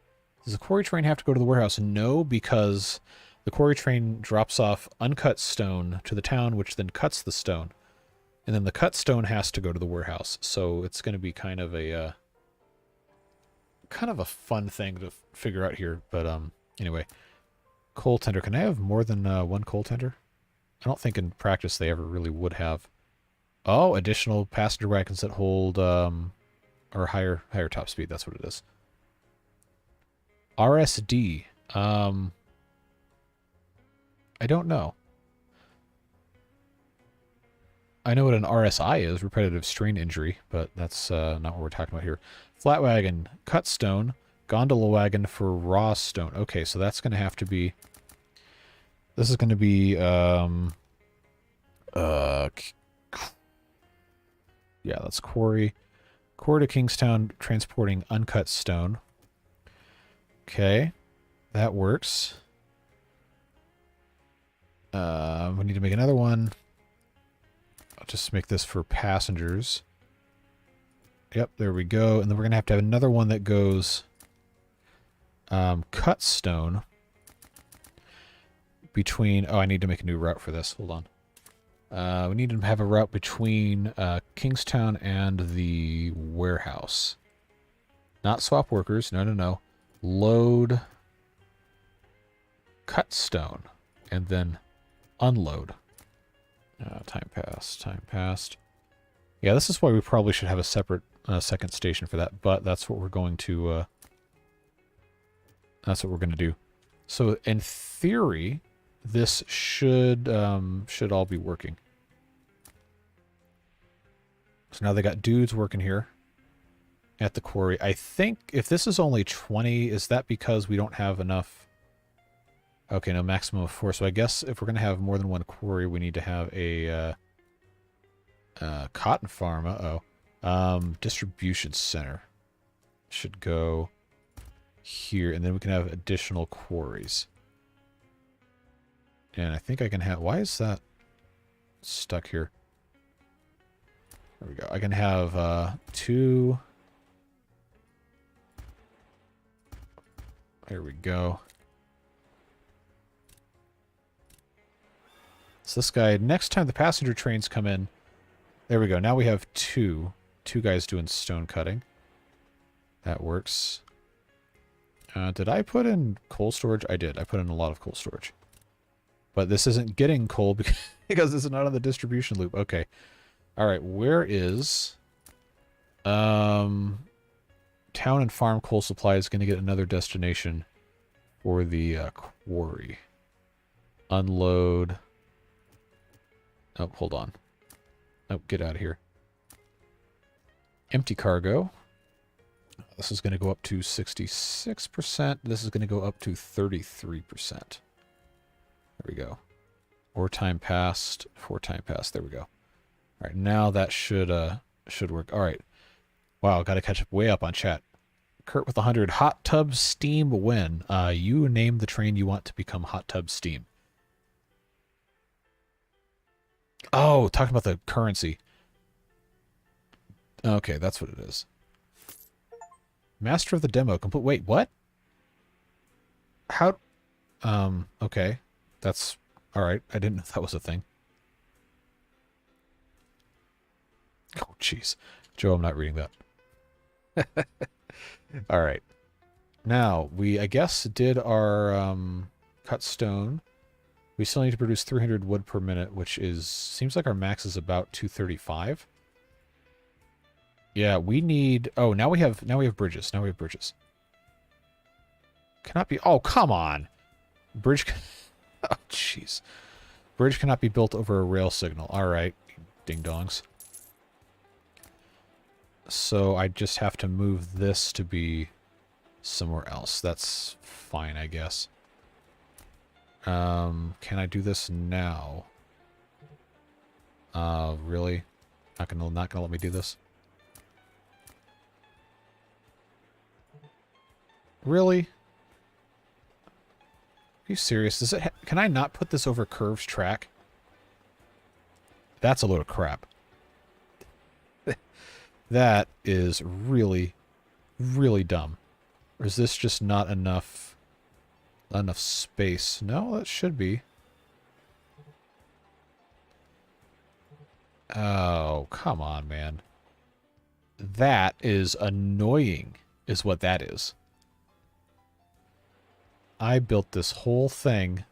Does the quarry train have to go to the warehouse? No, because the quarry train drops off uncut stone to the town, which then cuts the stone. And then the cut stone has to go to the warehouse. So it's going to be kind of a fun thing to figure out here. But anyway, coal tender. Can I have more than one coal tender? I don't think in practice they ever really would have. Oh, additional passenger wagons that hold or higher top speed. That's what it is. RSD. I don't know. I know what an RSI is, repetitive strain injury, but that's not what we're talking about here. Flat wagon, cut stone, gondola wagon for raw stone. Okay, so that's going to have to be... This is going to be... yeah, that's quarry. Quarry to Kingstown transporting uncut stone. Okay, that works. We need to make another one. I'll just make this for passengers. Yep, there we go. And then we're going to have another one that goes cut stone between... Oh, I need to make a new route for this. Hold on. We need to have a route between Kingstown and the warehouse. Not swap workers. No, no, no. Load cut stone and then unload. Time passed. Time passed. Yeah, this is why we probably should have a separate second station for that, but that's what we're going to... that's what we're going to do. So, in theory, this should all be working. So now they got dudes working here at the quarry. I think if this is only 20, is that because we don't have enough? Okay, no, maximum of 4. So I guess if we're going to have more than one quarry, we need to have a cotton farm. Uh-oh. Distribution center should go here, and then we can have additional quarries. And I think I can have... Why is that stuck here? There we go. I can have 2... There we go. So this guy, next time the passenger trains come in... There we go. Now we have two guys doing stone cutting. That works. Did I put in coal storage? I did. I put in a lot of coal storage. But this isn't getting coal because this is not on the distribution loop. Okay. All right. Where is... Town and farm coal supply is going to get another destination for the quarry. Unload. Oh, hold on. Oh, get out of here. Empty cargo. This is going to go up to 66%. This is going to go up to 33%. There we go. 4 time passed. 4 time passed. There we go. All right, now that should work. All right. Wow, got to catch up way up on chat. Kurt with 100. Hot tub steam when? You name the train you want to become hot tub steam. Oh, talking about the currency. Okay, that's what it is. Master of the demo complete. Wait, what? How? Okay. That's alright. I didn't know that was a thing. Oh, jeez. Joe, I'm not reading that. Alright. Now, we, I guess, did our cut stone. We still need to produce 300 wood per minute, which is... Seems like our max is about 235. Yeah, we need... Oh, now we have bridges. Now we have bridges. Cannot be... Oh, come on! Bridge... Oh, jeez. Bridge cannot be built over a rail signal. Alright, ding-dongs. So I just have to move this to be somewhere else. That's fine, I guess. Can I do this now? Really? Not gonna let me do this? Really? Are you serious? Does it can I not put this over curved track? That's a load of crap. That is really, really dumb. Or is this just not enough space? No, that should be. Oh, come on, man. That is annoying, is what that is. I built this whole thing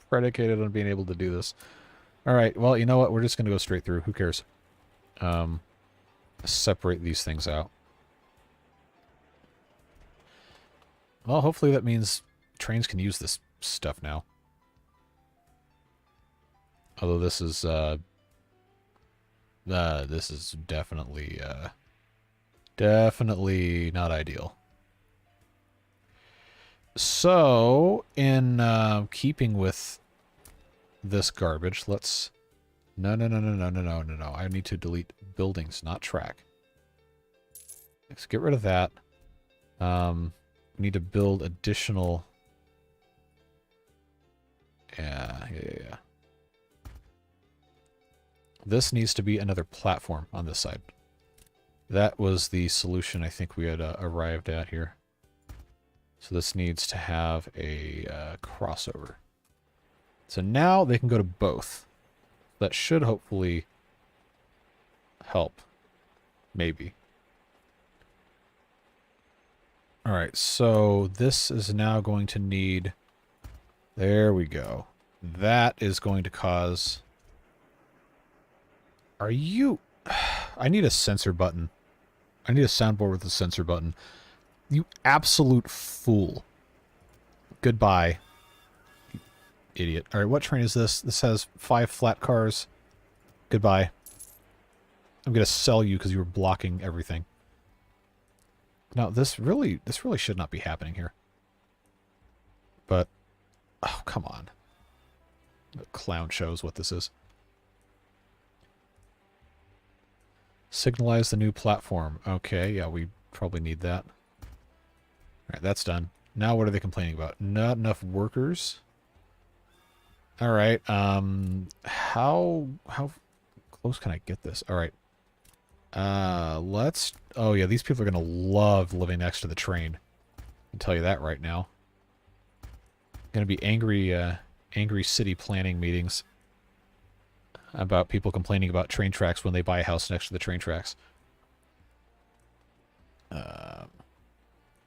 predicated on being able to do this. Alright, well, you know what? We're just going to go straight through. Who cares? Separate these things out. Well, hopefully that means trains can use this stuff now. Although this is definitely definitely not ideal. So, in keeping with this garbage, let's... No. I need to delete buildings, not track. Let's get rid of that. We need to build additional... Yeah. This needs to be another platform on this side. That was the solution I think we had arrived at here. So this needs to have a crossover. So now they can go to both. That should hopefully help. Maybe. Alright, so this is now going to need... There we go. That is going to cause... Are you... I need a sensor button. I need a soundboard with a sensor button. You absolute fool. Goodbye. You idiot. Alright, what train is this? This has 5 flat cars. Goodbye. I'm going to sell you because you were blocking everything. Now, this really should not be happening here. But, oh, come on. The clown shows what this is. Signalize the new platform. Okay, yeah, we probably need that. Alright, that's done. Now what are they complaining about? Not enough workers? Alright, how close can I get this? Alright. Let's... Oh, yeah, these people are going to love living next to the train. I can tell you that right now. Going to be angry city planning meetings about people complaining about train tracks when they buy a house next to the train tracks.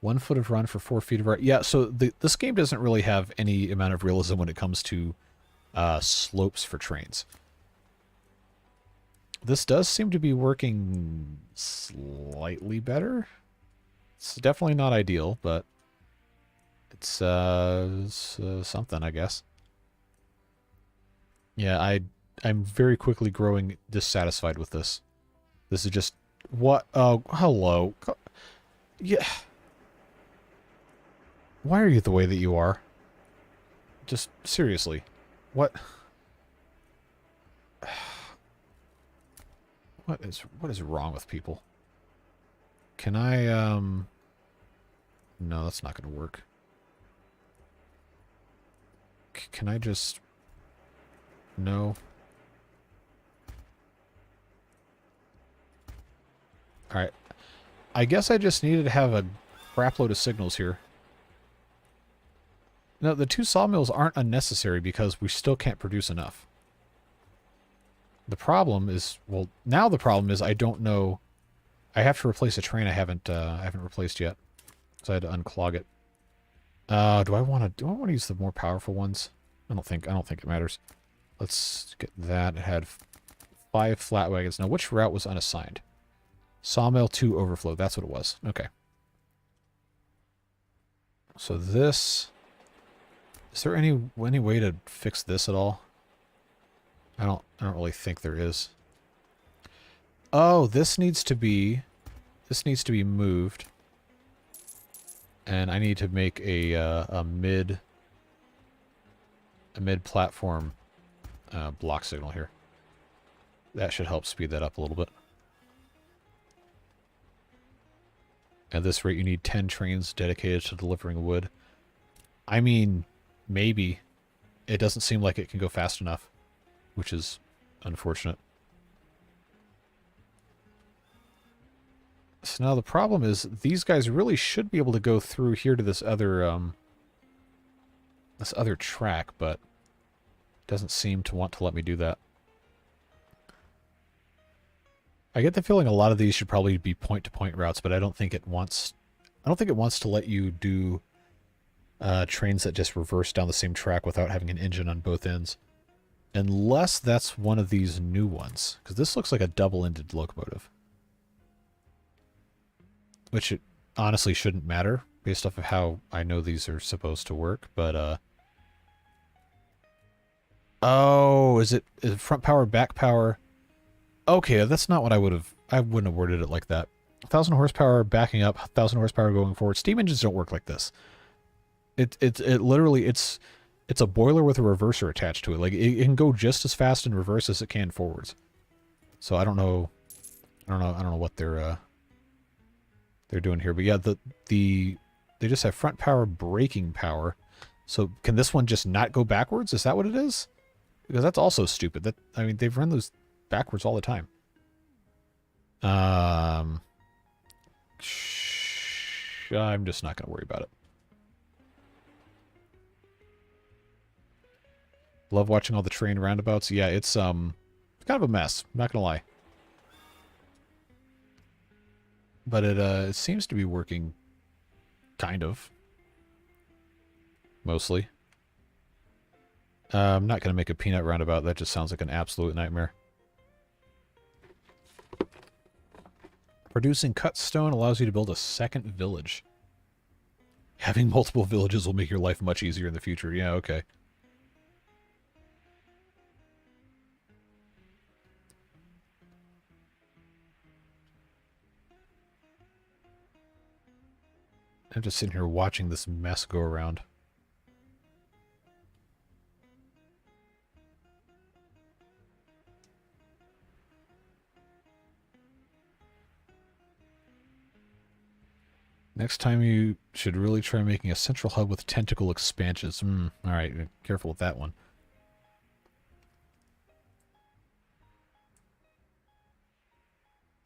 1 foot of run for 4 feet of run. Yeah, so this game doesn't really have any amount of realism when it comes to slopes for trains. This does seem to be working slightly better. It's definitely not ideal, but it's something, I guess. Yeah, I'm very quickly growing dissatisfied with this. This is just... What? Oh, hello. Yeah. Why are you the way that you are? Just, seriously. What? What is wrong with people? Can I, No, that's not going to work. Can I just... No. Alright. I guess I just needed to have a crapload of signals here. No, the 2 sawmills aren't unnecessary because we still can't produce enough. The problem is, well, now the problem is I don't know. I have to replace a train I haven't replaced yet, so I had to unclog it. Do I want to use the more powerful ones? I don't think it matters. Let's get that. It had 5 flat wagons. Now, which route was unassigned? Sawmill 2 overflow. That's what it was. Okay. So this... Is there any way to fix this at all? I don't really think there is. Oh, this needs to be moved. And I need to make a mid platform block signal here. That should help speed that up a little bit. At this rate, you need 10 trains dedicated to delivering wood. I mean, maybe. It doesn't seem like it can go fast enough, which is unfortunate. So now the problem is these guys really should be able to go through here to this other track, but it doesn't seem to want to let me do that. I get the feeling a lot of these should probably be point-to-point routes, but I don't think it wants to let you do trains that just reverse down the same track without having an engine on both ends. Unless that's one of these new ones. Because this looks like a double-ended locomotive. Which it honestly shouldn't matter, based off of how I know these are supposed to work, but, Oh, is it front power, back power? Okay, that's not what I wouldn't have worded it like that. 1,000 horsepower backing up, 1,000 horsepower going forward. Steam engines don't work like this. It literally, it's a boiler with a reverser attached to it. Like, it can go just as fast in reverse as it can forwards. So I don't know what they're doing here. But yeah, they just have front power, braking power. So can this one just not go backwards? Is that what it is? Because that's also stupid. I mean, they've run those backwards all the time. I'm just not going to worry about it. Love watching all the train roundabouts. Yeah, it's kind of a mess. I'm not gonna lie. But it seems to be working, kind of. Mostly. I'm not gonna make a peanut roundabout. That just sounds like an absolute nightmare. Producing cut stone allows you to build a second village. Having multiple villages will make your life much easier in the future. Yeah, okay. I'm just sitting here watching this mess go around. Next time you should really try making a central hub with tentacle expansions. Alright, careful with that one.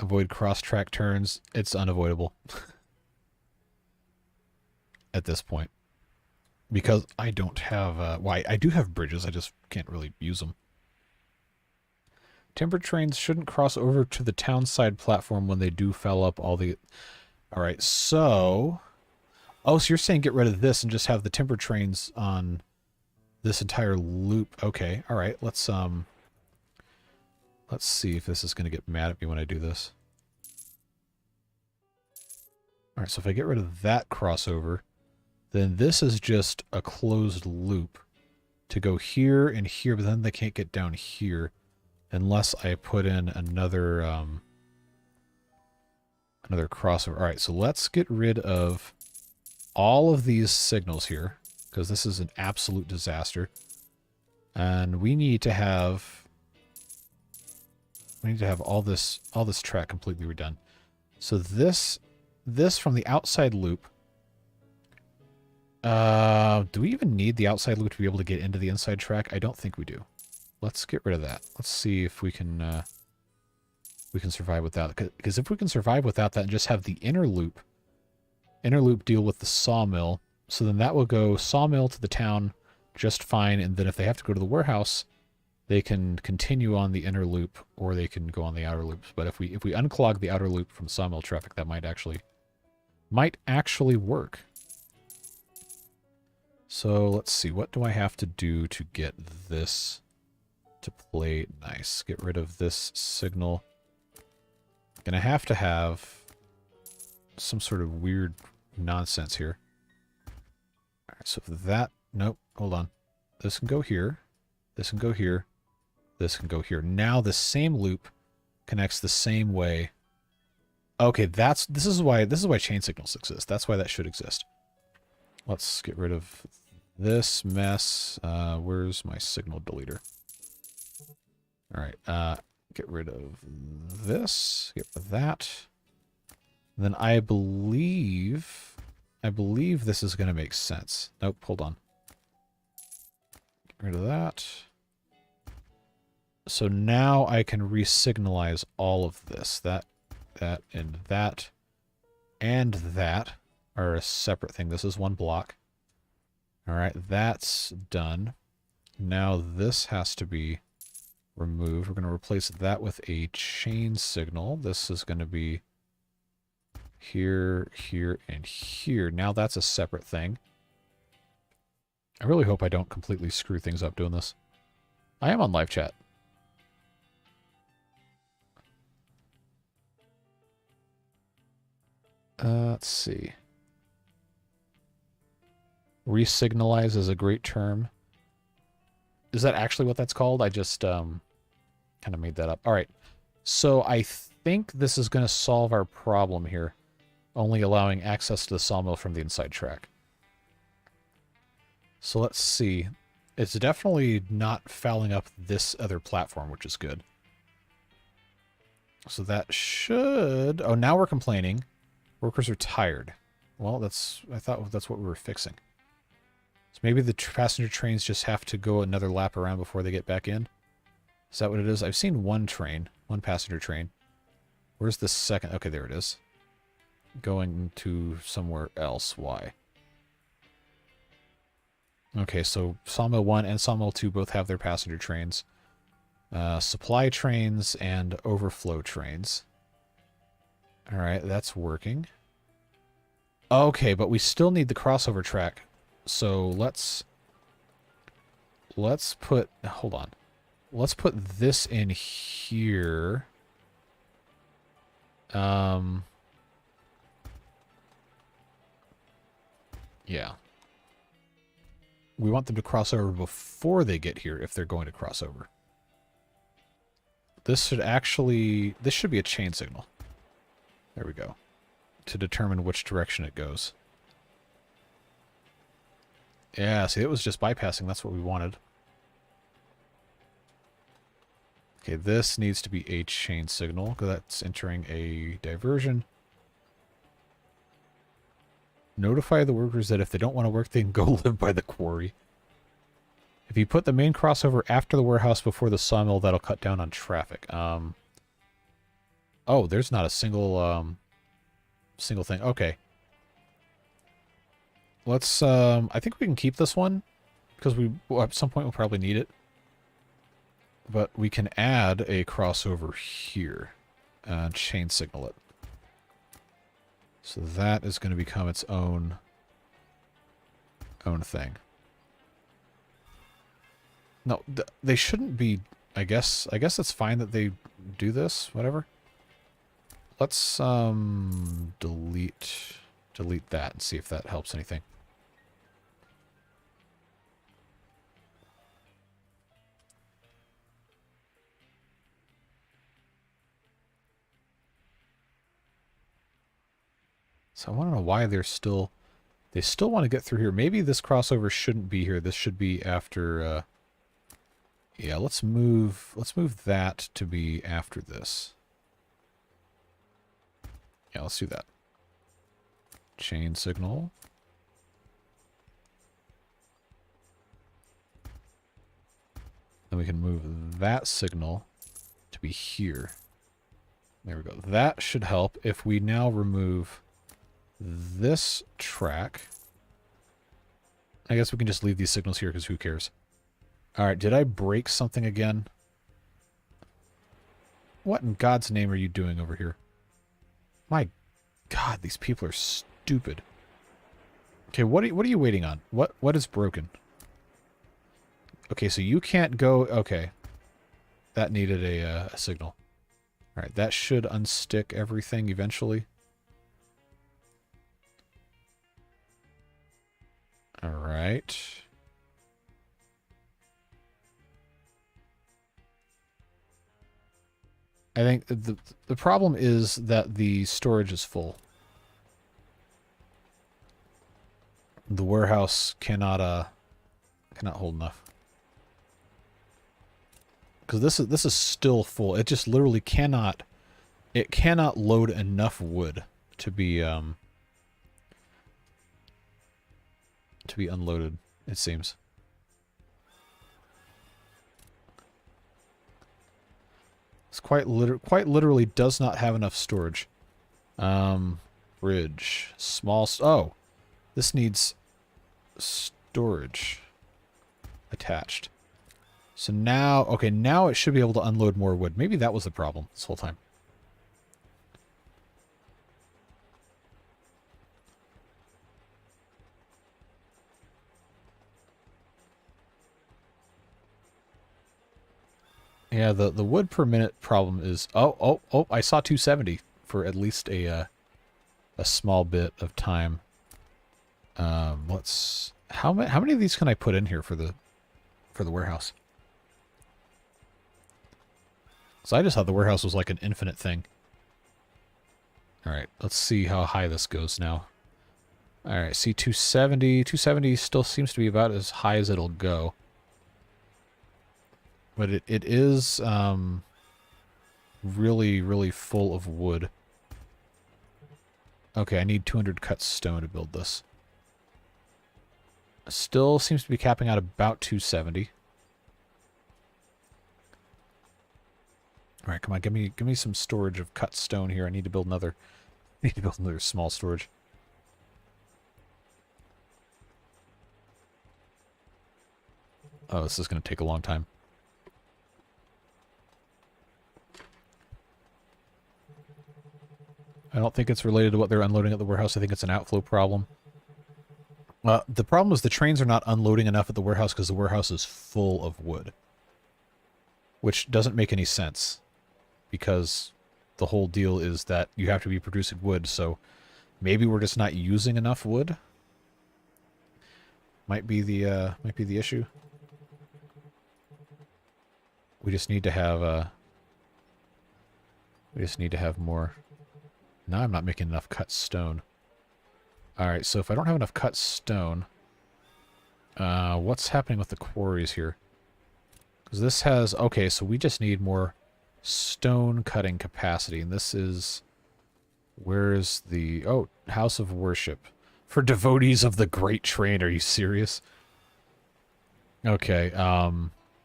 Avoid cross-track turns. It's unavoidable. At this point. Because I don't have... well, I do have bridges, I just can't really use them. Timber trains shouldn't cross over to the town side platform when they do foul up all the... Alright, so... Oh, so you're saying get rid of this and just have the timber trains on this entire loop. Okay, alright, let's see if this is going to get mad at me when I do this. Alright, so if I get rid of that crossover, then this is just a closed loop to go here and here, but then they can't get down here unless I put in another another crossover. Alright, so let's get rid of all of these signals here, because this is an absolute disaster. And we need to have all this track completely redone. So this from the outside loop. Do we even need the outside loop to be able to get into the inside track? I don't think we do. Let's get rid of that. Let's see if we can survive without it. Because if we can survive without that and just have the inner loop deal with the sawmill, so then that will go sawmill to the town just fine, and then if they have to go to the warehouse, they can continue on the inner loop, or they can go on the outer loops. But if we unclog the outer loop from sawmill traffic, that might actually work. So let's see, what do I have to do to get this to play nice? Get rid of this signal. Gonna have to have some sort of weird nonsense here. Alright, so for that, nope, hold on. This can go here, this can go here, this can go here. Now the same loop connects the same way. Okay, this is why chain signals exist. That's why that should exist. Let's get rid of this mess. Where's my signal deleter? Alright, get rid of this. Get rid of that. And then I believe this is going to make sense. Nope, hold on. Get rid of that. So now I can re-signalize all of this. That, and that are a separate thing. This is one block. Alright, that's done. Now this has to be removed. We're going to replace that with a chain signal. This is going to be here, here, and here. Now that's a separate thing. I really hope I don't completely screw things up doing this. I am on live chat. Let's see. Resignalize is a great term. Is that actually what that's called? I just kind of made that up. All right. So I think this is going to solve our problem here. Only allowing access to the sawmill from the inside track. So let's see. It's definitely not fouling up this other platform, which is good. So that should... Oh, now we're complaining. Workers are tired. Well, I thought that's what we were fixing. So maybe the passenger trains just have to go another lap around before they get back in? Is that what it is? I've seen one passenger train. Where's the second? Okay, there it is. Going to somewhere else. Why? Okay, so Sawmill 1 and Sawmill 2 both have their passenger trains. Supply trains and overflow trains. Alright, that's working. Okay, but we still need the crossover track. So let's put... Hold on. Let's put this in here. Yeah. We want them to cross over before they get here if they're going to cross over. This should actually... This should be a chain signal. There we go. To determine which direction it goes. Yeah, see, it was just bypassing. That's what we wanted. Okay, this needs to be a chain signal, because that's entering a diversion. Notify the workers that if they don't want to work, they can go live by the quarry. If you put the main crossover after the warehouse before the sawmill, that'll cut down on traffic. Oh, there's not a single thing. Okay. Let's, I think we can keep this one, because at some point we'll probably need it. But we can add a crossover here and chain signal it. So that is going to become its own thing. No, they shouldn't be, I guess it's fine that they do this, whatever. Let's delete that and see if that helps anything. So I want to know why they still want to get through here. Maybe this crossover shouldn't be here. This should be after, yeah, let's move that to be after this. Yeah, let's do that. Chain signal. Then we can move that signal to be here. There we go. That should help if we now remove this track. I guess we can just leave these signals here because who cares? Alright, did I break something again? What in God's name are you doing over here? My God, these people are stupid. Okay, what are you waiting on? What is broken? Okay, so you can't go... Okay. That needed a signal. Alright, that should unstick everything eventually. Alright. I think the problem is that the storage is full. The warehouse cannot hold enough. Because this is still full. It just literally cannot load enough wood to be unloaded, it seems. It's quite literally does not have enough storage. Bridge. Oh, this needs storage attached. So now, okay, now it should be able to unload more wood. Maybe that was the problem this whole time. Yeah, the wood per minute problem is... Oh, I saw 270 for at least a small bit of time. Let's... How many of these can I put in here for the warehouse? So I just thought the warehouse was like an infinite thing. Alright, let's see how high this goes now. Alright, see 270. 270 still seems to be about as high as it'll go. But it is really, really full of wood. Okay, I need 200 cut stone to build this. Still seems to be capping out about 270. All right, come on, give me some storage of cut stone here. I need to build another small storage. Oh, this is going to take a long time. I don't think it's related to what they're unloading at the warehouse. I think it's an outflow problem. The problem is the trains are not unloading enough at the warehouse because the warehouse is full of wood. Which doesn't make any sense. Because the whole deal is that you have to be producing wood, so maybe we're just not using enough wood. Might be the issue. We just need to have more. Now I'm not making enough cut stone. Alright, so if I don't have enough cut stone, what's happening with the quarries here? Because this has... Okay, so we just need more stone cutting capacity. And this is... Where's the... Oh, House of Worship. For devotees of the Great Train. Are you serious? Okay,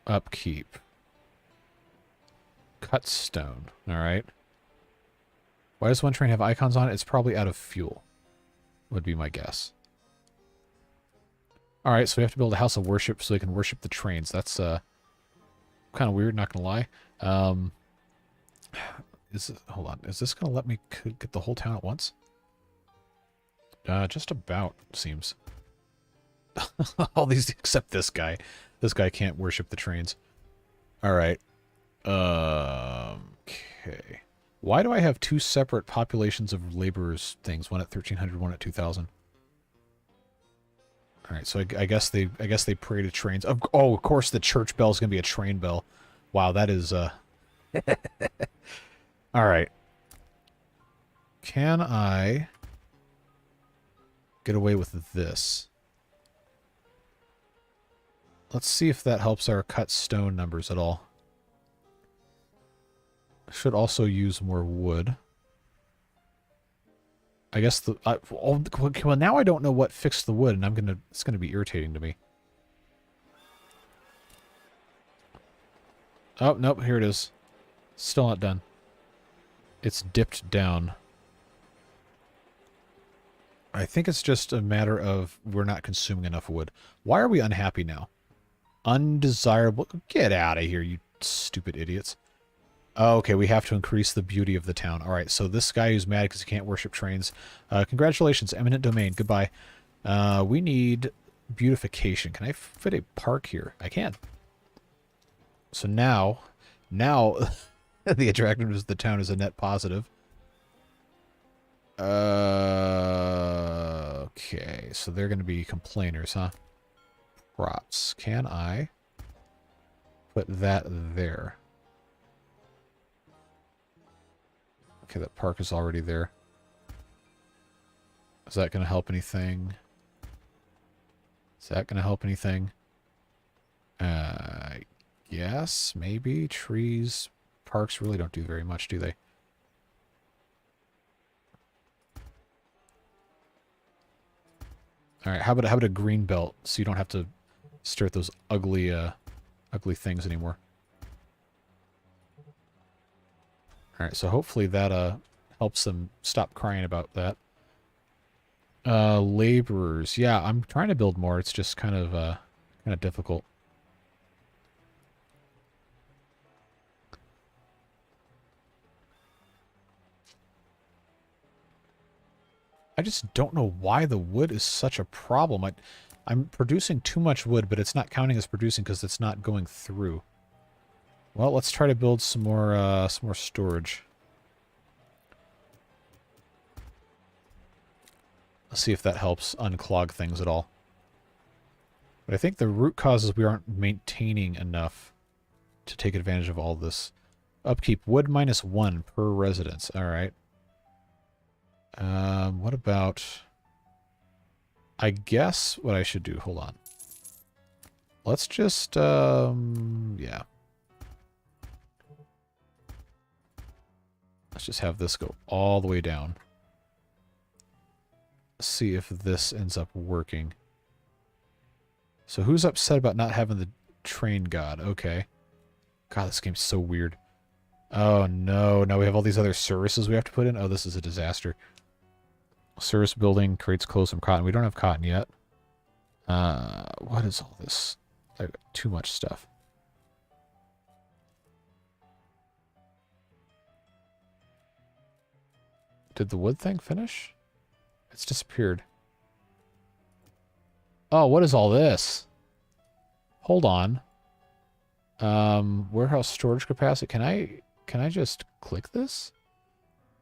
upkeep. Cut stone. Alright. Why does one train have icons on it? It's probably out of fuel. Would be my guess. Alright, so we have to build a house of worship so they can worship the trains. That's kind of weird, not gonna lie. Hold on. Is this gonna let me get the whole town at once? Just about, seems. All these except this guy. This guy can't worship the trains. Alright. Okay. Why do I have two separate populations of laborers things? One at 1,300, one at 2,000. All right, so I guess they pray to trains. Oh, of course, the church bell is gonna be a train bell. Wow, that is All right. Can I get away with this? Let's see if that helps our cut stone numbers at all. Should also use more wood. I guess well, now I don't know what fixed the wood, and it's gonna be irritating to me. Oh, nope, here it is. Still not done. It's dipped down. I think it's just a matter of we're not consuming enough wood. Why are we unhappy now? Undesirable. Get out of here, you stupid idiots. Oh, okay, we have to increase the beauty of the town. All right, so this guy who's mad because he can't worship trains. Congratulations, eminent domain. Goodbye. We need beautification. Can I fit a park here? I can. So now the attractiveness of the town is a net positive. Okay, so they're going to be complainers, huh? Props. Can I put that there? Okay, that park is already there. Is that going to help anything? Is that going to help anything? Yes, maybe. Trees, parks really don't do very much, do they? All right, how about a green belt so you don't have to stare at those ugly things anymore? Alright, so hopefully that helps them stop crying about that. Laborers. Yeah, I'm trying to build more. It's just kind of difficult. I just don't know why the wood is such a problem. I'm producing too much wood, but it's not counting as producing because it's not going through. Well, let's try to build some more storage. Let's see if that helps unclog things at all. But I think the root cause is we aren't maintaining enough to take advantage of all this. Upkeep, wood -1 per residence. All right. What about... I guess what I should do... Hold on. Let's just, yeah. Let's just have this go all the way down. See if this ends up working. So who's upset about not having the train god? Okay. God, this game's so weird. Oh no, now we have all these other services we have to put in? Oh, this is a disaster. Service building creates clothes from cotton. We don't have cotton yet. What is all this? I've got too much stuff. Did the wood thing finish? It's disappeared. Oh, what is all this? Hold on. Warehouse storage capacity. Can I just click this?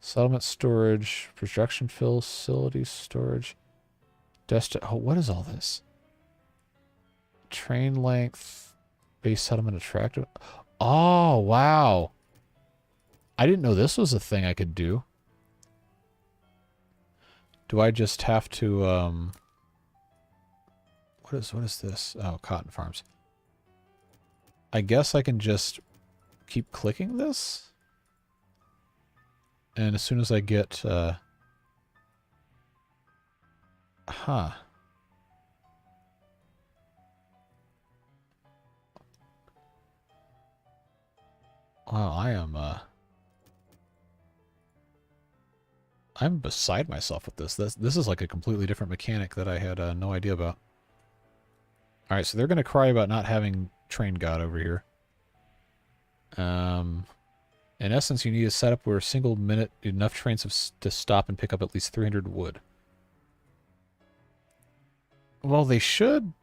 Settlement storage, production facility storage, desktop. Oh, what is all this? Train length, base settlement attractive. Oh, wow. I didn't know this was a thing I could do. Do I just have to, what is this? Oh, cotton farms. I guess I can just keep clicking this. And as soon as I get, huh. Wow, I'm beside myself with this. This is like a completely different mechanic that I had no idea about. Alright, so they're going to cry about not having Train God over here. In essence, you need a setup where a single minute enough trains to stop and pick up at least 300 wood. Well, they should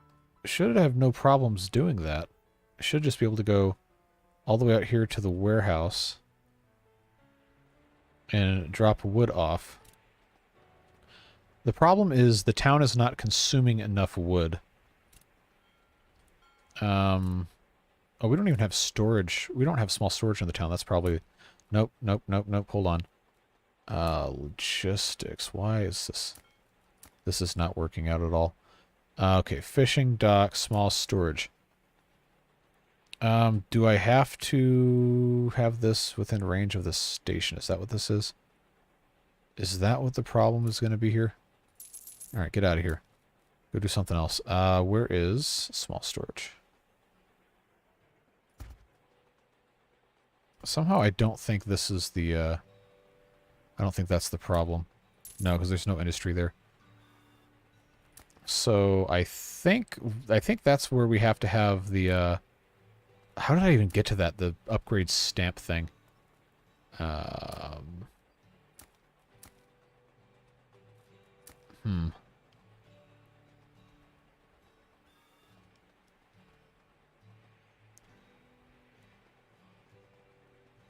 have no problems doing that. Should just be able to go all the way out here to the warehouse and drop wood off. The problem is the town is not consuming enough wood. Oh, we don't even have storage. We don't have small storage in the town. That's probably... Nope, nope, nope, nope. Hold on. Logistics. Why is this... This is not working out at all. Okay, fishing, dock, small storage. Do I have to have this within range of the station? Is that what this is? Is that what the problem is going to be here? Alright, get out of here. Go do something else. Where is small storage? Somehow I don't think this is the, I don't think that's the problem. No, because there's no industry there. So I think that's where we have to have the, how did I even get to that? The upgrade stamp thing.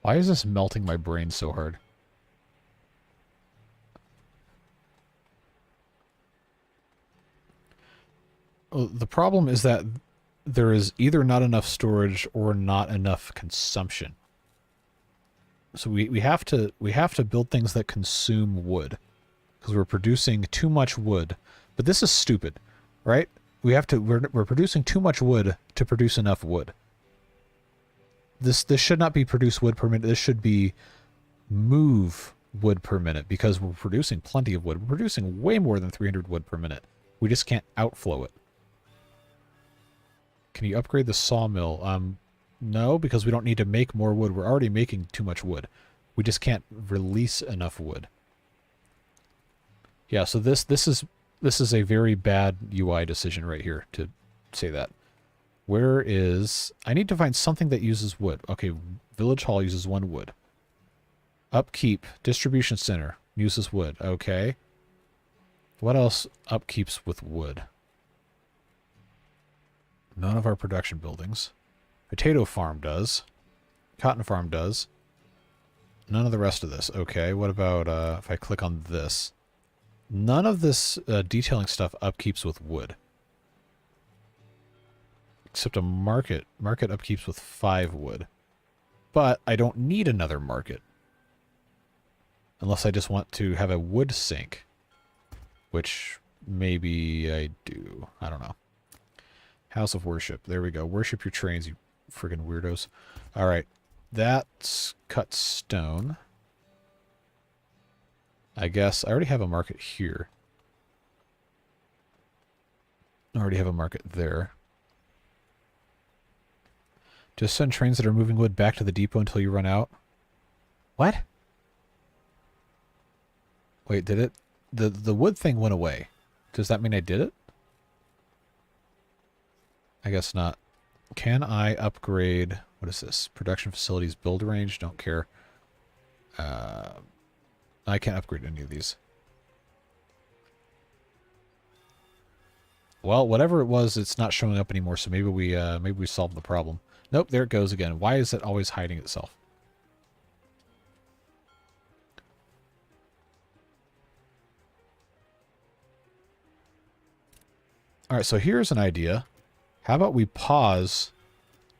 Why is this melting my brain so hard? Well, the problem is that there is either not enough storage or not enough consumption. So we have to build things that consume wood because we're producing too much wood. But this is stupid, right? We're producing too much wood to produce enough wood. This should not be produce wood per minute. This should be move wood per minute because we're producing plenty of wood. We're producing way more than 300 wood per minute. We just can't outflow it. Can you upgrade the sawmill? No, because we don't need to make more wood. We're already making too much wood. We just can't release enough wood. Yeah, so this is a very bad UI decision right here to say that. Where is... I need to find something that uses wood. Okay, Village Hall uses 1 wood. Upkeep, Distribution Center, uses wood. Okay. What else upkeeps with wood? None of our production buildings. Potato Farm does. Cotton Farm does. None of the rest of this. Okay, what about if I click on this? None of this detailing stuff upkeeps with wood. Except a market. Market upkeeps with 5 wood. But I don't need another market. Unless I just want to have a wood sink. Which maybe I do. I don't know. House of Worship. There we go. Worship your trains, you friggin' weirdos. Alright. That's cut stone. I guess I already have a market here. I already have a market there. Just send trains that are moving wood back to the depot until you run out. What? Wait, did it? The wood thing went away. Does that mean I did it? I guess not. Can I upgrade... What is this? Production facilities, build range? Don't care. I can't upgrade any of these. Well, whatever it was, it's not showing up anymore, so maybe we solved the problem. Nope, there it goes again. Why is it always hiding itself? Alright, so here's an idea. How about we pause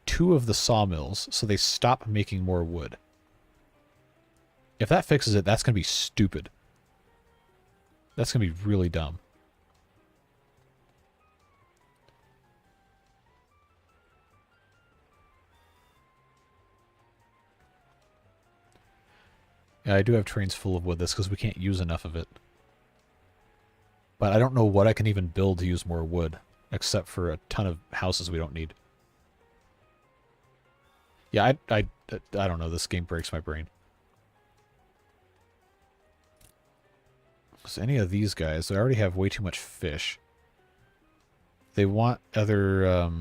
2 of the sawmills so they stop making more wood? If that fixes it, that's going to be stupid. That's going to be really dumb. Yeah, I do have trains full of wood. That's because we can't use enough of it. But I don't know what I can even build to use more wood, except for a ton of houses we don't need. Yeah, I don't know. This game breaks my brain. So any of these guys, they already have way too much fish. They want other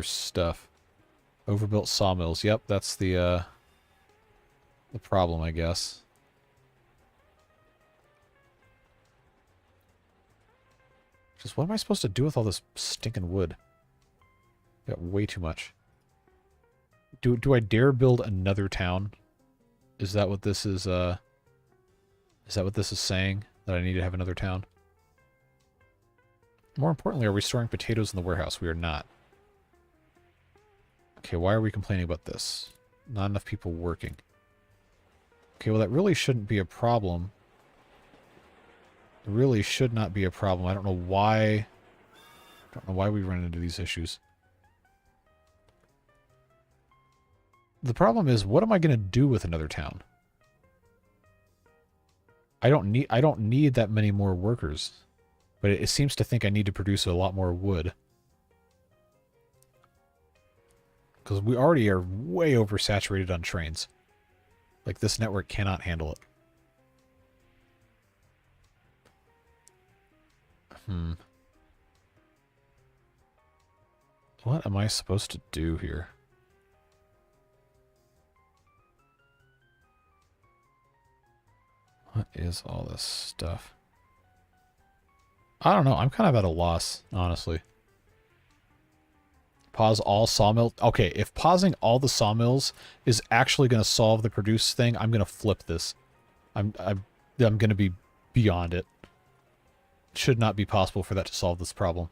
stuff. Overbuilt sawmills. Yep, that's the problem, I guess. Just what am I supposed to do with all this stinking wood? Got way too much. Do I dare build another town? Is that what this is that what this is saying? That I need to have another town? More importantly, are we storing potatoes in the warehouse? We are not. Okay, why are we complaining about this? Not enough people working. Okay, well that really shouldn't be a problem. It really should not be a problem. I don't know why we run into these issues. The problem is, what am I going to do with another town? I don't need that many more workers. But it seems to think I need to produce a lot more wood. Because we already are way oversaturated on trains. Like, this network cannot handle it. What am I supposed to do here? What is all this stuff? I don't know. I'm kind of at a loss, honestly. Pause all sawmill. Okay, if pausing all the sawmills is actually going to solve the produce thing, I'm going to flip this. I'm going to be beyond it. It should not be possible for that to solve this problem.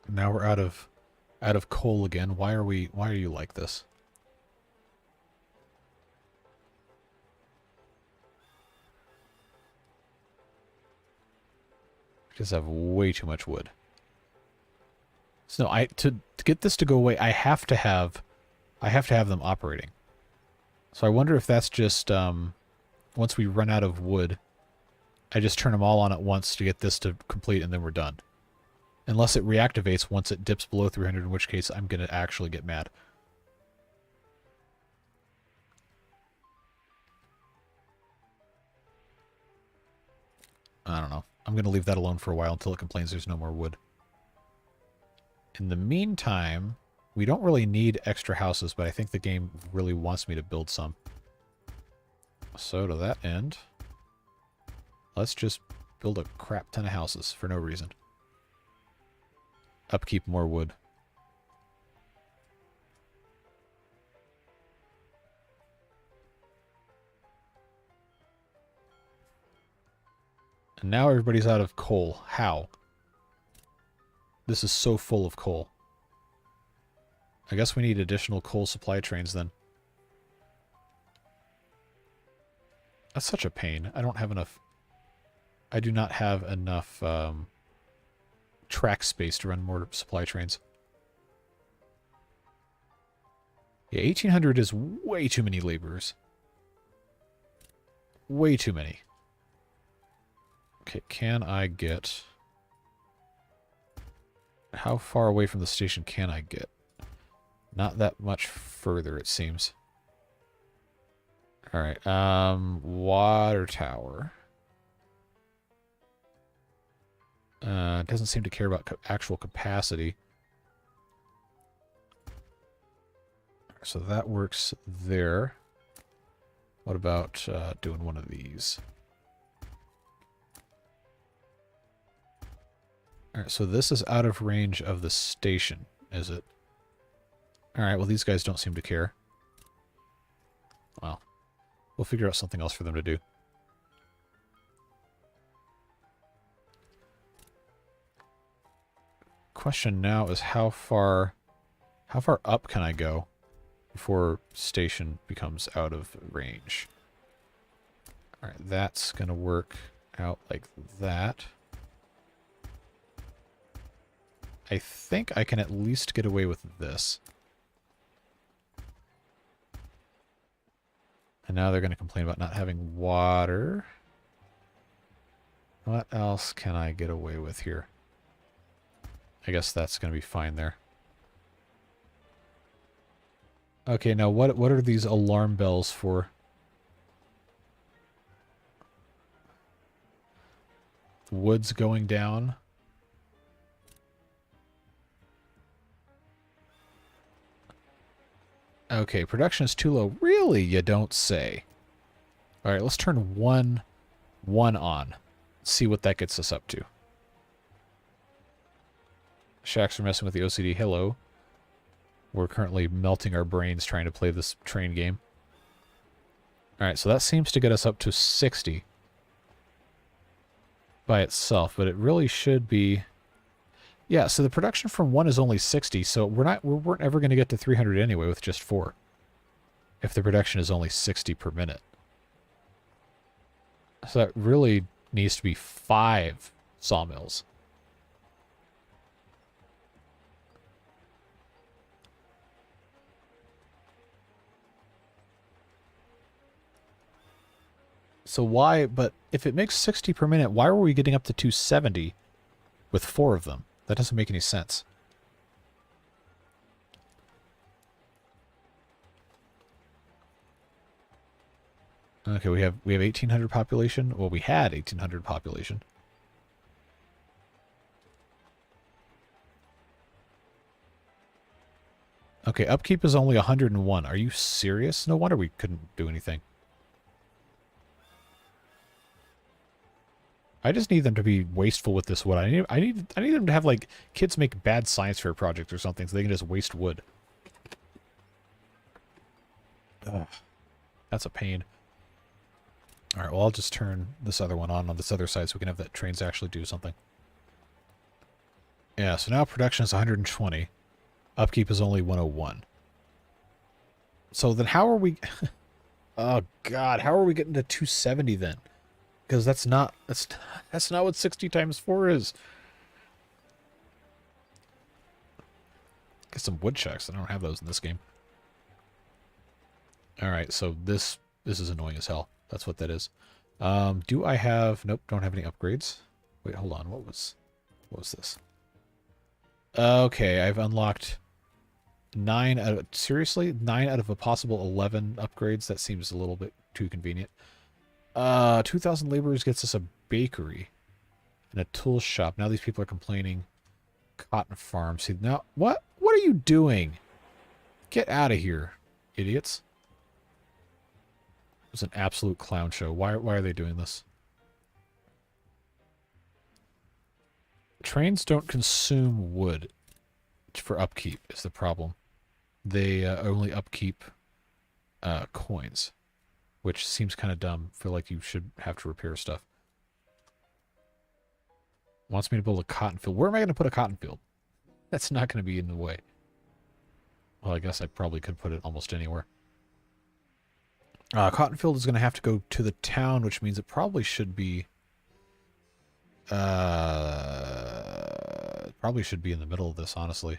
Now we're out of coal again. Why are you like this? We just have way too much wood. So no, to get this to go away, I have to have them operating. So I wonder if that's just once we run out of wood, I just turn them all on at once to get this to complete, and then we're done. Unless it reactivates once it dips below 300, in which case I'm going to actually get mad. I don't know. I'm going to leave that alone for a while until it complains there's no more wood. In the meantime, we don't really need extra houses, but I think the game really wants me to build some. So to that end, let's just build a crap ton of houses for no reason. Upkeep more wood. And now everybody's out of coal. How? This is so full of coal. I guess we need additional coal supply trains then. That's such a pain. I don't have enough... I do not have enough track space to run more supply trains. Yeah, 1,800 is way too many laborers. Way too many. Okay, can I get How far away from the station can I get? Not that much further, it seems. Alright, water tower. It doesn't seem to care about actual capacity. So that works there. What about doing one of these? Alright, so this is out of range of the station, is it? Alright, well these guys don't seem to care. Well, we'll figure out something else for them to do. Question now is how far up can I go before station becomes out of range? Alright, that's gonna work out like that. I think I can at least get away with this. And now they're going to complain about not having water. What else can I get away with here? I guess that's going to be fine there. Okay, now what are these alarm bells for? The wood's going down. Okay, production is too low. Really? You don't say. Alright, let's turn one on. See what that gets us up to. Shacks are messing with the OCD. Hello. We're currently melting our brains trying to play this train game. Alright, so that seems to get us up to 60 by itself, but it really should be... Yeah, so the production from 1 is only 60, so we weren't ever going to get to 300 anyway with just 4. If the production is only 60 per minute. So that really needs to be 5 sawmills. So why, but if it makes 60 per minute, why were we getting up to 270 with 4 of them? That doesn't make any sense. Okay, we have 1800 population. Well, we had 1800 population. Okay, upkeep is only 101. Are you serious? No wonder we couldn't do anything. I just need them to be wasteful with this wood. I need them to have, like, kids make bad science fair projects or something so they can just waste wood. Ugh. That's a pain. Alright, well, I'll just turn this other one on this other side so we can have that trains actually do something. Yeah, so now production is 120. Upkeep is only 101. So then how are we... Oh, God, how are we getting to 270 then? Because that's not what 60 times 4 is. Get some woodchucks. I don't have those in this game. Alright, so this is annoying as hell. That's what that is. Do I have... Nope, don't have any upgrades. Wait, hold on. What was this? Okay, I've unlocked 9 out of... Seriously? 9 out of a possible 11 upgrades? That seems a little bit too convenient. 2,000 laborers gets us a bakery and a tool shop. Now these people are complaining. Cotton farm. See, now, what are you doing? Get out of here, idiots. It was an absolute clown show. Why are they doing this? Trains don't consume wood for upkeep is the problem. They only upkeep coins. Which seems kind of dumb. I feel like you should have to repair stuff. Wants me to build a cotton field. Where am I going to put a cotton field? That's not going to be in the way. Well, I guess I probably could put it almost anywhere. Cotton field is going to have to go to the town, which means it probably should be... probably should be in the middle of this, honestly.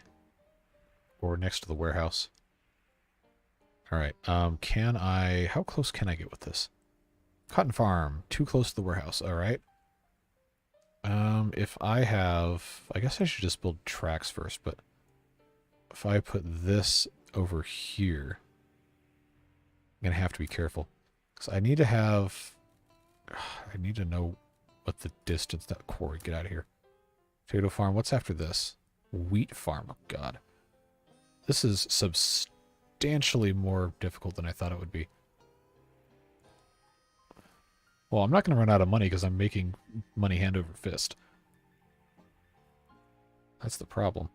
Or next to the warehouse. Alright, can I... How close can I get with this? Cotton farm. Too close to the warehouse. Alright. If I have... I guess I should just build tracks first, but if I put this over here, I'm going to have to be careful. Because I need to have... I need to know what the distance... That quarry, get out of here. Potato farm, what's after this? Wheat farm, oh god. This is substantially more difficult than I thought it would be. Well, I'm not going to run out of money because I'm making money hand over fist. That's the problem.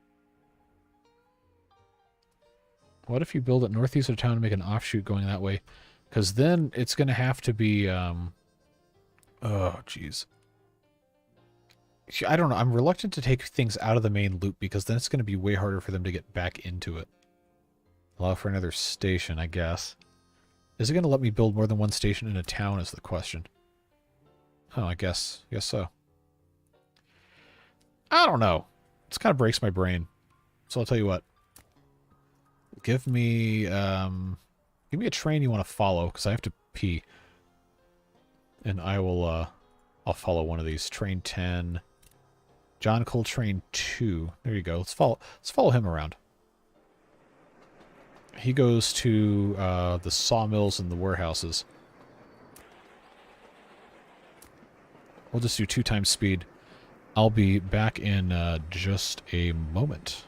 What if you build it northeast of town and make an offshoot going that way? Because then it's going to have to be... oh, jeez. I don't know. I'm reluctant to take things out of the main loop because then it's going to be way harder for them to get back into it. Allow for another station, I guess. Is it going to let me build more than one station in a town is the question. Oh, I guess so. I don't know. This kind of breaks my brain. So I'll tell you what. Give me a train you want to follow, because I have to pee. And I will, I'll follow one of these. Train 10. John Coltrane 2. There you go. Let's follow him around. He goes to the sawmills and the warehouses. We'll just do 2 times speed. I'll be back in just a moment.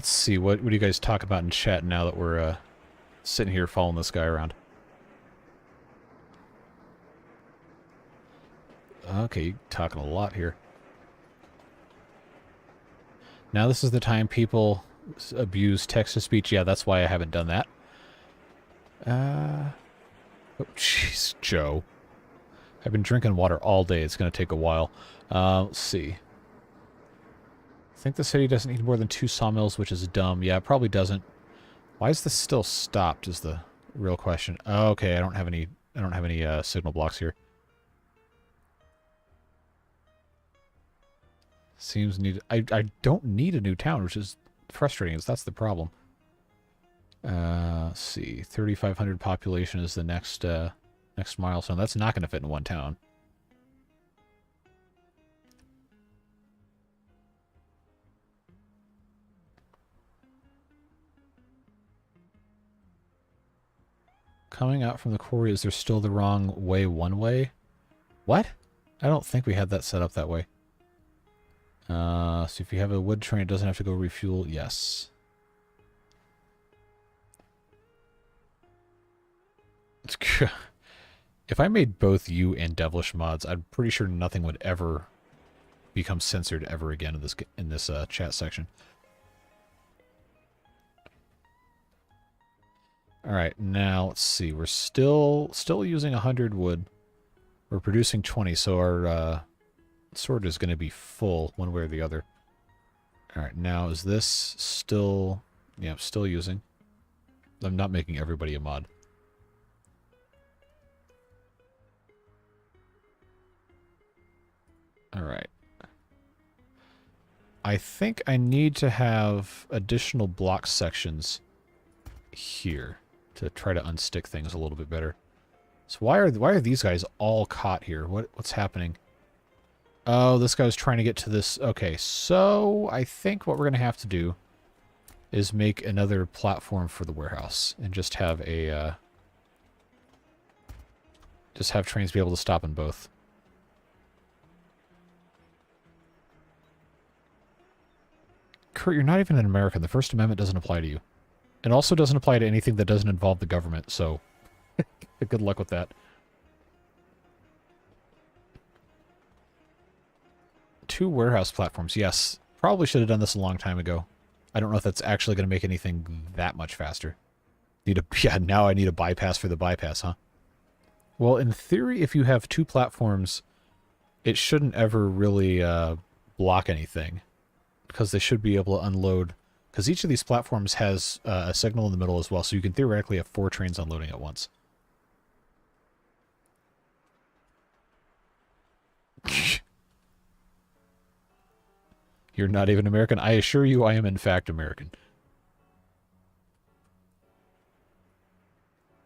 Let's see, what do you guys talk about in chat now that we're sitting here following this guy around? Okay, you're talking a lot here. Now this is the time people abuse text-to-speech. Yeah, that's why I haven't done that. Oh, jeez, Joe. I've been drinking water all day. It's going to take a while. Let's see. I think the city doesn't need more than 2 sawmills, which is dumb. Yeah, it probably doesn't. Why is this still stopped is the real question. Oh, okay, I don't have any signal blocks here. Seems needed. I don't need a new town, which is frustrating. That's the problem. Let's see. 3,500 population is the next next milestone. That's not going to fit in one town. Coming out from the quarry, is there still the wrong way one way? What? I don't think we had that set up that way. So if you have a wood train, it doesn't have to go refuel. Yes. If I made both you and Devilish mods, I'm pretty sure nothing would ever become censored ever again in this chat section. All right, now let's see. We're still using 100 wood. We're producing 20, so our sword is going to be full one way or the other. All right, now is this still... Yeah, I'm still using. I'm not making everybody a mod. All right. I think I need to have additional block sections here to try to unstick things a little bit better. So why are these guys all caught here? What's happening? Oh, this guy was trying to get to this. Okay, so I think what we're going to have to do is make another platform for the warehouse and just have a just have trains be able to stop in both. Kurt, you're not even an American. The First Amendment doesn't apply to you. It also doesn't apply to anything that doesn't involve the government, so good luck with that. 2 warehouse platforms, yes. Probably should have done this a long time ago. I don't know if that's actually going to make anything that much faster. Yeah, now I need a bypass for the bypass, huh? Well, in theory, if you have 2 platforms, it shouldn't ever really block anything, because they should be able to unload. Because each of these platforms has a signal in the middle as well, so you can theoretically have 4 trains unloading at once. You're not even American? I assure you I am in fact American.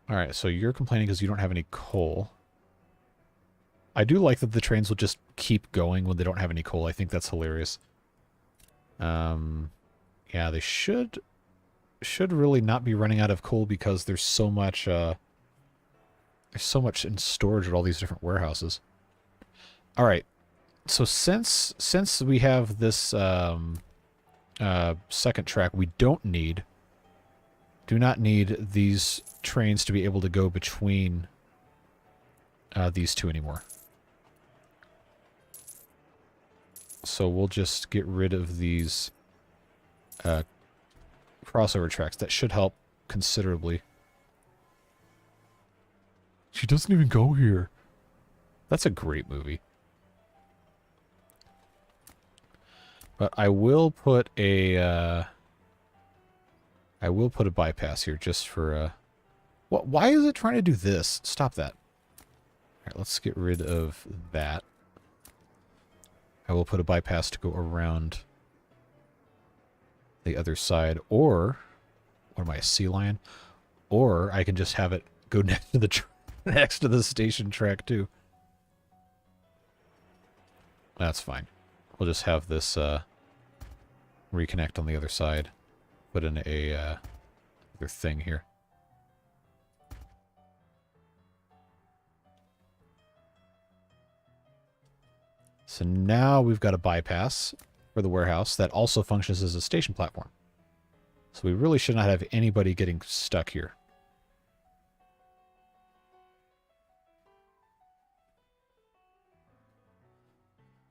Alright, so you're complaining because you don't have any coal. I do like that the trains will just keep going when they don't have any coal. I think that's hilarious. Yeah, they should really not be running out of coal because there's so much in storage at all these different warehouses. All right, so since we have this second track, we do not need these trains to be able to go between these 2 anymore. So we'll just get rid of these crossover tracks. That should help considerably. She doesn't even go here. That's a great movie. But I will put a bypass here just for what? Why is it trying to do this? Stop that. All right, let's get rid of that. I will put a bypass to go around the other side, or what am I, a sea lion? Or I can just have it go next to the next to the station track too. That's fine. We'll just have this reconnect on the other side. Put in a other thing here. So now we've got a bypass for the warehouse that also functions as a station platform. So we really should not have anybody getting stuck here.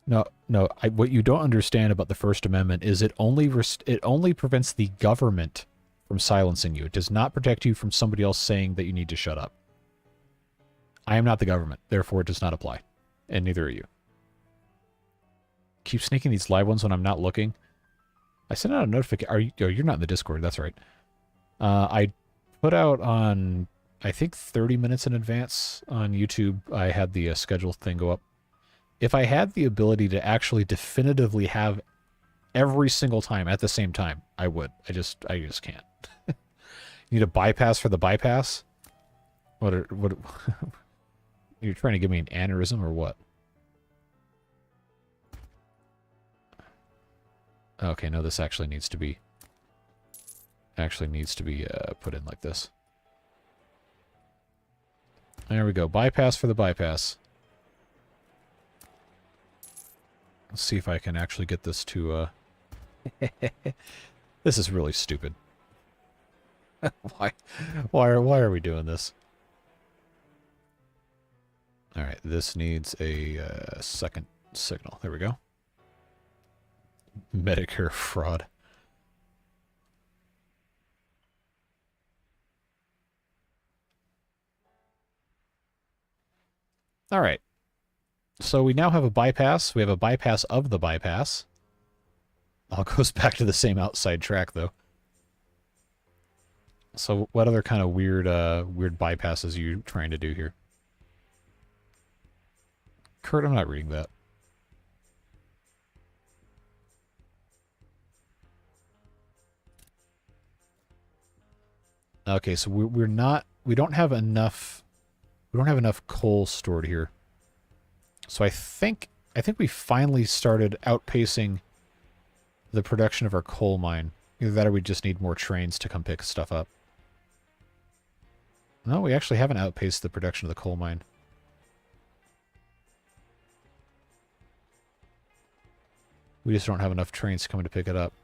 No, no. What you don't understand about the First Amendment is it only prevents the government from silencing you. It does not protect you from somebody else saying that you need to shut up. I am not the government, therefore it does not apply. And neither are you. Keep sneaking these live ones when I'm not looking. I sent out a notification. Oh, you're not in the Discord, that's right. I put out on, I think, 30 minutes in advance on YouTube. I had the schedule thing go up. If I had the ability to actually definitively have every single time at the same time, I would. I just can't. You need a bypass for the bypass? What you're trying to give me an aneurysm or what? Okay, no, this actually needs to be put in like this. There we go. Bypass for the bypass. Let's see if I can actually get this to This is really stupid. Why are we doing this? All right, this needs a second signal. There we go. Medicare fraud. All right. So we now have a bypass. We have a bypass of the bypass. All goes back to the same outside track, though. So what other kind of weird bypasses are you trying to do here? Kurt, I'm not reading that. Okay, so we don't have enough coal stored here. So I think we finally started outpacing the production of our coal mine. Either that or we just need more trains to come pick stuff up. No, we actually haven't outpaced the production of the coal mine. We just don't have enough trains coming to pick it up.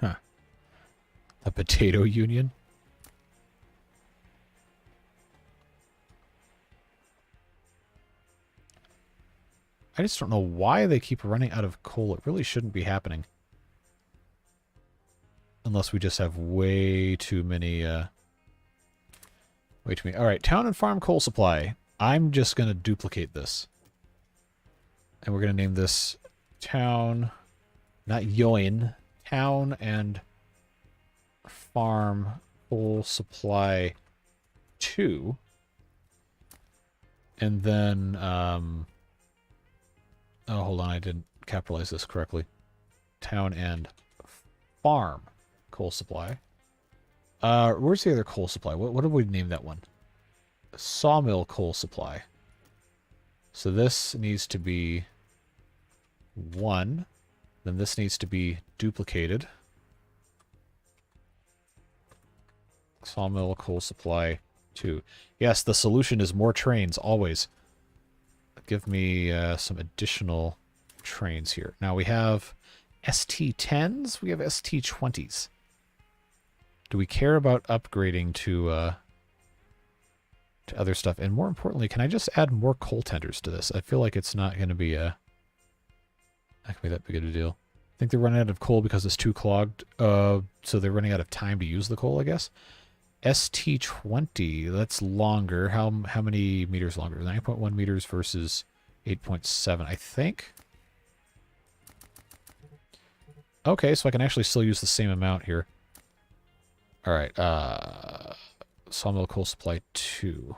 Huh. A potato union? I just don't know why they keep running out of coal. It really shouldn't be happening. Unless we just have way too many, All right, town and farm coal supply. I'm just going to duplicate this. And we're going to name this town, not Yoin, town and farm coal supply 2. And then, oh, hold on, I didn't capitalize this correctly. Town and farm coal supply. Where's the other coal supply? What did we name that one? Sawmill coal supply. So this needs to be 1. Then this needs to be duplicated. Sawmill coal supply 2. Yes, the solution is more trains, always. Give me some additional trains here. Now we have ST10s, we have ST20s. Do we care about upgrading to other stuff? And more importantly, can I just add more coal tenders to this? I feel like it's not going to be not gonna be that big of a deal. I think they're running out of coal because it's too clogged. So they're running out of time to use the coal, I guess. ST20, that's longer. How many meters longer? 9.1 meters versus 8.7, I think. Okay, so I can actually still use the same amount here. All right, sawmill coal supply 2.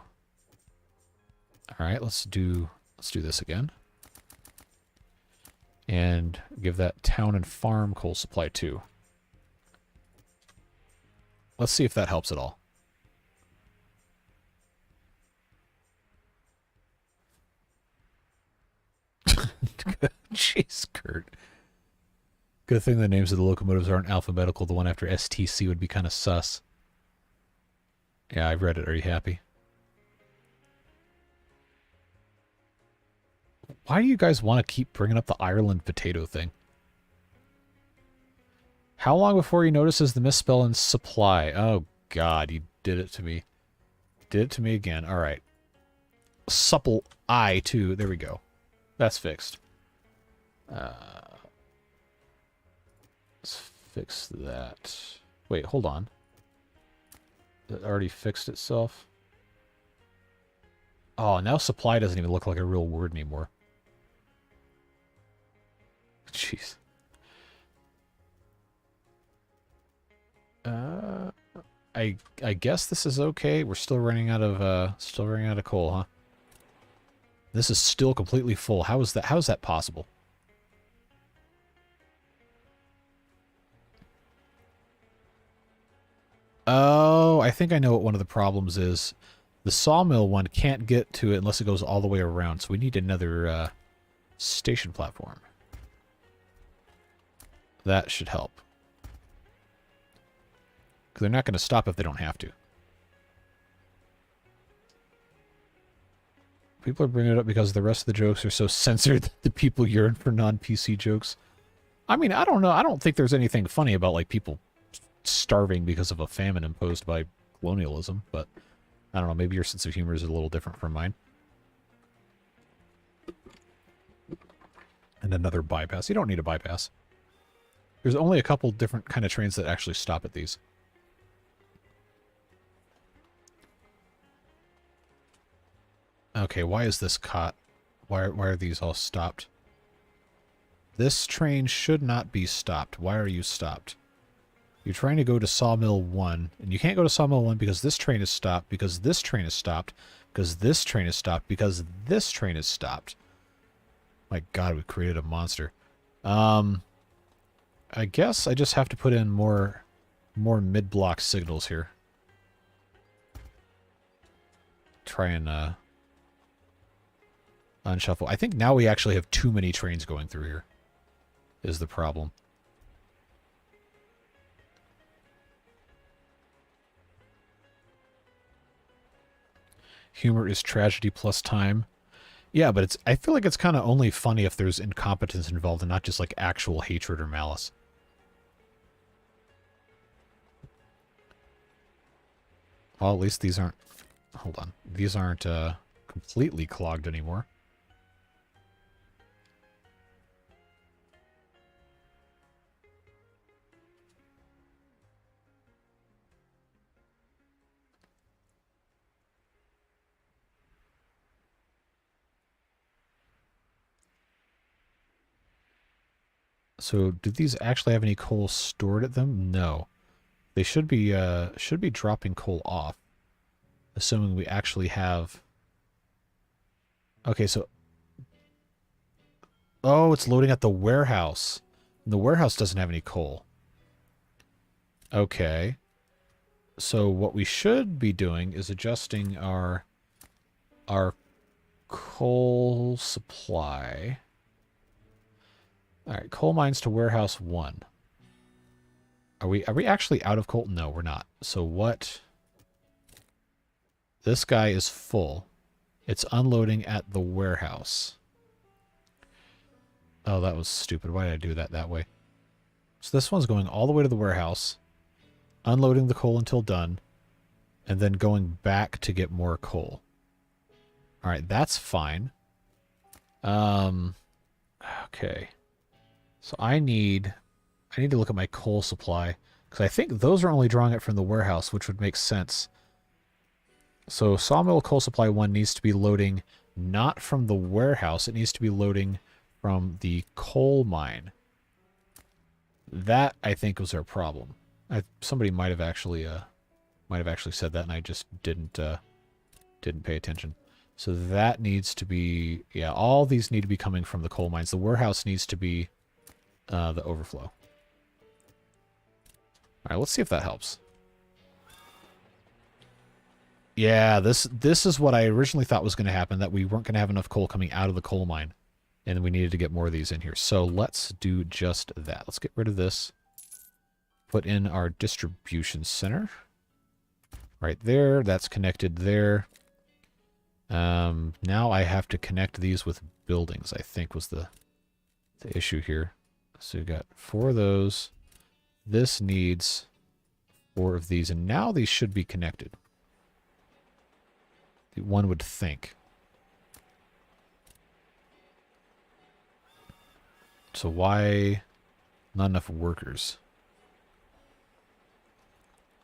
All right, let's do this again. And give that town and farm coal supply 2. Let's see if that helps at all. Jeez, Kurt. Good thing the names of the locomotives aren't alphabetical. The one after STC would be kind of sus. Yeah, I read it. Are you happy? Why do you guys want to keep bringing up the Ireland potato thing? How long before he notices the misspell in supply? Oh, God, you did it to me. Did it to me again. All right. Supple I, too. There we go. That's fixed. Let's fix that. Wait, hold on. It already fixed itself. Oh, now supply doesn't even look like a real word anymore. Jeez. I guess this is okay. We're still running out of coal, huh? This is still completely full. How is that possible? Oh, I think I know what one of the problems is. The sawmill one can't get to it unless it goes all the way around, so we need another station platform. That should help. Because they're not going to stop if they don't have to. People are bringing it up because the rest of the jokes are so censored that the people yearn for non-PC jokes. I mean, I don't know. I don't think there's anything funny about, like, people starving because of a famine imposed by colonialism, but I don't know. Maybe your sense of humor is a little different from mine. And another bypass. You don't need a bypass. There's only a couple different kind of trains that actually stop at these. Okay, why is this caught? Why are these all stopped? This train should not be stopped. Why are you stopped? You're trying to go to Sawmill 1, and you can't go to Sawmill 1 because this train is stopped, because this train is stopped, because this train is stopped, because this train is stopped. My God, we created a monster. I guess I just have to put in more mid-block signals here. Try and unshuffle. I think now we actually have too many trains going through here, is the problem. Humor is tragedy plus time. Yeah, but I feel like it's kind of only funny if there's incompetence involved and not just like actual hatred or malice. Well, at least these aren't... Hold on. These aren't completely clogged anymore. So, do these actually have any coal stored at them? No. They should be dropping coal off, assuming we actually have... Okay, so... Oh, it's loading at the warehouse. And the warehouse doesn't have any coal. Okay. So what we should be doing is adjusting our coal supply. All right, coal mines to warehouse 1. Are we actually out of coal? No, we're not. So what? This guy is full. It's unloading at the warehouse. Oh, that was stupid. Why did I do that way? So this one's going all the way to the warehouse, unloading the coal until done, and then going back to get more coal. All right, that's fine. Okay. So I need to look at my coal supply, because I think those are only drawing it from the warehouse, which would make sense. So sawmill coal supply 1 needs to be loading not from the warehouse, it needs to be loading from the coal mine. That, I think, was our problem. Somebody might have actually said that, and I just didn't pay attention. So that needs to be, yeah, all these need to be coming from the coal mines. The warehouse needs to be the overflow. All right, let's see if that helps. Yeah, this is what I originally thought was going to happen, that we weren't going to have enough coal coming out of the coal mine, and we needed to get more of these in here. So let's do just that. Let's get rid of this. Put in our distribution center. Right there. That's connected there. Now I have to connect these with buildings, I think was the issue here. So we got 4 of those. This needs 4 of these, and now these should be connected. One would think. So why not enough workers?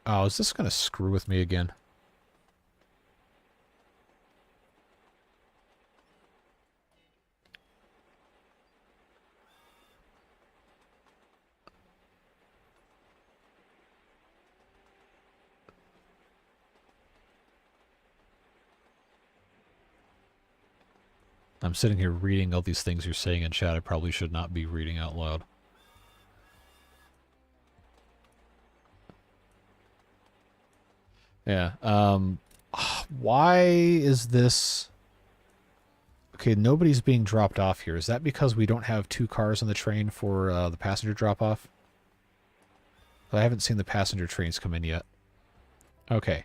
Oh, is this going to screw with me again? I'm sitting here reading all these things you're saying in chat I probably should not be reading out loud. Yeah, why is this... Okay, nobody's being dropped off here. Is that because we don't have 2 cars on the train for the passenger drop-off? I haven't seen the passenger trains come in yet. Okay,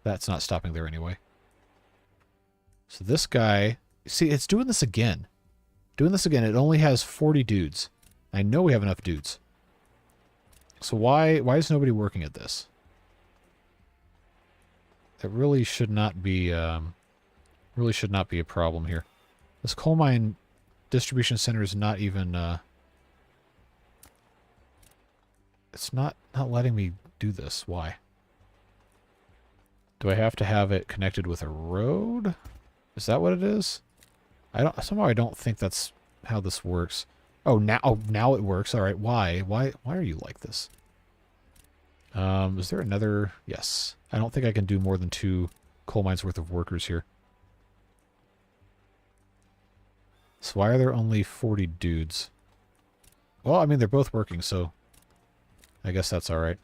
that's not stopping there anyway. So this guy... See, it's doing this again. Doing this again. It only has 40 dudes. I know we have enough dudes. So why is nobody working at this? That really should not be a problem here. This coal mine distribution center is not even it's not letting me do this. Why? Do I have to have it connected with a road? Is that what it is? Somehow I don't think that's how this works. Oh, now it works. All right. Why are you like this? Is there another? Yes. I don't think I can do more than 2 coal mines worth of workers here. So why are there only 40 dudes? Well, I mean, they're both working, so I guess that's all right.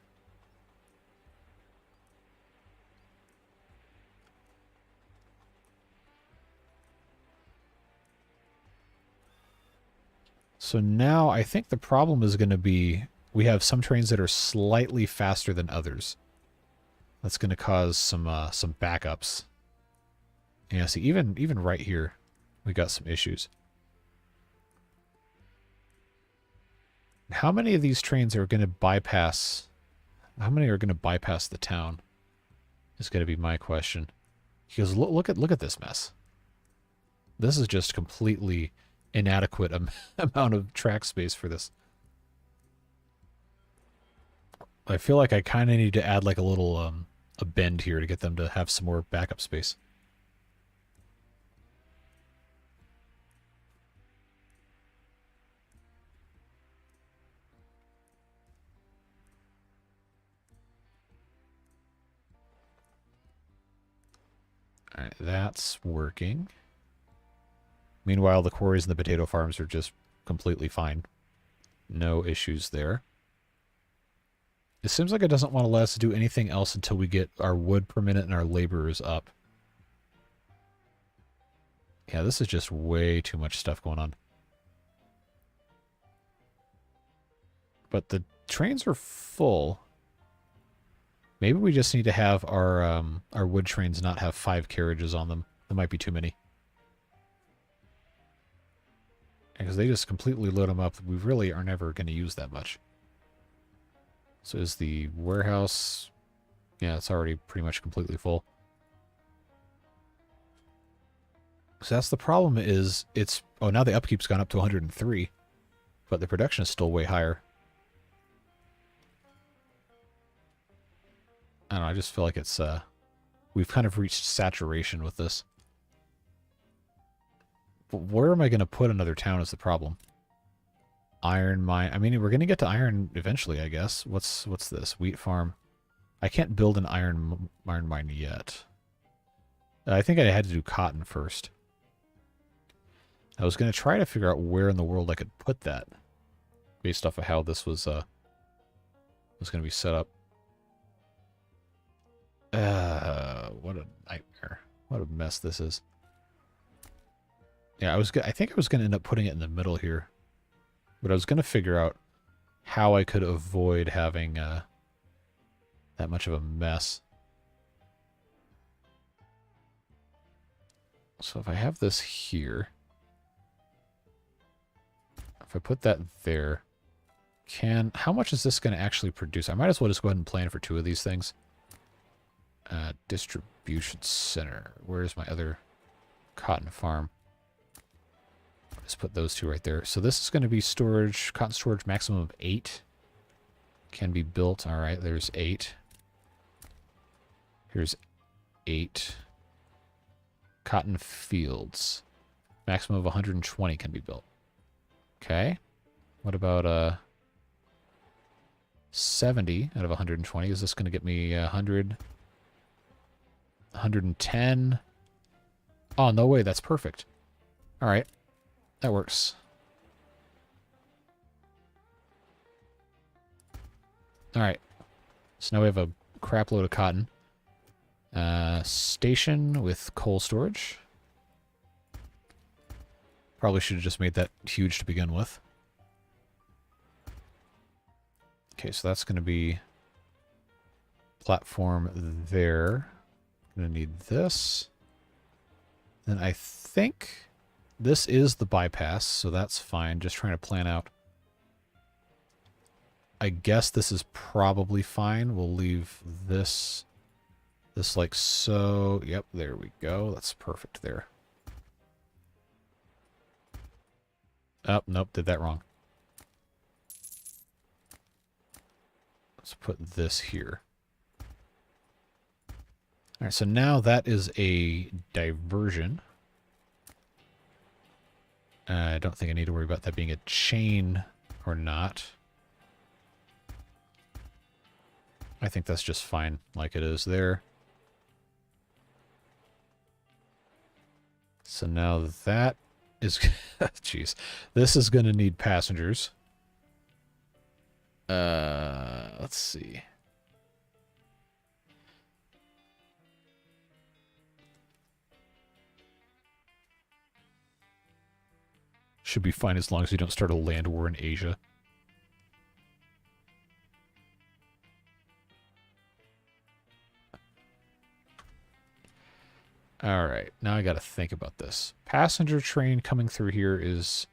So now I think the problem is going to be we have some trains that are slightly faster than others. That's going to cause some backups. Yeah, see, even right here, we got some issues. How many of these trains are going to bypass... How many are going to bypass the town? Is going to be my question. Because look at this mess. This is just completely inadequate amount of track space for this. I feel like I kind of need to add like a little a bend here to get them to have some more backup space. All right, that's working. Meanwhile, the quarries and the potato farms are just completely fine. No issues there. It seems like it doesn't want to let us do anything else until we get our wood per minute and our laborers up. Yeah, this is just way too much stuff going on. But the trains are full. Maybe we just need to have our wood trains not have 5 carriages on them. That might be too many. Because they just completely load them up. We really are never going to use that much. So is the warehouse... Yeah, it's already pretty much completely full. So that's the problem is it's... Oh, now the upkeep's gone up to 103. But the production is still way higher. I don't know, I just feel like it's... We've kind of reached saturation with this. But where am I going to put another town is the problem. Iron mine. I mean, we're going to get to iron eventually, I guess. What's this? Wheat farm. I can't build an iron mine yet. I think I had to do cotton first. I was going to try to figure out where in the world I could put that. Based off of how this was going to be set up. What a nightmare. What a mess this is. Yeah, I think I was going to end up putting it in the middle here. But I was going to figure out how I could avoid having that much of a mess. So if I have this here, if I put that there, How much is this going to actually produce? I might as well just go ahead and plan for 2 of these things. Distribution center. Where's my other cotton farm? Just put those 2 right there. So this is going to be storage, cotton storage maximum of 8. Can be built. All right, there's 8. Here's 8. Cotton fields. Maximum of 120 can be built. Okay. What about 70 out of 120? Is this going to get me 100? 110? Oh, no way. That's perfect. All right. That works. All right. So now we have a crap load of cotton. Station with coal storage. Probably should have just made that huge to begin with. Okay, so that's going to be platform there. I'm going to need this. Then I think this is the bypass, so that's fine. Just trying to plan out. I guess this is probably fine. We'll leave this like so. Yep, there we go. That's perfect there. Oh, nope, did that wrong. Let's put this here. All right, so now that is a diversion. I don't think I need to worry about that being a chain or not. I think that's just fine like it is there. So now that is... Jeez. This is going to need passengers. Let's see. Should be fine as long as you don't start a land war in Asia. All right, now I got to think about this. Passenger train coming through here is...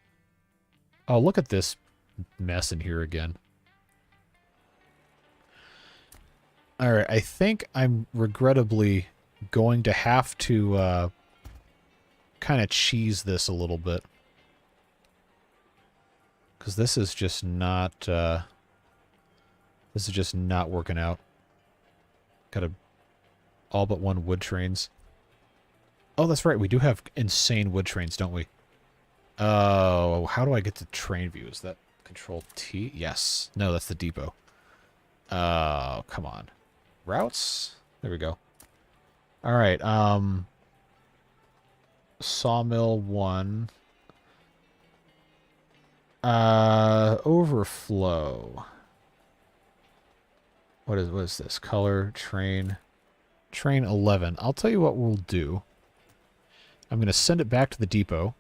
Oh, look at this mess in here again. All right, I think I'm regrettably going to have to kind of cheese this a little bit. Because this is just not... this is just not working out. Got all but 1 wood trains. Oh, that's right. We do have insane wood trains, don't we? Oh, how do I get the train view? Is that Control T? Yes. No, that's the depot. Oh, come on. Routes? There we go. All right. Sawmill 1. Overflow. What is this? Color, train. Train 11. I'll tell you what we'll do. I'm going to send it back to the depot,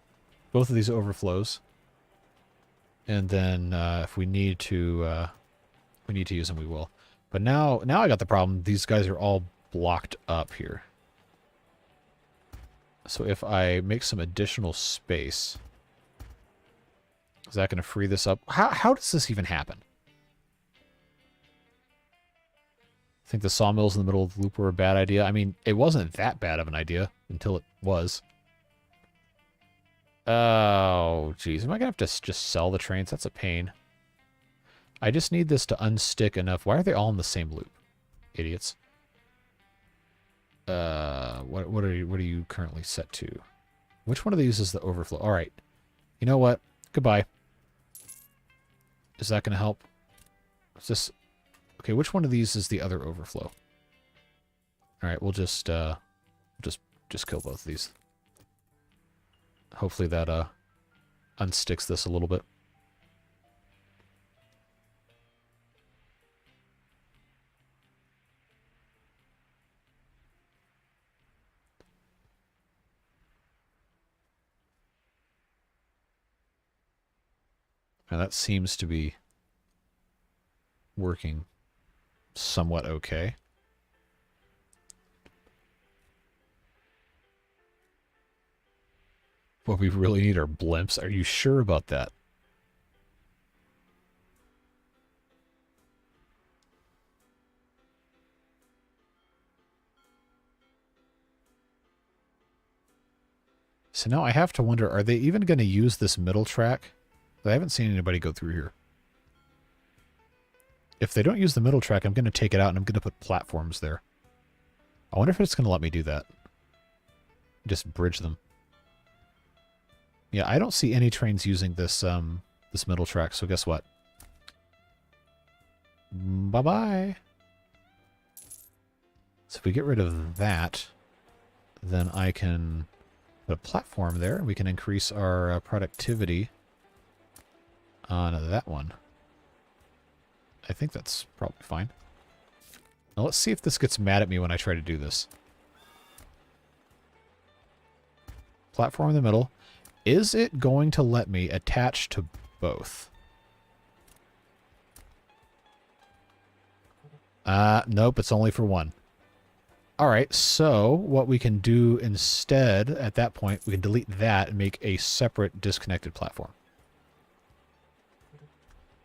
both of these overflows, and then if we need to use them, we will. But now I got the problem. These guys are all blocked up here. So if I make some additional space, is that going to free this up? How does this even happen? I think the sawmills in the middle of the loop were a bad idea. I mean, it wasn't that bad of an idea until it was. Oh, geez. Am I going to have to just sell the trains? That's a pain. I just need this to unstick enough. Why are they all in the same loop? Idiots. What are you currently set to? Which one of these is the overflow? All right. You know what? Goodbye. Is that going to help? Is this... Okay, which one of these is the other overflow? All right, we'll just kill both of these. Hopefully that unsticks this a little bit. Now that seems to be working somewhat okay. What we really need are blimps. Are you sure about that? So now I have to wonder, are they even going to use this middle track? I haven't seen anybody go through here. If they don't use the middle track, I'm going to take it out and I'm going to put platforms there. I wonder if it's going to let me do that. Just bridge them. Yeah, I don't see any trains using this this middle track, so guess what? Bye-bye. So if we get rid of that, then I can put a platform there, and we can increase our productivity on that one. I think that's probably fine. Now let's see if this gets mad at me when I try to do this. Platform in the middle. Is it going to let me attach to both? Nope, it's only for one. Alright, so what we can do instead, at that point, we can delete that and make a separate disconnected platform.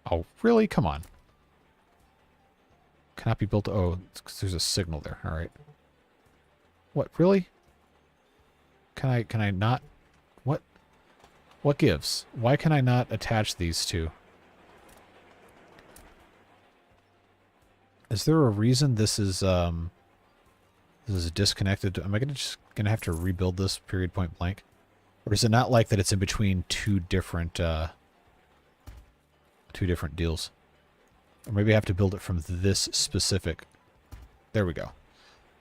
Oh, really? Come on. Cannot be built... Oh, there's a signal there. Alright. What, really? Can I not... What? What gives? Why can I not attach these two? Is there a reason this is disconnected? Am I gonna have to rebuild this period point blank? Or is it not like that it's in between two different deals? Or maybe I have to build it from this specific... There we go.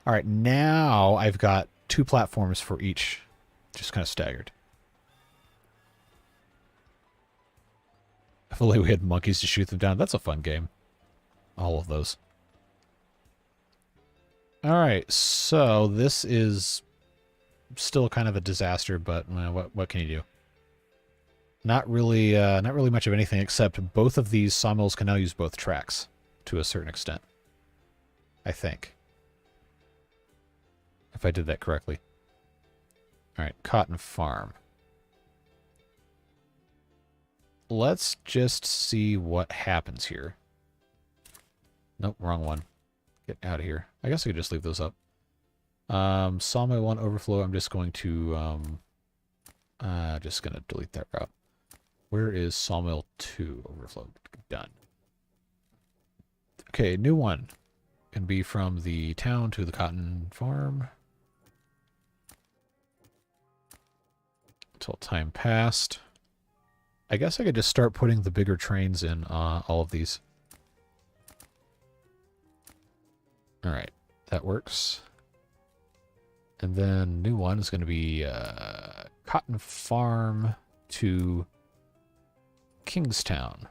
Alright, now I've got two platforms for each. Just kind of staggered. If only we had monkeys to shoot them down. That's a fun game. All of those. Alright, so this is still kind of a disaster, but what can you do? Not really much of anything, except both of these sawmills can now use both tracks to a certain extent. I think. If I did that correctly. Alright, cotton farm. Let's just see what happens here. Nope, wrong one. Get out of here. I guess I could just leave those up. Sawmill 1 overflow, I'm just going to delete that route. Where is Sawmill 2 overflow? Done. Okay, new one. Can be from the town to the cotton farm. Until time passed. I guess I could just start putting the bigger trains in all of these. Alright, that works. And then new one is going to be Cotton Farm to Kingstown.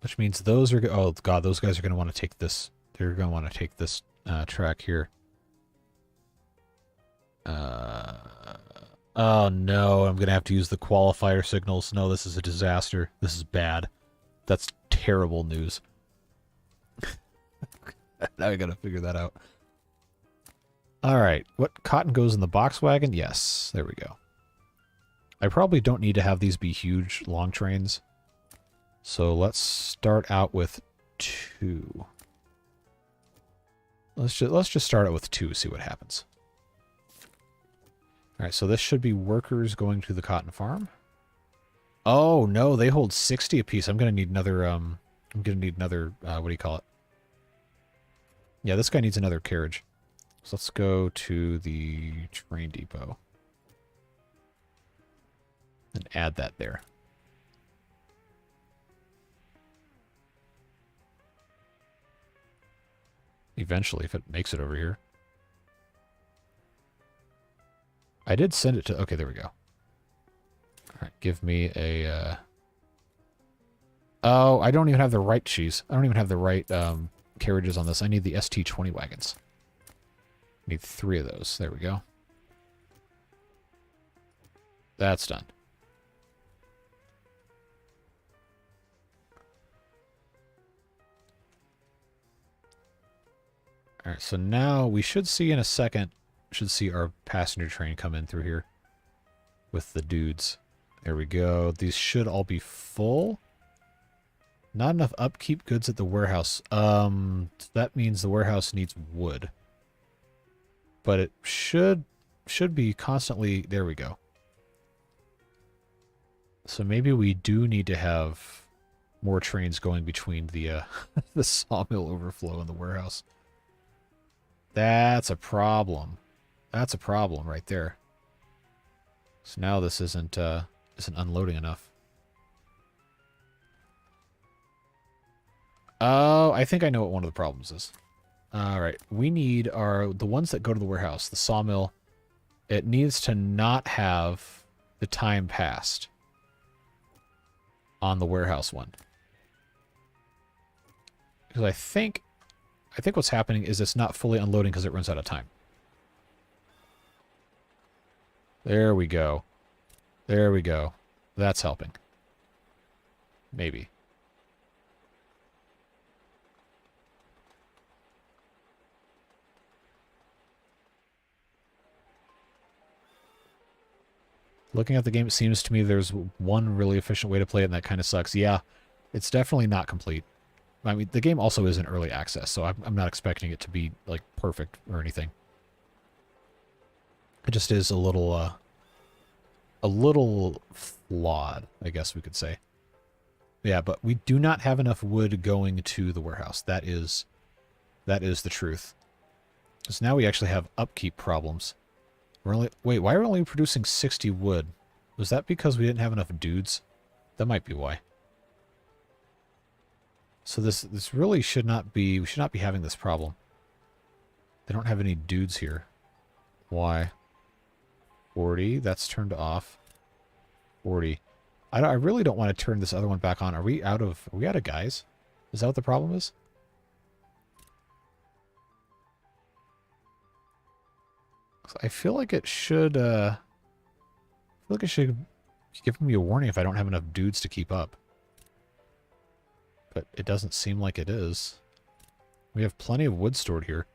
Which means those are... Oh, God, those guys are going to want to take this... They're going to want to take this track here. Oh, no, I'm going to have to use the qualifier signals. No, this is a disaster. This is bad. That's terrible news. Now I got to figure that out. All right, what cotton goes in the box wagon? Yes, there we go. I probably don't need to have these be huge, long trains. So let's start out with 2. Let's just start out with 2, see what happens. All right, so this should be workers going to the cotton farm. Oh no, they hold 60 apiece. I'm gonna need another. What do you call it? Yeah, this guy needs another carriage. So let's go to the train depot and add that there. Eventually, if it makes it over here. I did send it to... Okay, there we go. All right, give me a... Oh, I don't even have the right cheese. I don't even have the right carriages on this. I need the ST20 wagons. Need 3 of those. There we go. That's done. All right, so now we should see in a second... Should see our passenger train come in through here with the dudes. There we go. These should all be full. Not enough upkeep goods at the warehouse. That means the warehouse needs wood. but it should be constantly... There we go. So maybe we do need to have more trains going between the the sawmill overflow and the warehouse. That's a problem. That's a problem right there. So now this isn't unloading enough. Oh, I think I know what one of the problems is. All right, we need the ones that go to the warehouse, the sawmill. It needs to not have the time passed on the warehouse one. Because I think what's happening is it's not fully unloading because it runs out of time. There we go. There we go. That's helping. Maybe. Looking at the game, it seems to me there's one really efficient way to play it, and that kind of sucks. Yeah, it's definitely not complete. I mean, the game also is in early access, so I'm not expecting it to be, like, perfect or anything. It just is a little flawed, I guess we could say. Yeah, but we do not have enough wood going to the warehouse. That is the truth. So now we actually have upkeep problems. Wait, why are we only producing 60 wood? Was that because we didn't have enough dudes? That might be why. So this really should not be... We should not be having this problem. They don't have any dudes here. Why? 40. That's turned off. 40. I really don't want to turn this other one back on. Are we out of guys? Is that what the problem is? I feel like it should give me a warning if I don't have enough dudes to keep up. But it doesn't seem like it is. We have plenty of wood stored here.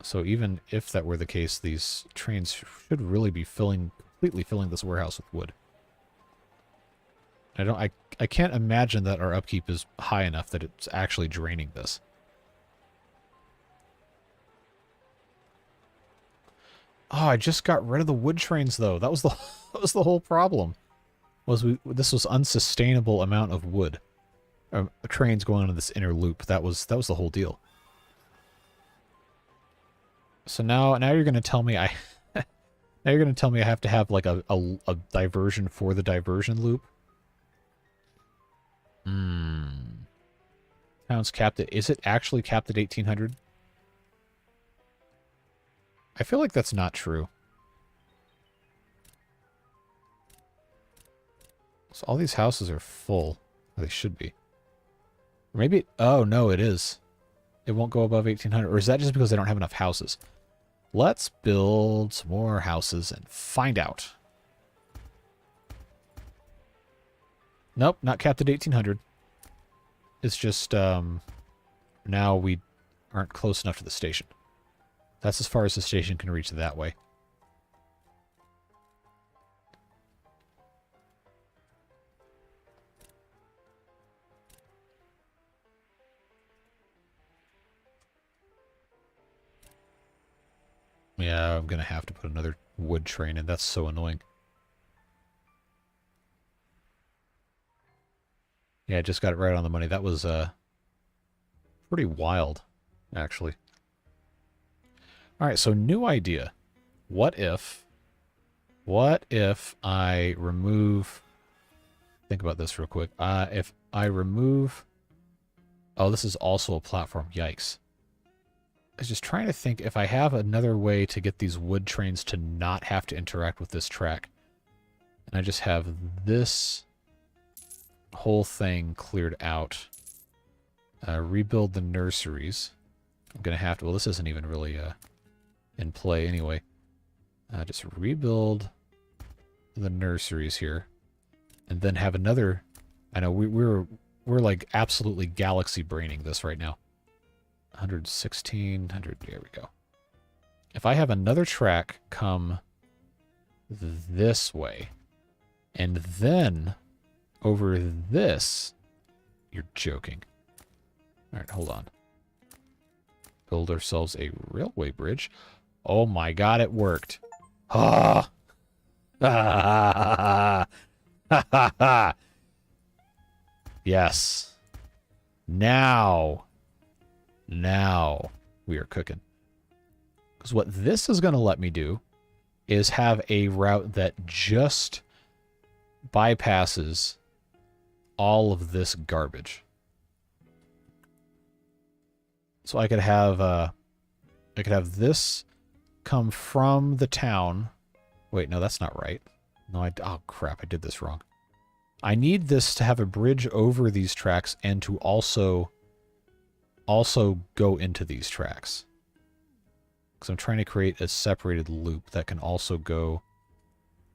So even if that were the case, these trains should really be completely filling this warehouse with wood. I can't imagine that our upkeep is high enough that it's actually draining this. Oh, I just got rid of the wood trains though. That was the whole problem. This was unsustainable amount of wood. Trains going on this inner loop. That was the whole deal. So now you're going to tell me I have to have like a diversion for the diversion loop. Town's capped at... Is it actually capped at 1800? I feel like that's not true. So all these houses are full. Or they should be. Or maybe... Oh, no, it is. It won't go above 1800. Or is that just because they don't have enough houses? Let's build some more houses and find out. Nope, not capped at 1800. It's just, now we aren't close enough to the station. That's as far as the station can reach that way. Yeah, I'm going to have to put another wood train in. That's so annoying. Yeah, I just got it right on the money. That was pretty wild, actually. All right, so new idea. What if I remove... Think about this real quick. If I remove... Oh, this is also a platform. Yikes. I was just trying to think if I have another way to get these wood trains to not have to interact with this track. And I just have this whole thing cleared out. Rebuild the nurseries. I'm going to have to... Well, this isn't even really in play anyway. Just rebuild the nurseries here. And then have another... I know we're like absolutely galaxy braining this right now. 116, 100, there we go. If I have another track come this way, and then over this, you're joking. All right, hold on. Build ourselves a railway bridge. Oh my god, it worked. Ah! Ah! Ha ha ha! Yes. Now we are cooking. Because what this is going to let me do is have a route that just bypasses all of this garbage. So I could have this come from the town. Wait, no, that's not right. No, oh crap, I did this wrong. I need this to have a bridge over these tracks and to also go into these tracks. Because I'm trying to create a separated loop that can also go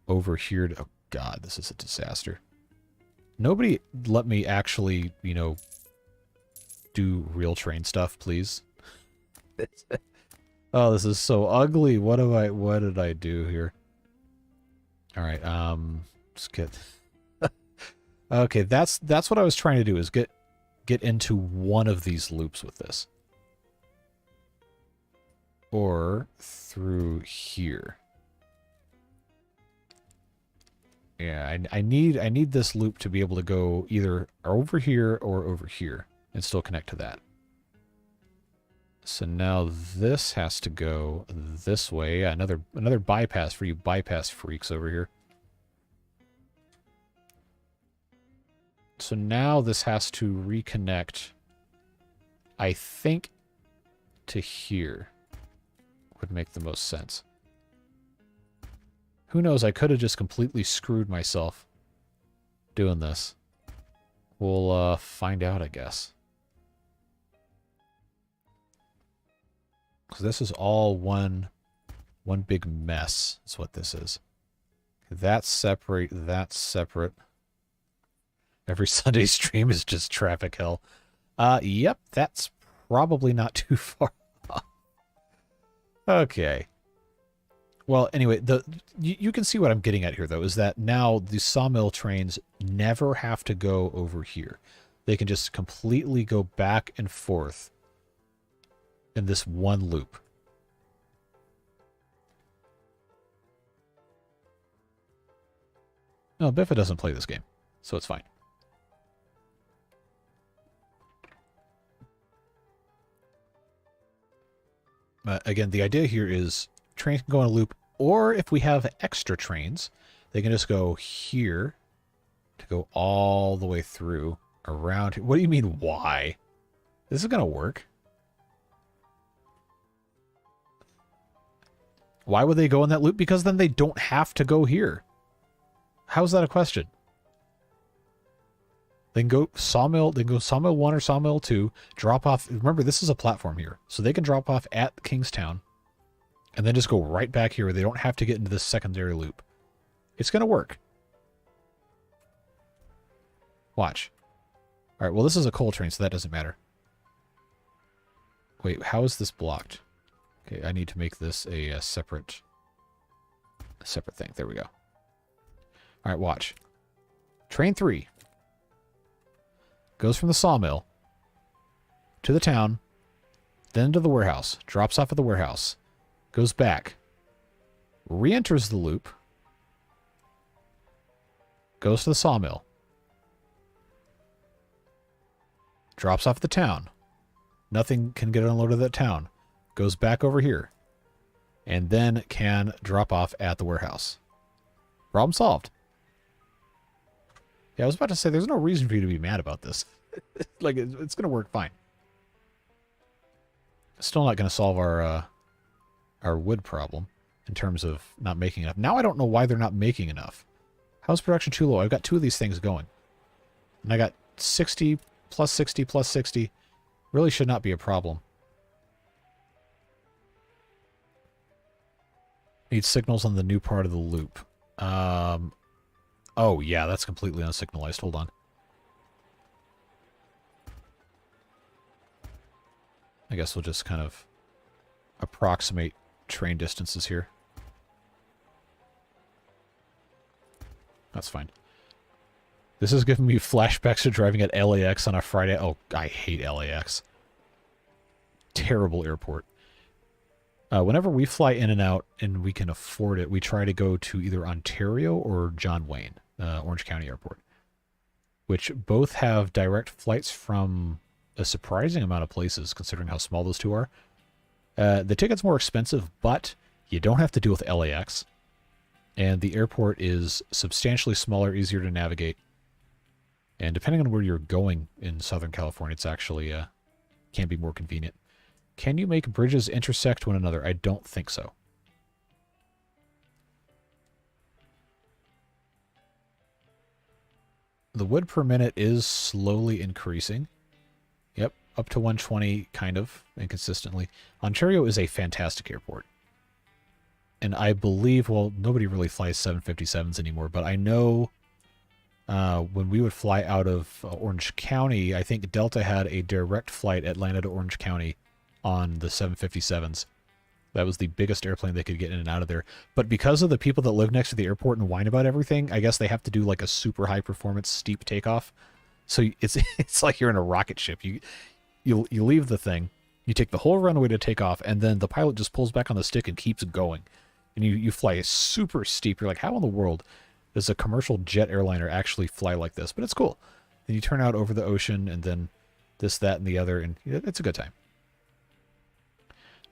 over here to... Oh, God, this is a disaster. Nobody let me actually, you know, do real train stuff, please. Oh, this is so ugly. What did I do here? All right, let's get... Okay, that's what I was trying to do, is get into one of these loops with this. Or through here. Yeah, I need this loop to be able to go either over here or over here and still connect to that. So now this has to go this way. Another bypass for you bypass freaks over here. So now this has to reconnect, I think, to here. Would make the most sense. Who knows, I could have just completely screwed myself doing this. We'll find out, I guess. Because this is all one big mess, is what this is. That's separate, that's separate. Every Sunday stream is just traffic hell. Yep, that's probably not too far off. Okay. Well, anyway, you can see what I'm getting at here, though, is that now the sawmill trains never have to go over here. They can just completely go back and forth in this one loop. No, Biffa doesn't play this game, so it's fine. Again, the idea here is trains can go in a loop, or if we have extra trains, they can just go here to go all the way through, around here. What do you mean, why? This is going to work. Why would they go in that loop? Because then they don't have to go here. How's that a question? They can go sawmill 1 or sawmill 2, drop off. Remember, this is a platform here. So they can drop off at Kingstown and then just go right back here where they don't have to get into this secondary loop. It's going to work. Watch. All right, well, this is a coal train, so that doesn't matter. Wait, how is this blocked? Okay, I need to make this a separate thing. There we go. All right, watch. Train 3 goes from the sawmill to the town, then to the warehouse, drops off at the warehouse, goes back, re-enters the loop, goes to the sawmill, drops off at the town. Nothing can get unloaded at that town. Goes back over here, and then can drop off at the warehouse. Problem solved. Yeah, I was about to say, there's no reason for you to be mad about this. Like, it's going to work fine. Still not going to solve our wood problem in terms of not making enough. Now I don't know why they're not making enough. How's production too low? I've got 2 of these things going. And I got 60 plus 60 plus 60. Really should not be a problem. Need signals on the new part of the loop. Oh, yeah, that's completely unsignalized. Hold on. I guess we'll just kind of approximate train distances here. That's fine. This is giving me flashbacks to driving at LAX on a Friday. Oh, I hate LAX. terrible airport. Whenever we fly in and out and we can afford it, we try to go to either Ontario or John Wayne, Orange County Airport, which both have direct flights from a surprising amount of places, considering how small those two are. The ticket's more expensive, but you don't have to deal with LAX, and the airport is substantially smaller, easier to navigate, and depending on where you're going in Southern California, it's actually can be more convenient. Can you make bridges intersect one another? I don't think so. The wood per minute is slowly increasing. Yep, up to 120, kind of, inconsistently. Ontario is a fantastic airport. And I believe, well, nobody really flies 757s anymore, but I know when we would fly out of Orange County, I think Delta had a direct flight Atlanta to Orange County on the 757s. That was the biggest airplane they could get in and out of there. But because of the people that live next to the airport and whine about everything, I guess they have to do like a super high performance steep takeoff. So it's like you're in a rocket ship. You leave the thing, you take the whole runway to take off, and then the pilot just pulls back on the stick and keeps going. And you fly super steep. You're like, how in the world does a commercial jet airliner actually fly like this? But it's cool. Then you turn out over the ocean, and then this, that, and the other, and it's a good time.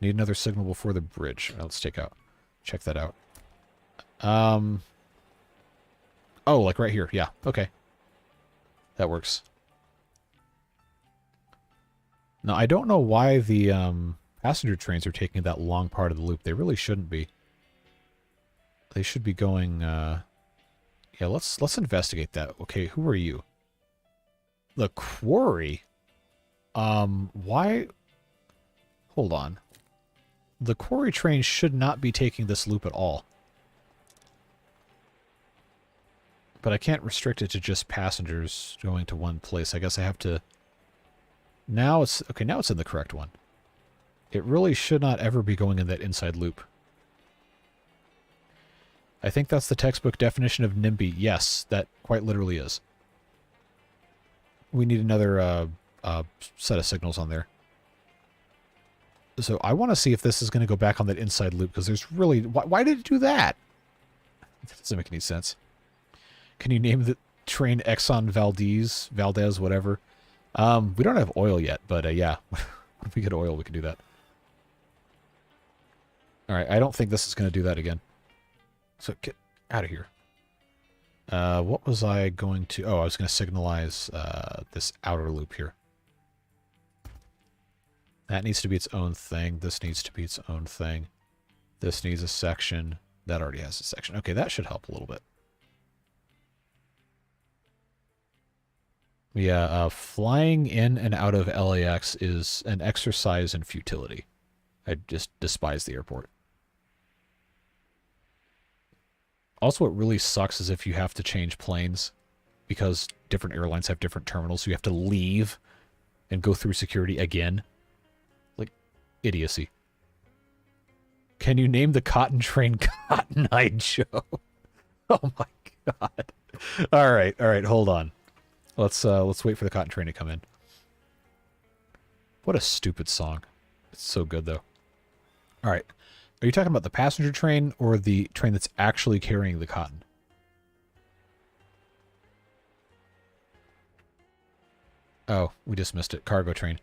Need another signal before the bridge. Let's check that out. Oh, like right here. Yeah, okay. That works. Now, I don't know why the passenger trains are taking that long part of the loop. They really shouldn't be. They should be going, yeah, let's investigate that. Okay, who are you? The quarry? Why? Hold on. The quarry train should not be taking this loop at all. But I can't restrict it to just passengers going to one place. I guess I have to... Now it's... Okay, now it's in the correct one. It really should not ever be going in that inside loop. I think that's the textbook definition of NIMBY. Yes, that quite literally is. We need another set of signals on there. So I want to see if this is going to go back on that inside loop, because there's really... Why did it do that? That doesn't make any sense. Can you name the train Exxon Valdez, whatever? We don't have oil yet, but yeah. If we get oil, we can do that. Alright, I don't think this is going to do that again. So get out of here. What was I going to... Oh, I was going to signalize this outer loop here. That needs to be its own thing. This needs to be its own thing. This needs a section. That already has a section. Okay, that should help a little bit. Yeah, flying in and out of LAX is an exercise in futility. I just despise the airport. Also, what really sucks is if you have to change planes, because different airlines have different terminals, so you have to leave and go through security again. Like, idiocy. Can you name the cotton train Cotton Eye Joe? Oh my god. Alright, hold on. Let's wait for the cotton train to come in. What a stupid song. It's so good, though. Alright. Are you talking about the passenger train or the train that's actually carrying the cotton? Oh, we just missed it. Cargo train.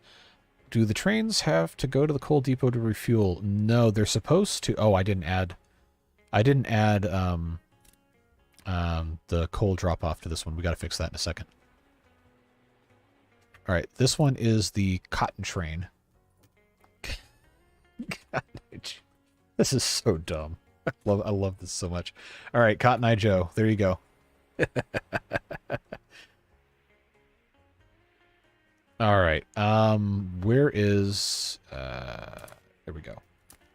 Do the trains have to go to the coal depot to refuel? No, they're supposed to. Oh, I didn't add the coal drop off to this one. We got to fix that in a second. All right, this one is the cotton train. God, this is so dumb. I love this so much. All right, Cotton Eye Joe. There you go. All right. Where is... there we go.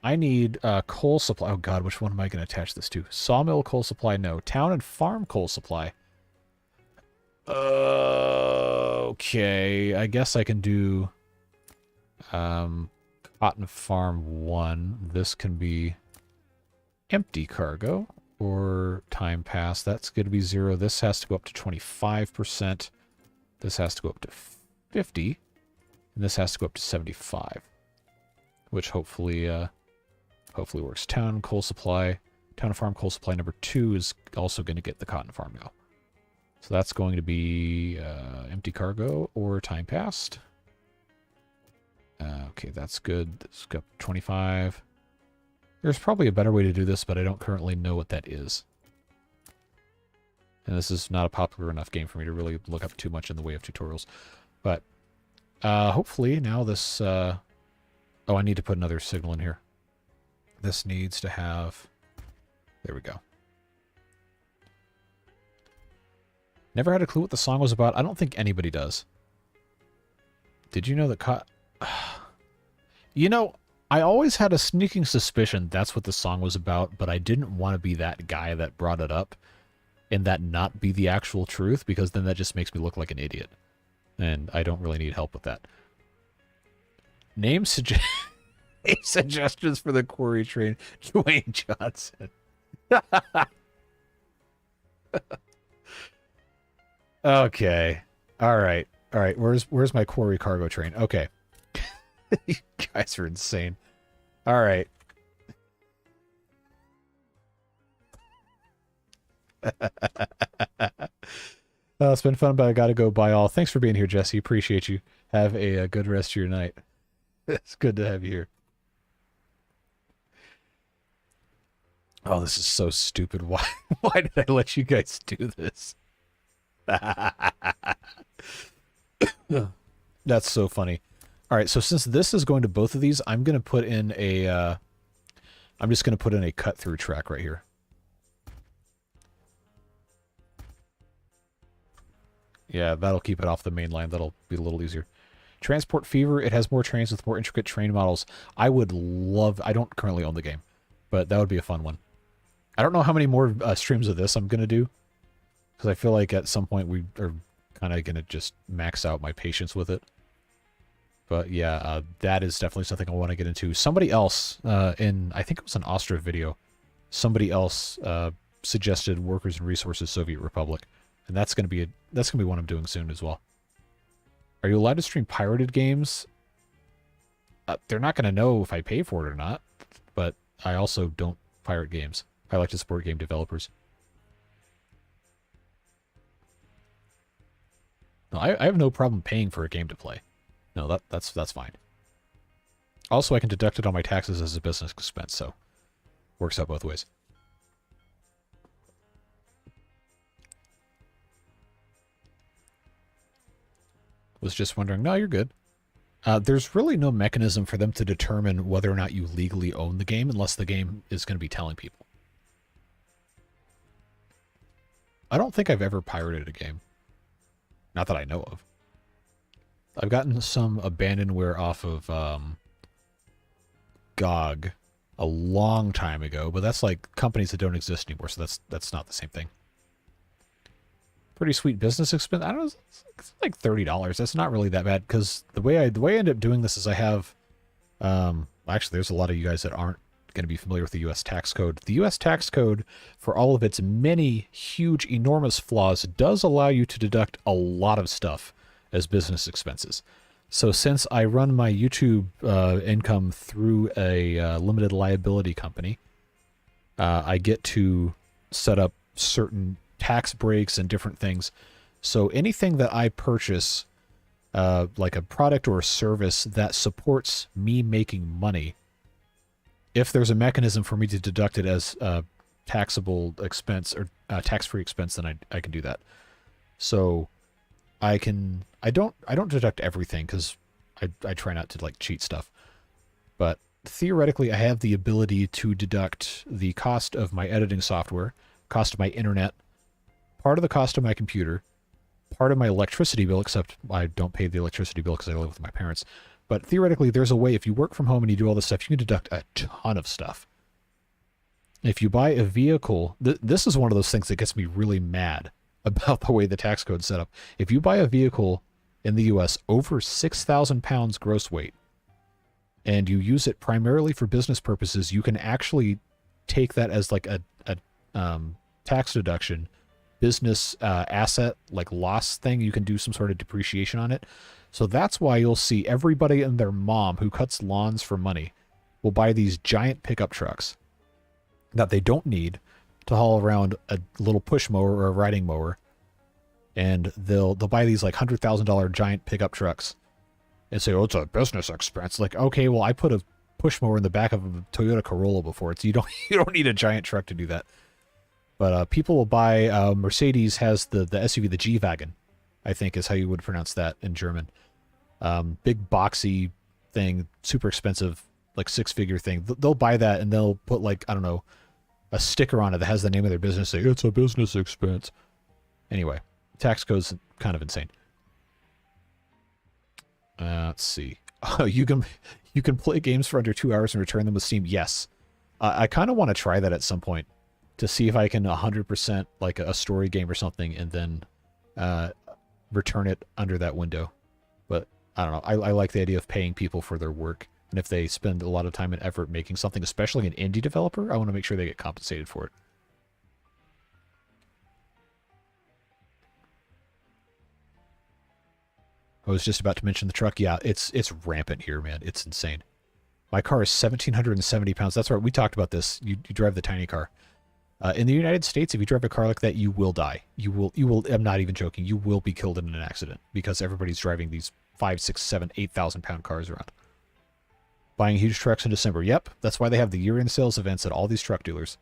I need coal supply. Oh, God, which one am I going to attach this to? Sawmill coal supply, no. Town and farm coal supply. Okay. I guess I can do cotton farm 1. This can be empty cargo or time pass. That's going to be 0. This has to go up to 25%. This has to go up to 50. And this has to go up to 75. which hopefully works. Town coal supply, town farm coal supply number 2 is also going to get the cotton farm now. So that's going to be empty cargo or time passed. Okay, that's good. Let's go 25. There's probably a better way to do this, but I don't currently know what that is. And this is not a popular enough game for me to really look up too much in the way of tutorials. But hopefully now this... oh, I need to put another signal in here. This needs to have... There we go. Never had a clue what the song was about. I don't think anybody does. Did you know that... You know, I always had a sneaking suspicion that's what the song was about, but I didn't want to be that guy that brought it up and that not be the actual truth, because then that just makes me look like an idiot. And I don't really need help with that. Name suggestions for the quarry train. Dwayne Johnson. Okay. All right. All right. Where's my quarry cargo train? Okay. You guys are insane. All right. It's been fun, but I gotta go. Bye all. Thanks for being here, Jesse. Appreciate you. Have a good rest of your night. It's good to have you here. Oh, this is so stupid. Why did I let you guys do this? That's so funny. All right, so since this is going to both of these, I'm going to put in a I'm just going to put in a cut through track right here. Yeah, that'll keep it off the main line. That'll be a little easier. Transport Fever, it has more trains with more intricate train models. I would love... I don't currently own the game, but that would be a fun one. I don't know how many more streams of this I'm going to do, because I feel like at some point we are kind of going to just max out my patience with it. But yeah, that is definitely something I want to get into. Somebody else, in, I think it was an Austria video, somebody else suggested Workers and Resources Soviet Republic. And that's going to be one I'm doing soon as well. Are you allowed to stream pirated games? They're not going to know if I pay for it or not, but I also don't pirate games. I like to support game developers. No, I have no problem paying for a game to play. No, that's fine. Also, I can deduct it on my taxes as a business expense, so works out both ways. Was just wondering. No, you're good. There's really no mechanism for them to determine whether or not you legally own the game unless the game is going to be telling people. I don't think I've ever pirated a game. Not that I know of. I've gotten some abandonware off of GOG a long time ago, but that's like companies that don't exist anymore, so that's not the same thing. Pretty sweet business expense. I don't know, it's like $30. That's not really that bad, because the way I end up doing this is I have actually there's a lot of you guys that aren't going to be familiar with the US tax code. The US tax code, for all of its many huge enormous flaws, does allow you to deduct a lot of stuff as business expenses. So since I run my YouTube income through a limited liability company, I get to set up certain tax breaks and different things. So anything that I purchase, like a product or a service that supports me making money, if there's a mechanism for me to deduct it as a taxable expense or tax-free expense, then I can do that. So I don't deduct everything, because I try not to like cheat stuff. But theoretically, I have the ability to deduct the cost of my editing software, cost of my internet, part of the cost of my computer, part of my electricity bill, except I don't pay the electricity bill because I live with my parents. But theoretically, there's a way, if you work from home and you do all this stuff, you can deduct a ton of stuff. If you buy a vehicle, this is one of those things that gets me really mad about the way the tax code's set up. If you buy a vehicle in the US over 6,000 pounds gross weight, and you use it primarily for business purposes, you can actually take that as like a tax deduction, business asset, like loss thing. You can do some sort of depreciation on it. So that's why you'll see everybody and their mom who cuts lawns for money will buy these giant pickup trucks that they don't need to haul around a little push mower or a riding mower. And they'll buy these like $100,000 giant pickup trucks and say, oh, it's a business expense. Like, okay, well, I put a push mower in the back of a Toyota Corolla before. It's you don't need a giant truck to do that. But people will buy, Mercedes has the SUV, the G-Wagon, I think is how you would pronounce that in German. Big boxy thing, super expensive, like six-figure thing. They'll buy that and they'll put like, I don't know, a sticker on it that has the name of their business. Say, it's a business expense. Anyway, tax code's kind of insane. Let's see. Oh, you can play games for under 2 hours and return them with Steam. Yes. I kind of want to try that at some point to see if I can 100% like a story game or something and then return it under that window. But I don't know. I like the idea of paying people for their work. And if they spend a lot of time and effort making something, especially an indie developer, I want to make sure they get compensated for it. I was just about to mention the truck. Yeah, it's rampant here, man. It's insane. My car is 1,770 pounds. That's right. We talked about this. You drive the tiny car. In the United States, if you drive a car like that, you will die. You will. I'm not even joking. You will be killed in an accident because everybody's driving these 5, 6, 7, 8,000 pound cars around. Buying huge trucks in December. Yep, that's why they have the year-end sales events at all these truck dealers.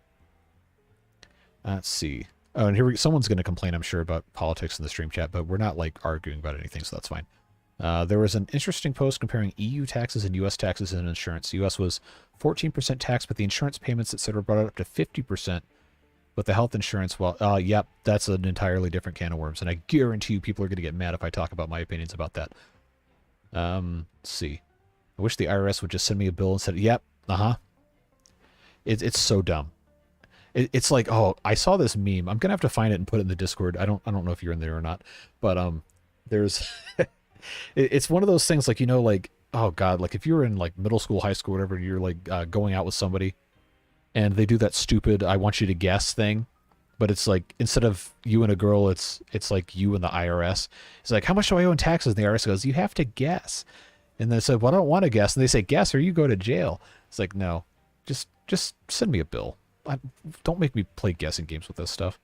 Let's see. Oh, and here someone's going to complain, I'm sure, about politics in the stream chat, but we're not like arguing about anything, so that's fine. There was an interesting post comparing EU taxes and US taxes and insurance. US was 14% tax, but the insurance payments, etc., brought it up to 50%. But the health insurance, well, yep, that's an entirely different can of worms, and I guarantee you people are going to get mad if I talk about my opinions about that. Let's see. I wish the IRS would just send me a bill and said, yep, It's so dumb. It's like, oh, I saw this meme. I'm gonna have to find it and put it in the Discord. I don't know if you're in there or not, but there's it's one of those things like, you know, like, oh god, like if you're in like middle school, high school, whatever, and you're like going out with somebody and they do that stupid I want you to guess thing, but it's like instead of you and a girl, it's like you and the IRS. It's like, how much do I owe in taxes? And the IRS goes, you have to guess. And they said, well, I don't want to guess. And they say, guess or you go to jail. It's like, no, just send me a bill. Don't make me play guessing games with this stuff.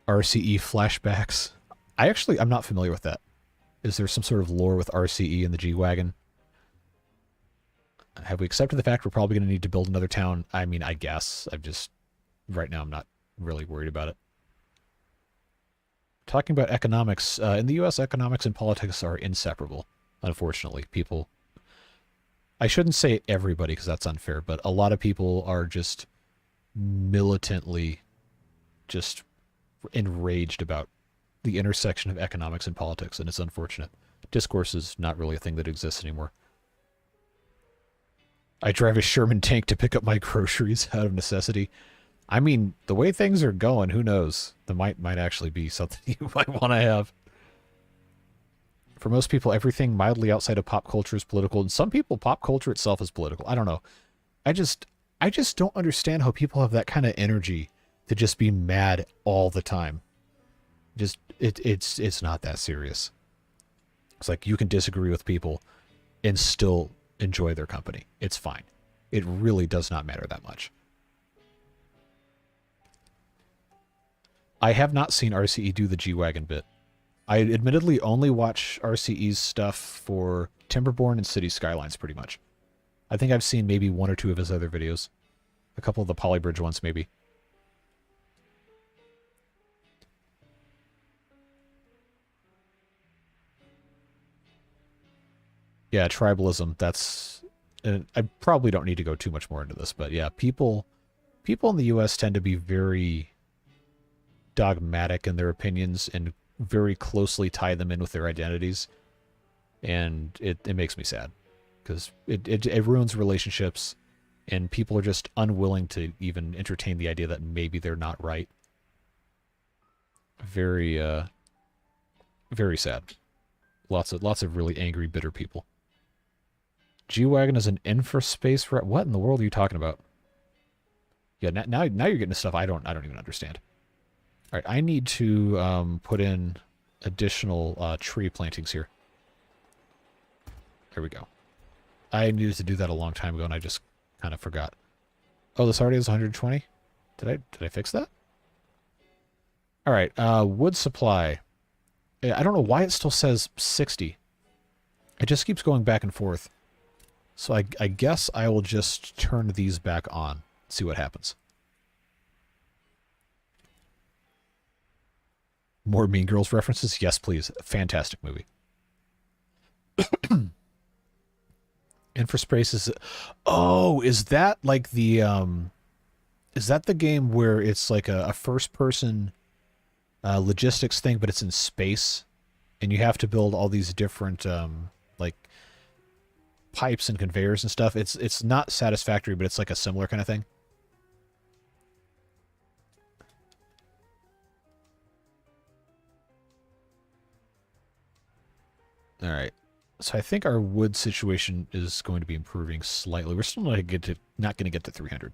RCE flashbacks. I'm not familiar with that. Is there some sort of lore with RCE and the G-Wagon? Have we accepted the fact we're probably going to need to build another town? I mean, I guess. Right now I'm not really worried about it. Talking about economics, in the U.S., economics and politics are inseparable, unfortunately. I shouldn't say everybody because that's unfair, but a lot of people are just militantly just enraged about the intersection of economics and politics, and it's unfortunate. Discourse is not really a thing that exists anymore. I drive a Sherman tank to pick up my groceries out of necessity. I mean, the way things are going, who knows? That might actually be something you might want to have. For most people, everything mildly outside of pop culture is political, and some people, pop culture itself is political. I don't know. I just don't understand how people have that kind of energy to just be mad all the time. It's not that serious. It's like you can disagree with people and still enjoy their company. It's fine. It really does not matter that much. I have not seen RCE do the G-Wagon bit. I admittedly only watch RCE's stuff for Timberborn and City Skylines pretty much. I think I've seen maybe one or two of his other videos. A couple of the Polybridge ones maybe. Yeah, tribalism, that's... I probably don't need to go too much more into this, but yeah, people in the US tend to be very dogmatic in their opinions and very closely tie them in with their identities, and it makes me sad because it ruins relationships, and people are just unwilling to even entertain the idea that maybe they're not right. Very very sad. Lots of really angry, bitter people. G-Wagon is an infraspace for what in the world are you talking about? Yeah, now you're getting to stuff I don't even understand. All right, I need to put in additional tree plantings here. There we go. I needed to do that a long time ago, and I just kind of forgot. Oh, this already has 120? Did I fix that? All right, wood supply. I don't know why it still says 60. It just keeps going back and forth. So I guess I will just turn these back on, see what happens. More Mean Girls references? Yes, please. Fantastic movie. Infraspace is... Oh, is that like the... Is that the game where it's like a first-person logistics thing, but it's in space? And you have to build all these different, like, pipes and conveyors and stuff. It's not Satisfactory, but it's like a similar kind of thing. All right. So I think our wood situation is going to be improving slightly. We're still not going to get to 300.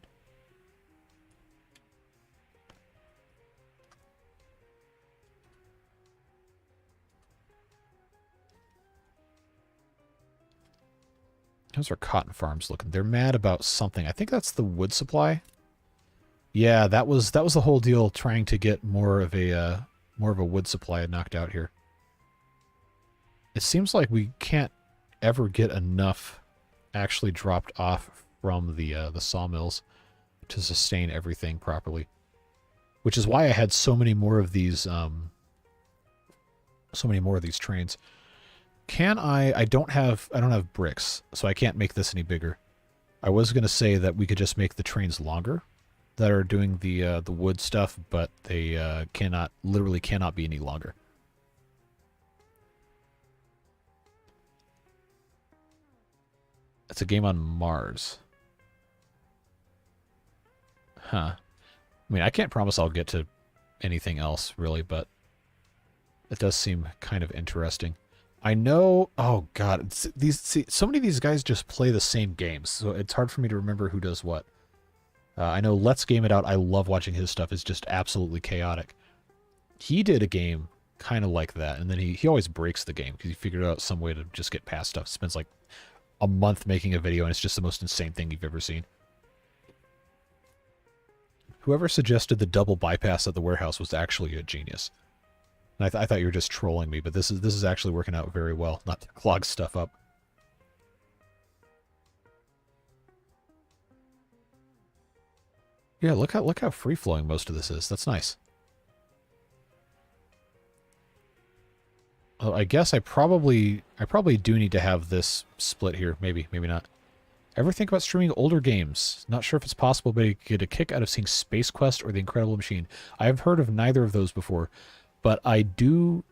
How's our cotton farms looking? They're mad about something. I think that's the wood supply. Yeah, that was the whole deal, trying to get more of a wood supply knocked out here. It seems like we can't ever get enough actually dropped off from the sawmills to sustain everything properly. Which is why I had so many more of these trains. I don't have bricks, so I can't make this any bigger. I was going to say that we could just make the trains longer that are doing the wood stuff, but they literally cannot be any longer. It's a game on Mars. Huh. I mean, I can't promise I'll get to anything else, really, but it does seem kind of interesting. I know... Oh, God. So many of these guys just play the same games, so it's hard for me to remember who does what. I know Let's Game It Out. I love watching his stuff. It's just absolutely chaotic. He did a game kind of like that, and then he always breaks the game because he figured out some way to just get past stuff. Spends like a month making a video, and it's just the most insane thing you've ever seen. Whoever suggested the double bypass at the warehouse was actually a genius. And I thought you were just trolling me, but this is actually working out very well, not to clog stuff up. Yeah, look how free-flowing most of this is. That's nice. Well, I guess I probably do need to have this split here. Maybe not. Ever think about streaming older games? Not sure if it's possible, but you get a kick out of seeing Space Quest or The Incredible Machine. I've heard of neither of those before, but I do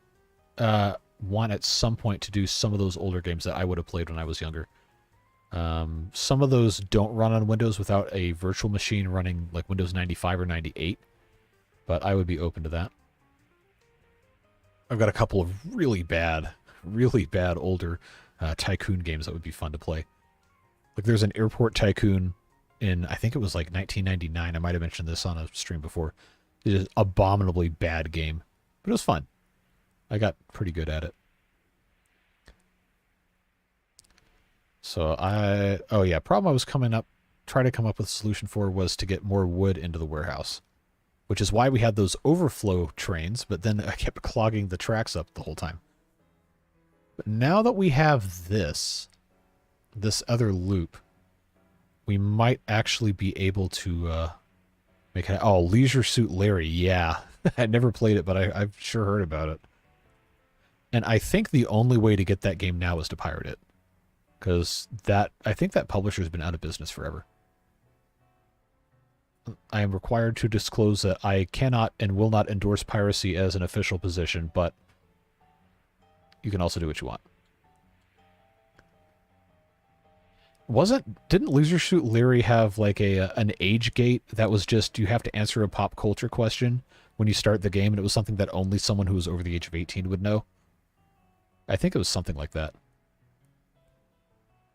want at some point to do some of those older games that I would have played when I was younger. Some of those don't run on Windows without a virtual machine running like Windows 95 or 98, but I would be open to that. I've got a couple of really bad older Tycoon games that would be fun to play. Like there's an Airport Tycoon in, I think it was like 1999. I might have mentioned this on a stream before. It is an abominably bad game, but it was fun. I got pretty good at it. So problem I was trying to come up with a solution for was to get more wood into the warehouse, which is why we had those overflow trains, but then I kept clogging the tracks up the whole time. But now that we have this other loop, we might actually be able to make it... Oh, Leisure Suit Larry, yeah. I never played it, but I've sure heard about it. And I think the only way to get that game now is to pirate it. Because I think that publisher's been out of business forever. I am required to disclose that I cannot and will not endorse piracy as an official position, but you can also do what you want. Didn't Leisure Suit Larry have like an age gate that was just you have to answer a pop culture question when you start the game, and it was something that only someone who was over the age of 18 would know? I think it was something like that.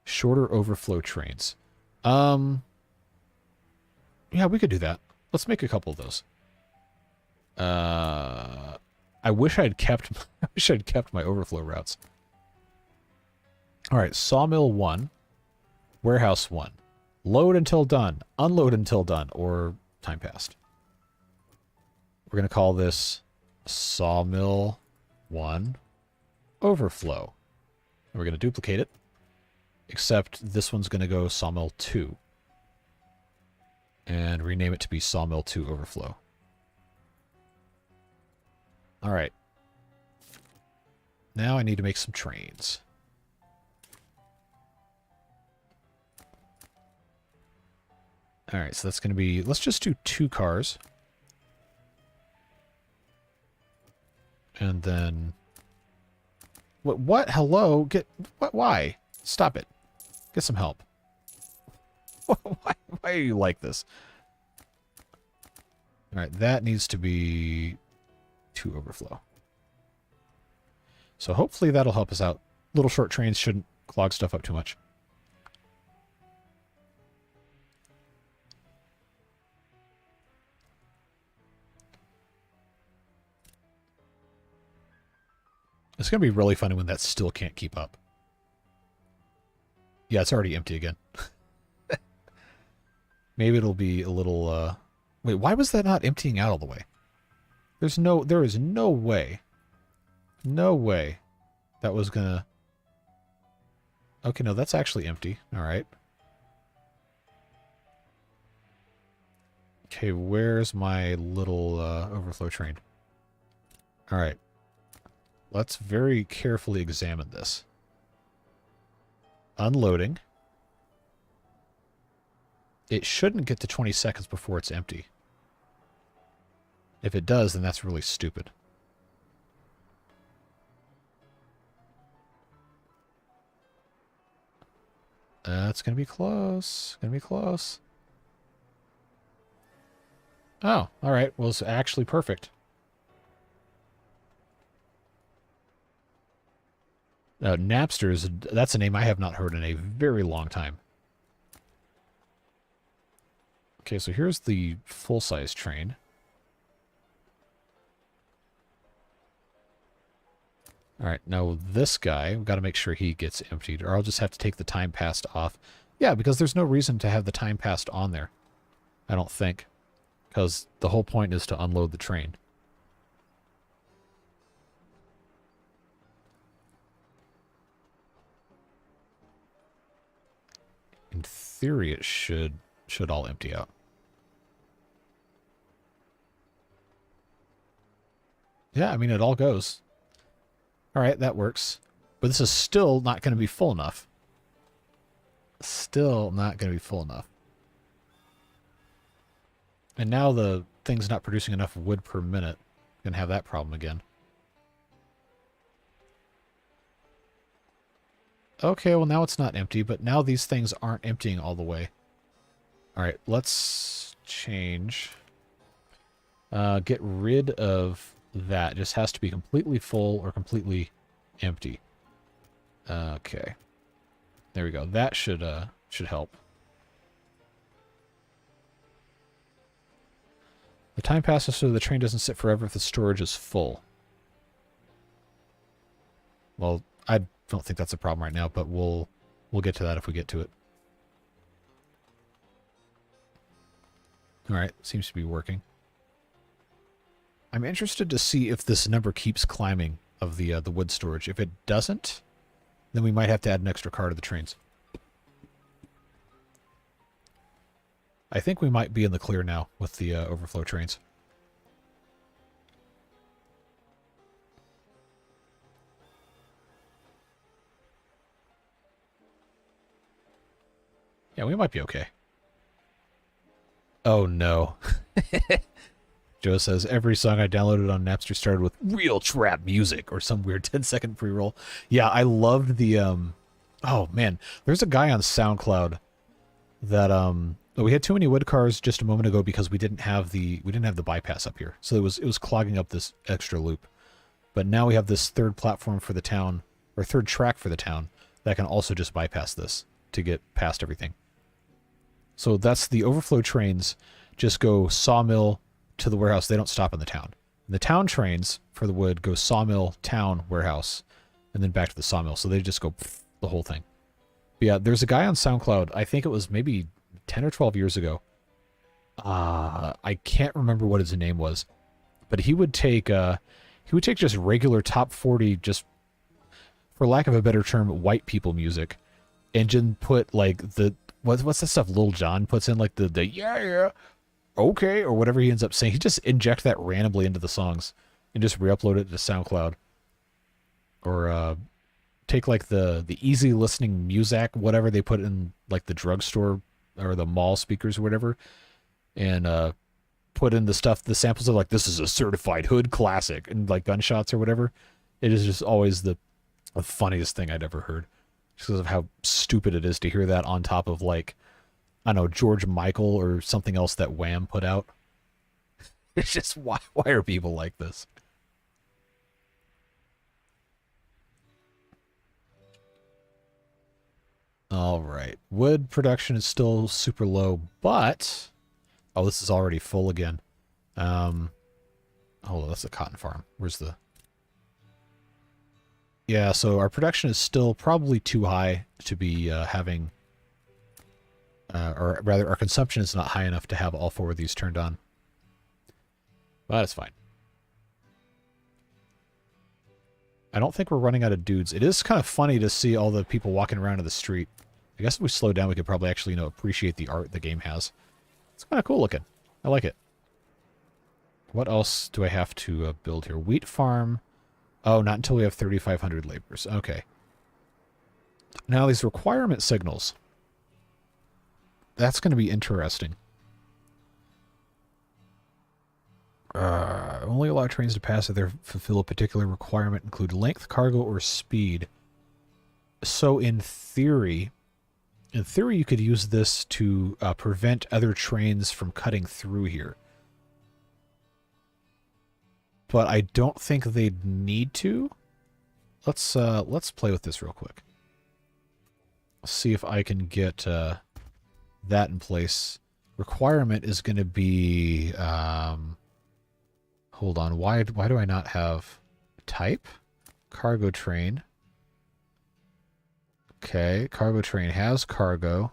Shorter overflow trains. Yeah, we could do that. Let's make a couple of those. I wish I'd kept my overflow routes. All right, Sawmill 1. Warehouse 1. Load until done. Unload until done. Or time passed. We're going to call this Sawmill 1 Overflow. And we're going to duplicate it. Except this one's going to go Sawmill 2. And rename it to be Sawmill 2 Overflow. Alright. Now I need to make some trains. Alright, so that's going to be... Let's just do 2 cars. And then... What? Hello? What? Why? Stop it. Get some help. Why are you like this? Alright, that needs to be 2 overflow. So hopefully that'll help us out. Little short trains shouldn't clog stuff up too much. It's going to be really funny when that still can't keep up. Yeah, it's already empty again. Maybe it'll be a little, Wait, why was that not emptying out all the way? There is no way. No way that was gonna... Okay, no, that's actually empty. Alright. Okay, where's my little, overflow train? Alright. Let's very carefully examine this. Unloading. It shouldn't get to 20 seconds before it's empty. If it does, then that's really stupid. It's going to be close. Going to be close. Oh, alright. Well, it's actually perfect. Napsters, that's a name I have not heard in a very long time. Okay, so here's the full-size train. Alright, now this guy, we've got to make sure he gets emptied, or I'll just have to take the time passed off. Yeah, because there's no reason to have the time passed on there. I don't think. Because the whole point is to unload the train. In theory, it should all empty out. Yeah, I mean, it all goes. Alright, that works. But this is still not going to be full enough. Still not going to be full enough. And now the thing's not producing enough wood per minute. Going to have that problem again. Okay, well now it's not empty, but now these things aren't emptying all the way. Alright, let's change. Get rid of that. It just has to be completely full or completely empty. Okay. There we go. That should help. The time passes so the train doesn't sit forever if the storage is full. Well, I don't think that's a problem right now, but we'll get to that if we get to it. Alright, seems to be working. I'm interested to see if this number keeps climbing of the wood storage. If it doesn't, then we might have to add an extra car to the trains. I think we might be in the clear now with the overflow trains. Yeah, we might be okay. Oh no. Joe says, every song I downloaded on Napster started with real trap music or some weird 10-second pre-roll. Yeah, I loved the, oh man, there's a guy on SoundCloud that, we had too many wood cars just a moment ago because we didn't have the bypass up here. So it was clogging up this extra loop. But now we have this third platform for the town, or third track for the town, that can also just bypass this to get past everything. So that's the overflow trains just go sawmill to the warehouse. They don't stop in the town. And the town trains for the wood go sawmill, town, warehouse, and then back to the sawmill. So they just go the whole thing. But yeah, there's a guy on SoundCloud, I think it was maybe 10 or 12 years ago. I can't remember what his name was, but he would take just regular top 40, just for lack of a better term, white people music, and then put like the what's that stuff Lil Jon puts in, like the yeah okay or whatever he ends up saying. He just inject that randomly into the songs and just re-upload it to SoundCloud. Or take like the easy listening music, whatever they put in like the drugstore or the mall speakers or whatever, and put in the stuff, the samples of like, this is a certified hood classic, and like gunshots or whatever. It is just always the funniest thing I'd ever heard, just because of how stupid it is to hear that on top of like, I don't know, George Michael or something else that Wham put out. It's just, why are people like this? All right, wood production is still super low, but oh, this is already full again. Hold on, that's a cotton farm. Where's the? Yeah, so our production is still probably too high to be having, or rather, our consumption is not high enough to have all 4 of these turned on. But it's fine. I don't think we're running out of dudes. It is kind of funny to see all the people walking around in the street. I guess if we slow down, we could probably actually, appreciate the art the game has. It's kind of cool looking. I like it. What else do I have to build here? Wheat farm. Oh, not until we have 3,500 laborers. Okay. Now these requirement signals. That's going to be interesting. Only allow trains to pass if they fulfill a particular requirement, include length, cargo, or speed. So in theory, you could use this to prevent other trains from cutting through here. But I don't think they'd need to. Let's play with this real quick. See if I can get that in place. Requirement is going to be hold on. Why do I not have type? Cargo train. Okay, cargo train has cargo.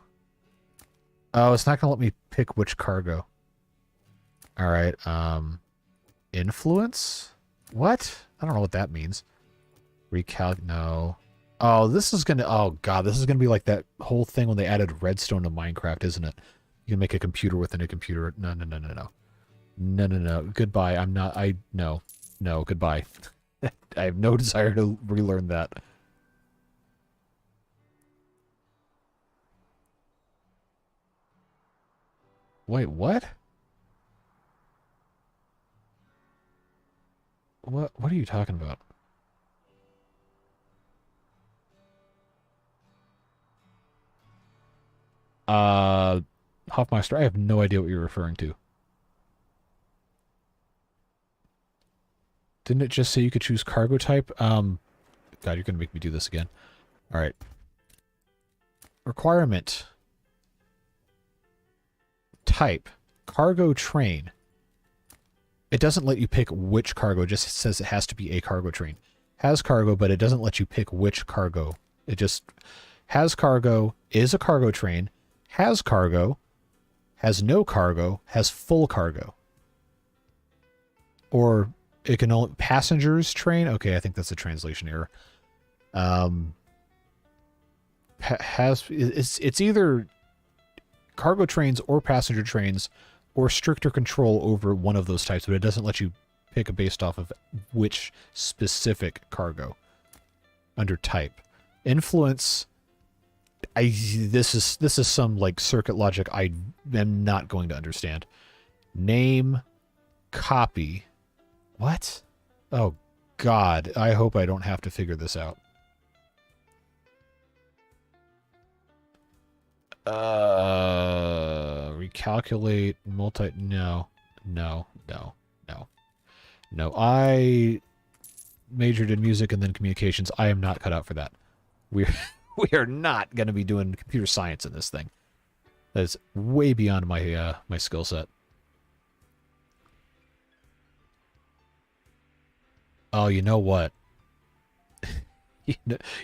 Oh, it's not going to let me pick which cargo. All right, influence? What? I don't know what that means. No. Oh, this is going to... Oh, God, this is going to be like that whole thing when they added redstone to Minecraft, isn't it? You can make a computer within a computer. No. No. Goodbye. I'm not... No. No, goodbye. I have no desire to relearn that. Wait, what? What are you talking about? Hoffmeister, I have no idea what you're referring to. Didn't it just say you could choose cargo type? God, you're gonna make me do this again. All right. Requirement. Type. Cargo train. It doesn't let you pick which cargo. It just says it has to be a cargo train. Has cargo, but it doesn't let you pick which cargo. It just has cargo, is a cargo train, has cargo, has no cargo, has full cargo. Or it can only... Passengers train? Okay, I think that's a translation error. It's either cargo trains or passenger trains or stricter control over one of those types, but it doesn't let you pick based off of which specific cargo under type. Influence, this is some like circuit logic I am not going to understand. Name, copy. What? Oh God, I hope I don't have to figure this out. Recalculate, no. I majored in music and then communications. I am not cut out for that. We are not going to be doing computer science in this thing. That is way beyond my my skill set. Oh, you know what?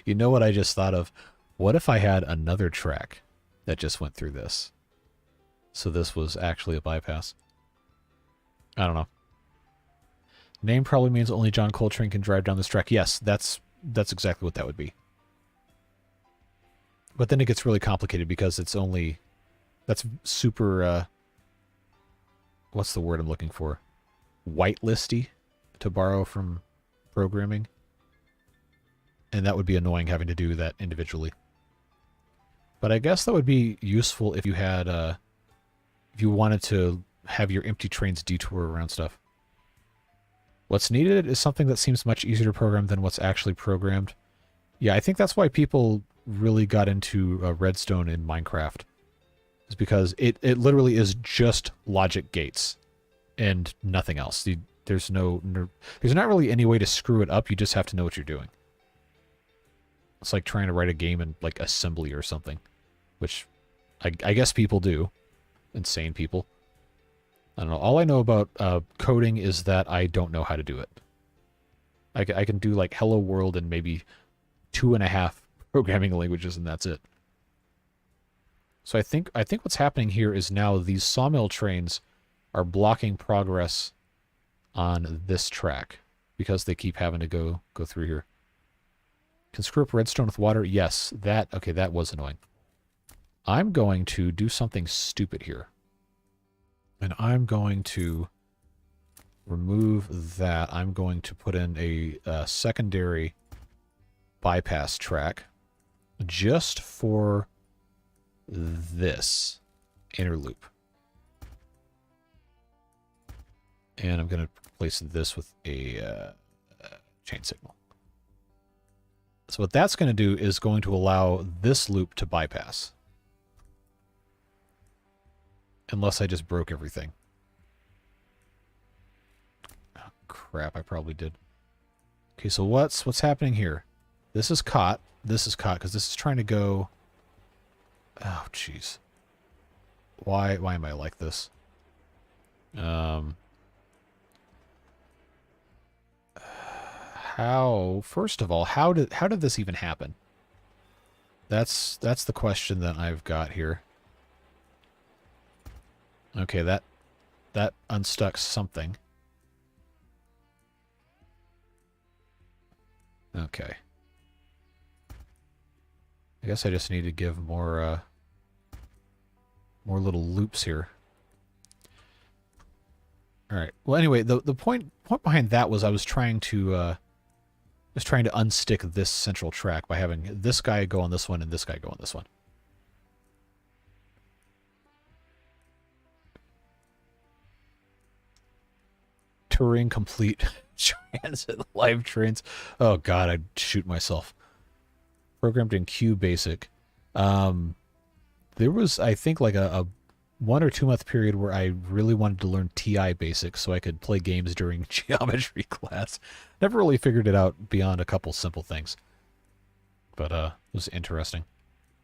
You know what I just thought of? What if I had another track that just went through this? So this was actually a bypass. I don't know. Name probably means only John Coltrane can drive down this track. Yes, that's exactly what that would be. But then it gets really complicated because it's only... That's super... what's the word I'm looking for? Whitelisty, to borrow from programming. And that would be annoying having to do that individually. But I guess that would be useful if you had... if you wanted to have your empty trains detour around stuff. What's needed is something that seems much easier to program than what's actually programmed. Yeah, I think that's why people really got into Redstone in Minecraft. Is because it literally is just logic gates and nothing else. There's not really any way to screw it up. You just have to know what you're doing. It's like trying to write a game in like assembly or something, which I guess people do. Insane people. I don't know. All I know about coding is that I don't know how to do it. I can do like Hello World and maybe 2.5 programming languages, and that's it. So I think what's happening here is now these sawmill trains are blocking progress on this track because they keep having to go through here. Can screw up redstone with water? Yes. Okay, that was annoying. I'm going to do something stupid here. And I'm going to remove that. I'm going to put in a secondary bypass track just for this inner loop. And I'm going to replace this with a chain signal. So what that's going to do is going to allow this loop to bypass. Unless I just broke everything. Oh, crap, I probably did. Okay, so what's happening here? This is caught. This is caught because this is trying to go... Oh, jeez. Why am I like this? First of all, how did this even happen? That's the question that I've got here. Okay, that unstuck something. Okay. I guess I just need to give more little loops here. All right. Well, anyway, the point behind that was I was trying to unstick this central track by having this guy go on this one and this guy go on this one. Turing complete transit live trains. Oh god, I'd shoot myself. Programmed in Q Basic. There was, I think, like a 1 or 2 month period where I really wanted to learn TI Basic so I could play games during geometry class. Never really figured it out beyond a couple simple things. But it was interesting.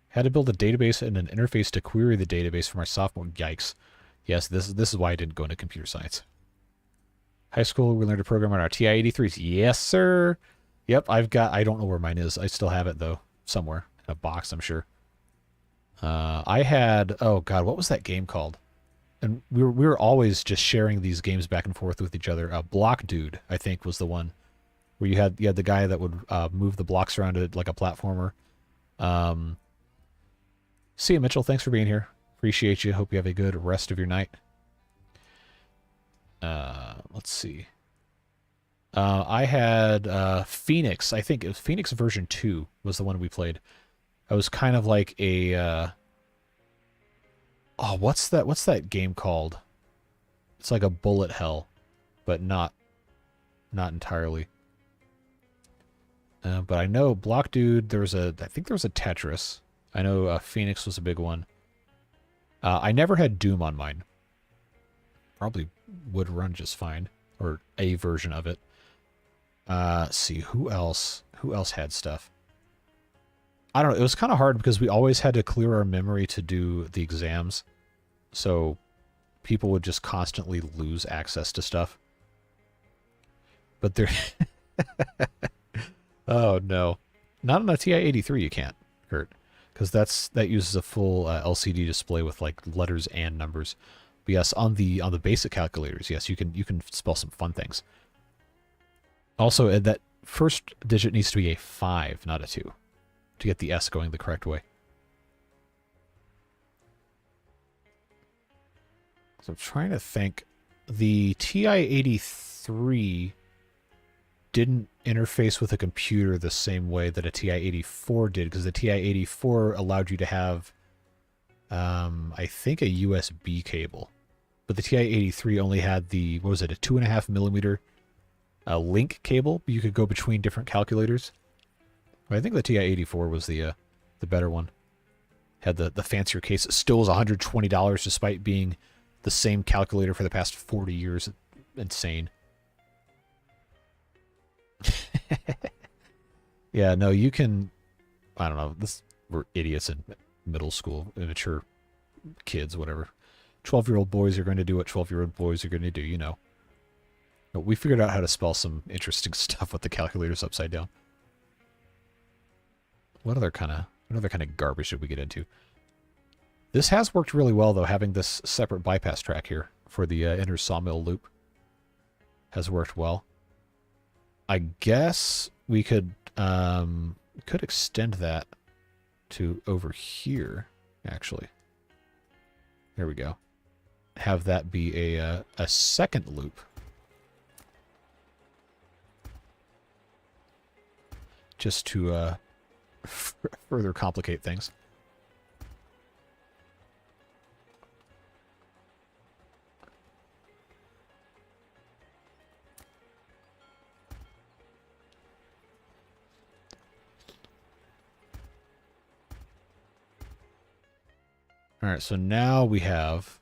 Had to build a database and an interface to query the database for my sophomore. Yikes. Yes, this is why I didn't go into computer science. High school, we learned to program on our TI-83s. Yes, sir. Yep, I don't know where mine is. I still have it, though, somewhere. In a box, I'm sure. I had, oh god, what was that game called? And we were always just sharing these games back and forth with each other. Block Dude, I think, was the one where you had the guy that would move the blocks around it like a platformer. See you, Mitchell. Thanks for being here. Appreciate you. Hope you have a good rest of your night. Let's see. I had Phoenix. I think it was Phoenix version 2 was the one we played. I was kind of like a oh, what's that game called? It's like a bullet hell, but not entirely. But I know Block Dude, I think there was a Tetris. I know Phoenix was a big one. I never had Doom on mine. Probably would run just fine, or a version of it. Let's see, who else had stuff? I don't know, it was kind of hard because we always had to clear our memory to do the exams, so people would just constantly lose access to stuff. But they're... Oh no. Not on a TI-83 you can't, Kurt. because that uses a full LCD display with like letters and numbers. But yes, on the basic calculators, yes, you can spell some fun things. Also, that first digit needs to be a 5, not a 2, to get the S going the correct way. So I'm trying to think. The TI-83 didn't interface with a computer the same way that a TI-84 did, because the TI-84 allowed you to have, I think, a USB cable. But the TI-83 only had the, what was it, a 2.5 millimeter link cable. You could go between different calculators. But I think the TI-84 was the better one. Had the fancier case. It still was $120 despite being the same calculator for the past 40 years. Insane. Yeah, no, you can, I don't know, we're idiots in middle school, immature kids, whatever. 12-year-old boys are going to do what 12-year-old boys are going to do, you know. But we figured out how to spell some interesting stuff with the calculators upside down. What other kind of garbage should we get into? This has worked really well, though, having this separate bypass track here for the inner sawmill loop. Has worked well. I guess we could extend that to over here, actually. There we go. Have that be a second loop. Just to further complicate things. All right, so now we have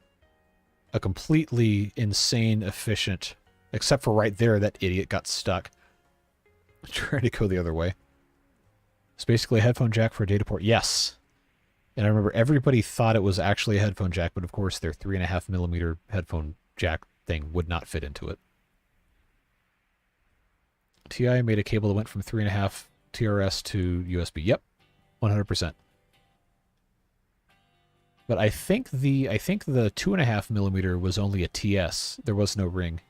a completely insane, efficient, except for right there, that idiot got stuck. Trying to go the other way. It's basically a headphone jack for a data port. Yes. And I remember everybody thought it was actually a headphone jack, but of course their 3.5 millimeter headphone jack thing would not fit into it. TI made a cable that went from 3.5 TRS to USB. Yep, 100%. But I think the 2.5 millimeter was only a TS. There was no ring,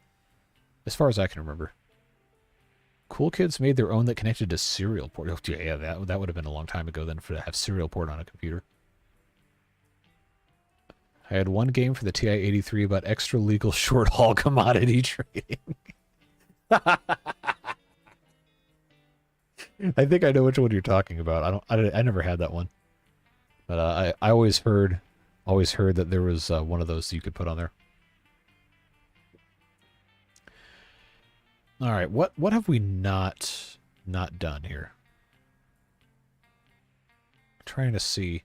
as far as I can remember. Cool Kids made their own that connected to serial port. Oh, yeah, that would have been a long time ago then for to have serial port on a computer. I had one game for the TI-83 about extra legal short haul commodity trading. I think I know which one you're talking about. I never had that one. But I always heard that there was one of those you could put on there. All right, what have we not done here? I'm trying to see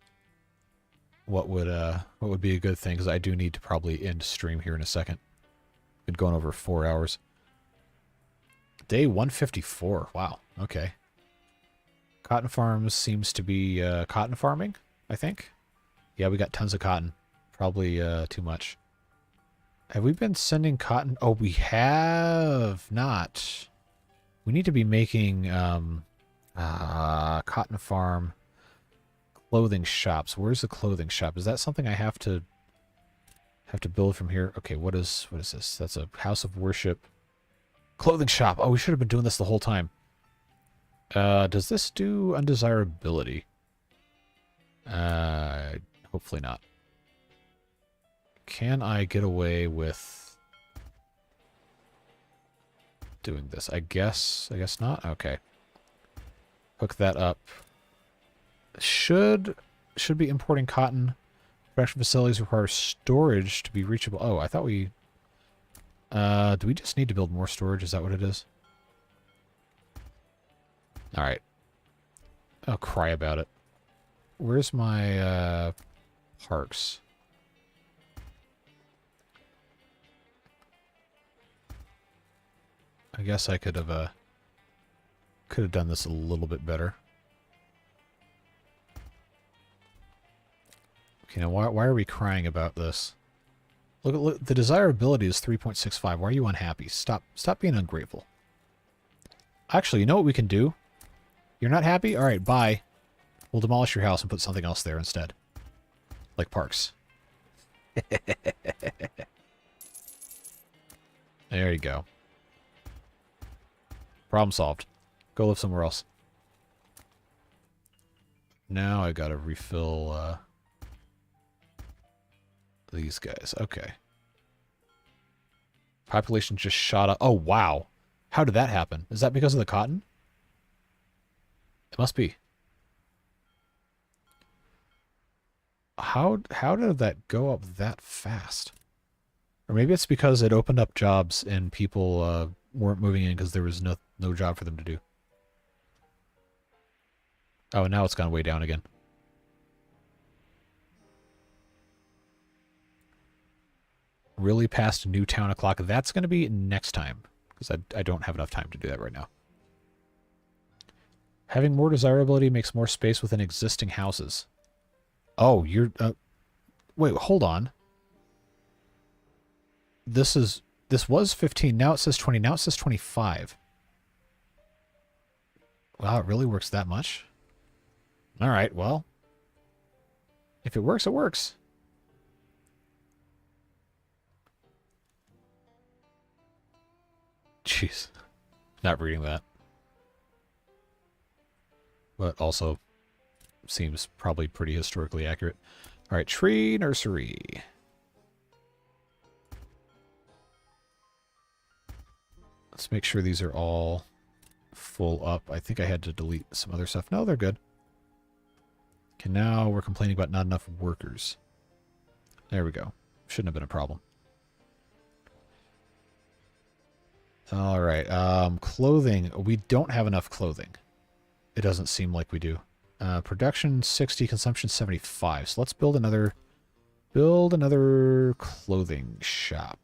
what would be a good thing, because I do need to probably end stream here in a second. Been going over 4 hours. Day 154. Wow. Okay. Cotton farms seems to be cotton farming, I think. Yeah, we got tons of cotton. Probably too much. Have we been sending cotton? Oh, we have not. We need to be making cotton farm clothing shops. Where's the clothing shop? Is that something I have to build from here? Okay, what is this? That's a house of worship. Clothing shop. Oh, we should have been doing this the whole time. Does this do undesirability? Hopefully not. Can I get away with doing this? I guess not. Okay. Hook that up. Should be importing cotton. Production facilities require storage to be reachable. Oh, I thought we... do we just need to build more storage? Is that what it is? Alright. I'll cry about it. Where's my parks? I guess I could have done this a little bit better. Okay, now why are we crying about this? Look, the desirability is 3.65. Why are you unhappy? Stop being ungrateful. Actually, you know what we can do? You're not happy? All right, bye. We'll demolish your house and put something else there instead. Like parks. There you go. Problem solved. Go live somewhere else. Now I gotta refill these guys. Okay. Population just shot up. Oh, wow. How did that happen? Is that because of the cotton? It must be. How did that go up that fast? Or maybe it's because it opened up jobs and people weren't moving in because there was no job for them to do. Oh, and now it's gone way down again. Really past new town o'clock. That's going to be next time because I don't have enough time to do that right now. Having more desirability makes more space within existing houses. Oh, you're... wait, hold on. This was 15. Now it says 20. Now it says 25. Wow, it really works that much? All right, well. If it works, it works. Jeez. Not reading that. But also seems probably pretty historically accurate. All right, tree nursery. Let's make sure these are all full up. I think I had to delete some other stuff. No, they're good. Okay, now we're complaining about not enough workers. There we go. Shouldn't have been a problem. All right, clothing. We don't have enough clothing. It doesn't seem like we do. Production 60, consumption 75. So let's build another clothing shop.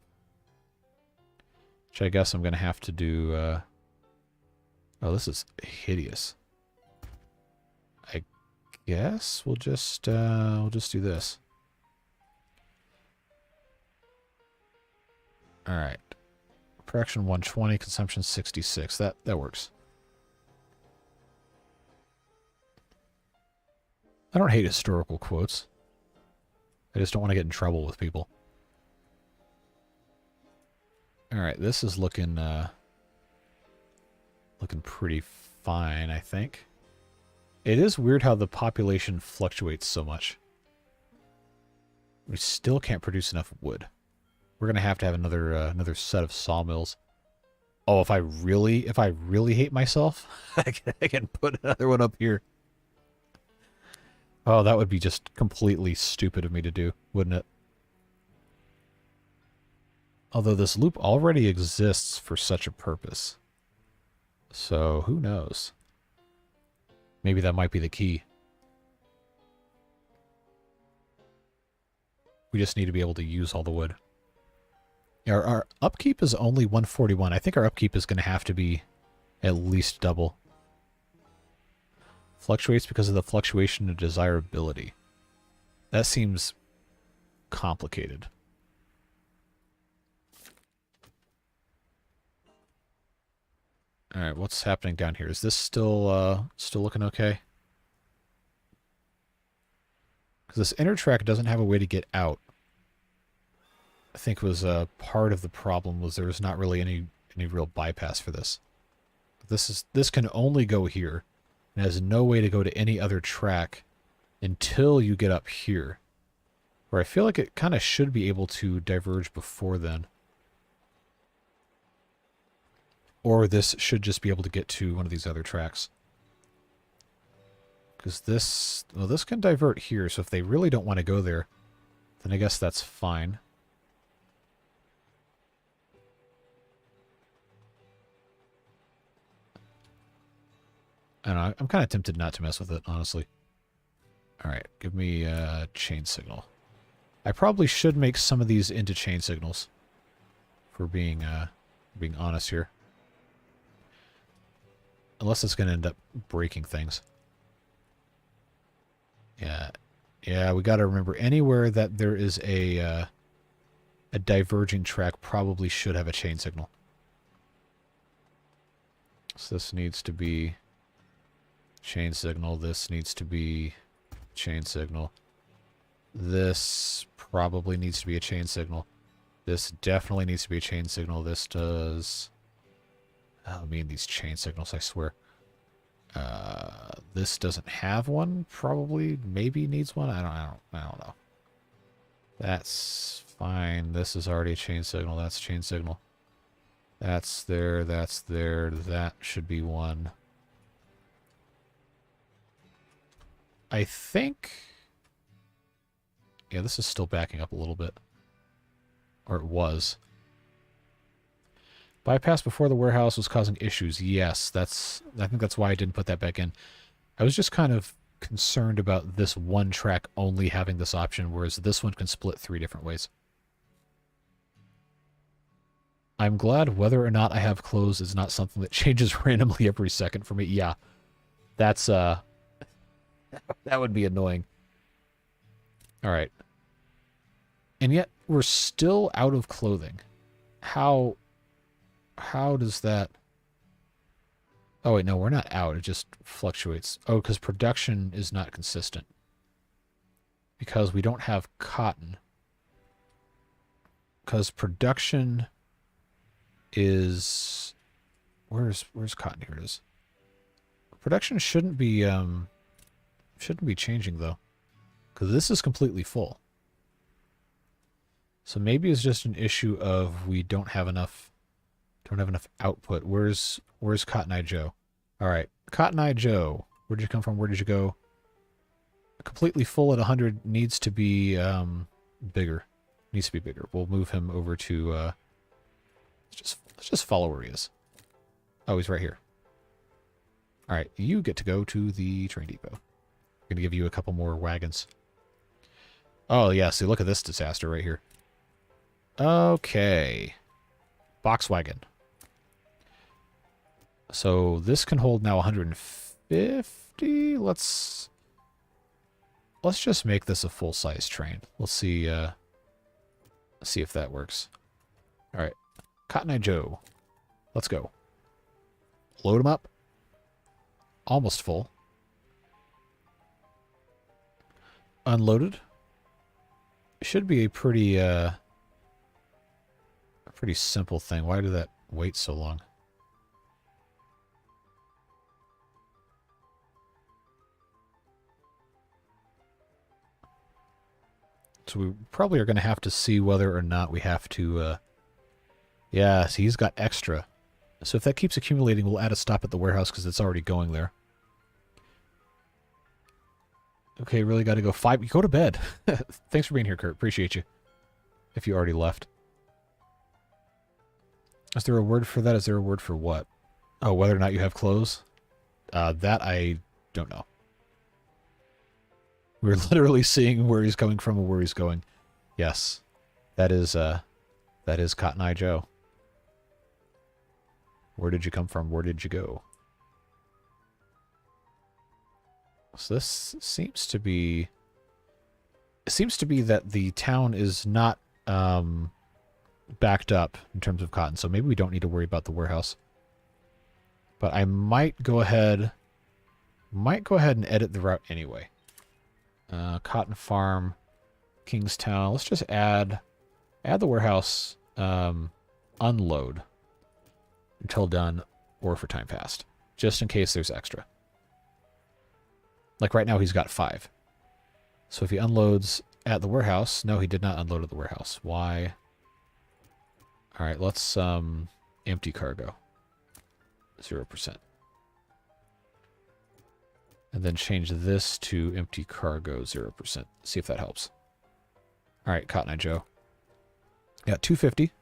Which I guess I'm going to have to do... oh, this is hideous. I guess we'll just do this. All right. Production 120, consumption 66. That works. I don't hate historical quotes. I just don't want to get in trouble with people. All right, this is looking pretty fine, I think. It is weird how the population fluctuates so much. We still can't produce enough wood. We're gonna have to have another set of sawmills. Oh, if I really hate myself, I can put another one up here. Oh, that would be just completely stupid of me to do, wouldn't it? Although this loop already exists for such a purpose. So, who knows? Maybe that might be the key. We just need to be able to use all the wood. Our upkeep is only 141. I think our upkeep is going to have to be at least double. Fluctuates because of the fluctuation of desirability. That seems complicated. All right, what's happening down here? Is this still looking okay? Because this inner track doesn't have a way to get out. I think was part of the problem was there was not really any real bypass for this. This can only go here. It has no way to go to any other track until you get up here. Where I feel like it kind of should be able to diverge before then. Or this should just be able to get to one of these other tracks. Because this can divert here, so if they really don't want to go there, then I guess that's fine. I don't know, I'm kind of tempted not to mess with it, honestly. Alright, give me a chain signal. I probably should make some of these into chain signals. For being honest here. Unless it's going to end up breaking things. Yeah, we got to remember, anywhere that there is a diverging track probably should have a chain signal. So this needs to be Chain signal. This needs to be chain signal. This probably needs to be a chain signal. This definitely needs to be a chain signal. This does... I mean, these chain signals, I swear. This doesn't have one, probably. Maybe needs one. I don't know. That's fine. This is already a chain signal. That's a chain signal. That's there. That's there. That should be one. I think... Yeah, this is still backing up a little bit. Or it was. Bypass before the warehouse was causing issues. Yes, I think that's why I didn't put that back in. I was just kind of concerned about this one track only having this option, whereas this one can split 3 different ways. I'm glad whether or not I have clothes is not something that changes randomly every second for me. Yeah, that's, that would be annoying. All right. And yet, we're still out of clothing. How does that... Oh, wait, no, we're not out. It just fluctuates. Oh, because production is not consistent. Because we don't have cotton. Because production is... Where's cotton? Here it is. Production shouldn't be changing, though. Because this is completely full. So maybe it's just an issue of we don't have enough output. Where's Cotton Eye Joe? All right, Cotton Eye Joe. Where did you come from? Where did you go? Completely full at 100 needs to be bigger. Needs to be bigger. We'll move him over to. Let's just follow where he is. Oh, he's right here. All right, you get to go to the train depot. I'm gonna give you a couple more wagons. Oh yeah, see, look at this disaster right here. Okay. Box wagon. So this can hold now 150. Let's just make this a full-size train. Let's see if that works. All right. Cotton Eye Joe. Let's go. Load him up. Almost full. Unloaded. Should be a pretty simple thing. Why did that wait so long? So we probably are going to have to see whether or not we have to... Yeah, see, he's got extra. So if that keeps accumulating, we'll add a stop at the warehouse because it's already going there. Okay, really got to go 5. You go to bed. Thanks for being here, Kurt. Appreciate you. If you already left. Is there a word for that? Is there a word for what? Oh, whether or not you have clothes? That I don't know. We're literally seeing where he's coming from and where he's going. Yes. That is Cotton Eye Joe. Where did you come from? Where did you go? So this seems to be... It seems to be that the town is not backed up in terms of cotton, so maybe we don't need to worry about the warehouse. But I might go ahead and edit the route anyway. Cotton Farm, Kingstown. Let's just add the warehouse unload until done or for time passed, just in case there's extra. Like right now, he's got 5. So if he unloads at the warehouse... No, he did not unload at the warehouse. Why? All right, let's empty cargo. 0%. And then change this to empty cargo 0%. See if that helps. All right, Cotton Eye Joe. Yeah, 250.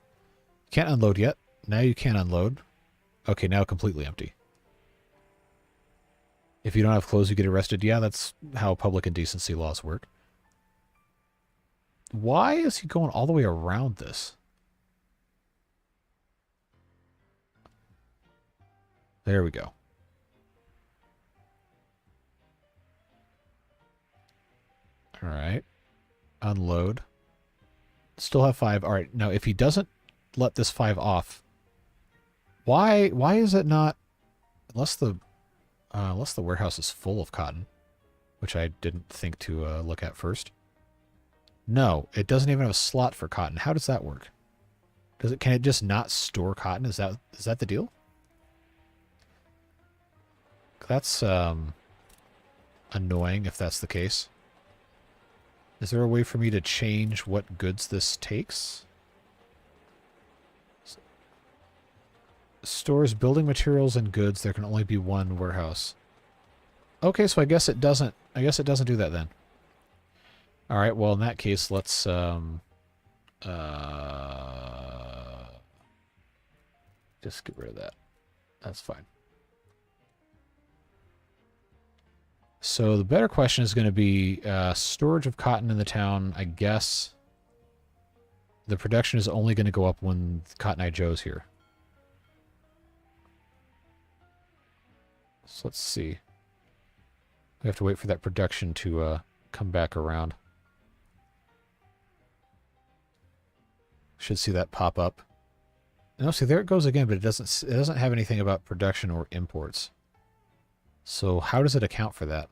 Can't unload yet. Now you can unload. Okay, now completely empty. If you don't have clothes, you get arrested. Yeah, that's how public indecency laws work. Why is he going all the way around this? There we go. All right. Unload. Still have 5. All right. Now, if he doesn't let this 5 off, why is it not... Unless the... Unless the warehouse is full of cotton, which I didn't think to look at first. No, it doesn't even have a slot for cotton. How does that work? Can it just not store cotton? Is that the deal? That's annoying if that's the case. Is there a way for me to change what goods this takes? Stores building materials and goods. There can only be one warehouse. Okay, so I guess it doesn't do that then. All right, well in that case, let's just get rid of that. That's fine. So the better question is going to be storage of cotton in the town. I guess the production is only going to go up when Cotton Eye Joe's here. So let's see. We have to wait for that production to come back around. Should see that pop up. No, see there it goes again, but it doesn't have anything about production or imports. So how does it account for that?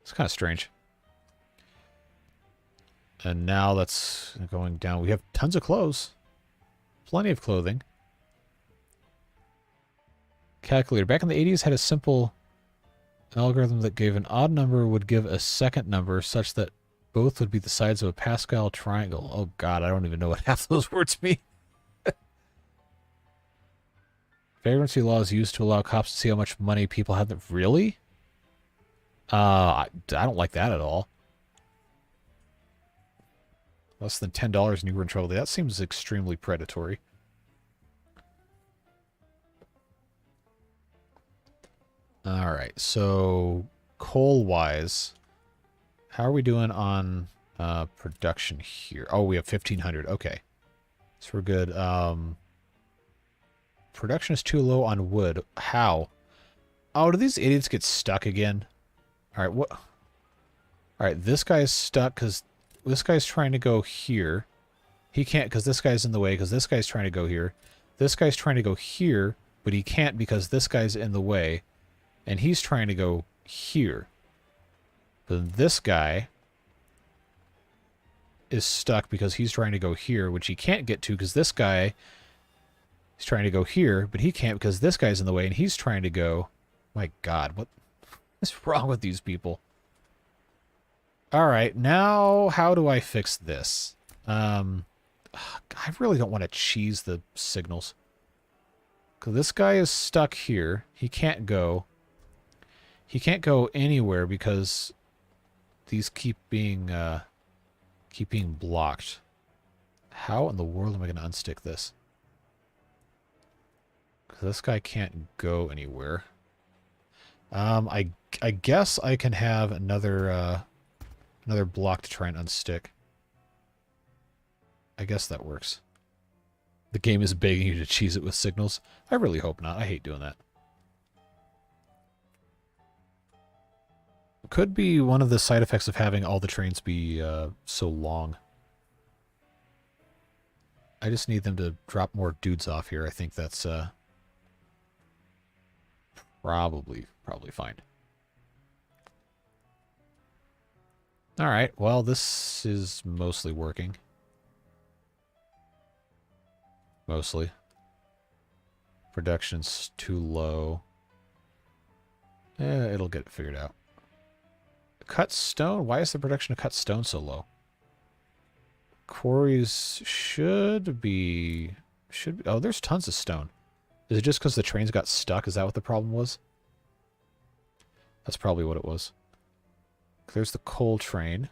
It's kind of strange. And now that's going down. We have tons of clothes. Plenty of clothing. Calculator. Back in the 80s had a simple algorithm that gave an odd number would give a second number such that both would be the sides of a Pascal triangle. Oh god, I don't even know what half those words mean. Vagrancy law is used to allow cops to see how much money people have. Really? I don't like that at all. Less than $10 and you were in trouble. That seems extremely predatory. Alright, so coal-wise, how are we doing on production here? Oh, we have 1,500. Okay. So we're good. Production is too low on wood. How? Oh, do these idiots get stuck again? Alright, what? Alright, this guy's stuck because this guy's trying to go here. He can't because this guy's in the way because this guy's trying to go here. This guy's trying to go here, but he can't because this guy's in the way. And he's trying to go here. But this guy is stuck because he's trying to go here, which he can't get to because this guy is trying to go here, but he can't because this guy's in the way and he's trying to go... My god, what is wrong with these people? Alright, now how do I fix this? I really don't want to cheese the signals. Because this guy is stuck here. He can't go. He can't go anywhere because these keep being blocked. How in the world am I going to unstick this? Because this guy can't go anywhere. I guess I can have another block to try and unstick. I guess that works. The game is begging you to cheese it with signals. I really hope not. I hate doing that. Could be one of the side effects of having all the trains be so long. I just need them to drop more dudes off here. I think that's probably fine. All right. Well, this is mostly working. Mostly. Production's too low. It'll get it figured out. Cut stone? Why is the production of cut stone so low? Quarries should be... Oh, there's tons of stone. Is it just because the trains got stuck? Is that what the problem was? That's probably what it was. There's the coal train.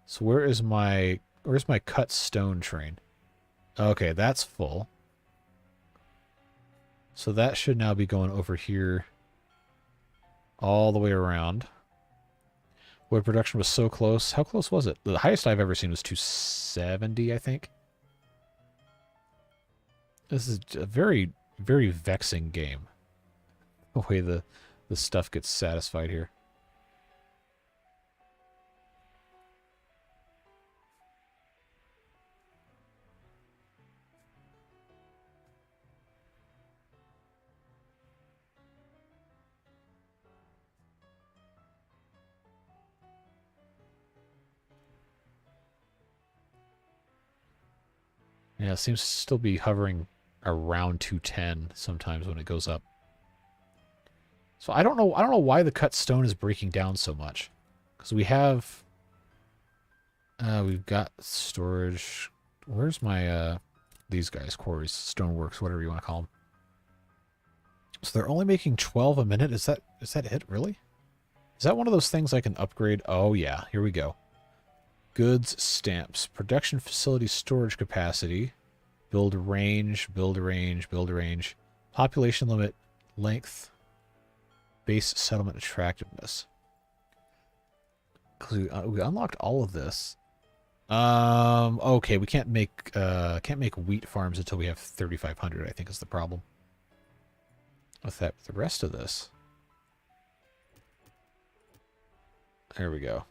So where's my cut stone train? Okay, that's full. So that should now be going over here all the way around. Wood production was so close. How close was it? The highest I've ever seen was 270, I think. This is a very, very vexing game. The way the stuff gets satisfied here. Yeah, it seems to still be hovering around 210 sometimes when it goes up. So I don't know why the cut stone is breaking down so much. Because we have we've got storage. Where's my these guys, quarries, stoneworks, whatever you want to call them. So they're only making 12 a minute. Is that it, really? Is that one of those things I can upgrade? Oh yeah, here we go. Goods, stamps, production facility, storage capacity, build range, build range, build range, population limit, length, base settlement attractiveness. We unlocked all of this. Okay, we can't make wheat farms until we have 3,500. I think is the problem. With that, the rest of this. There we go.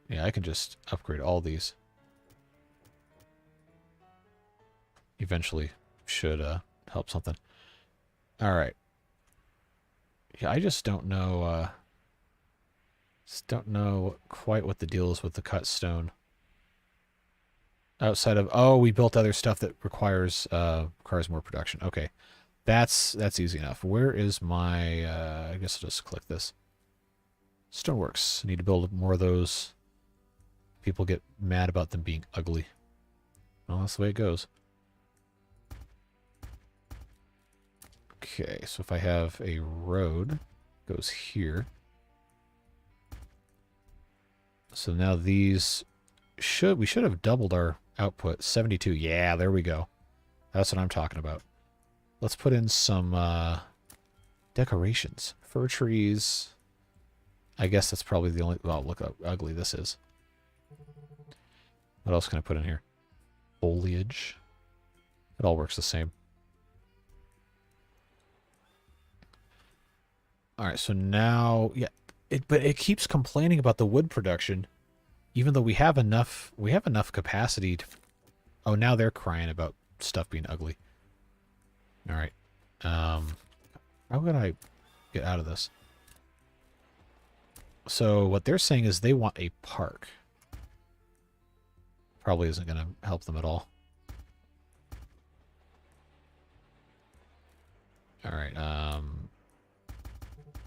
Yeah, I can just upgrade all these. Eventually should help something. All right. Yeah, I just don't know quite what the deal is with the cut stone. Outside of, oh, we built other stuff that requires more production. Okay. That's easy enough. Where is my I guess I'll just click this. Stoneworks. I need to build more of those. People get mad about them being ugly. Well, that's the way it goes. Okay, so if I have a road, it goes here. So now these we should have doubled our output. 72. Yeah, there we go. That's what I'm talking about. Let's put in some decorations. Fir trees. I guess that's probably the only... Well, look how ugly this is. What else can I put in here? Foliage. It all works the same. Alright, so now... Yeah, but it keeps complaining about the wood production, even though we have enough capacity to... Oh, now they're crying about stuff being ugly. Alright. How can I get out of this? So what they're saying is they want a park. Probably isn't going to help them at all. Alright,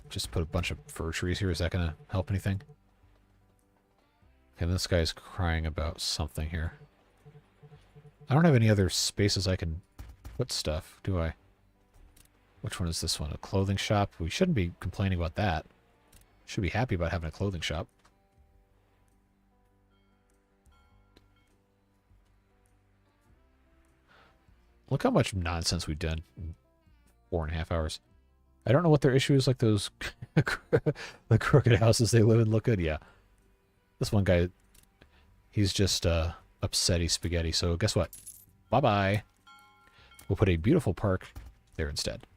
just put a bunch of fir trees here. Is that going to help anything? Okay, this guy's crying about something here. I don't have any other spaces I can put stuff, do I? Which one is this one? A clothing shop? We shouldn't be complaining about that. Should be happy about having a clothing shop. Look how much nonsense we've done in 4.5 hours. I don't know what their issue is, like those the crooked houses they live in look good. Yeah. This one guy, he's just upsetty spaghetti. So guess what? Bye-bye. We'll put a beautiful park there instead.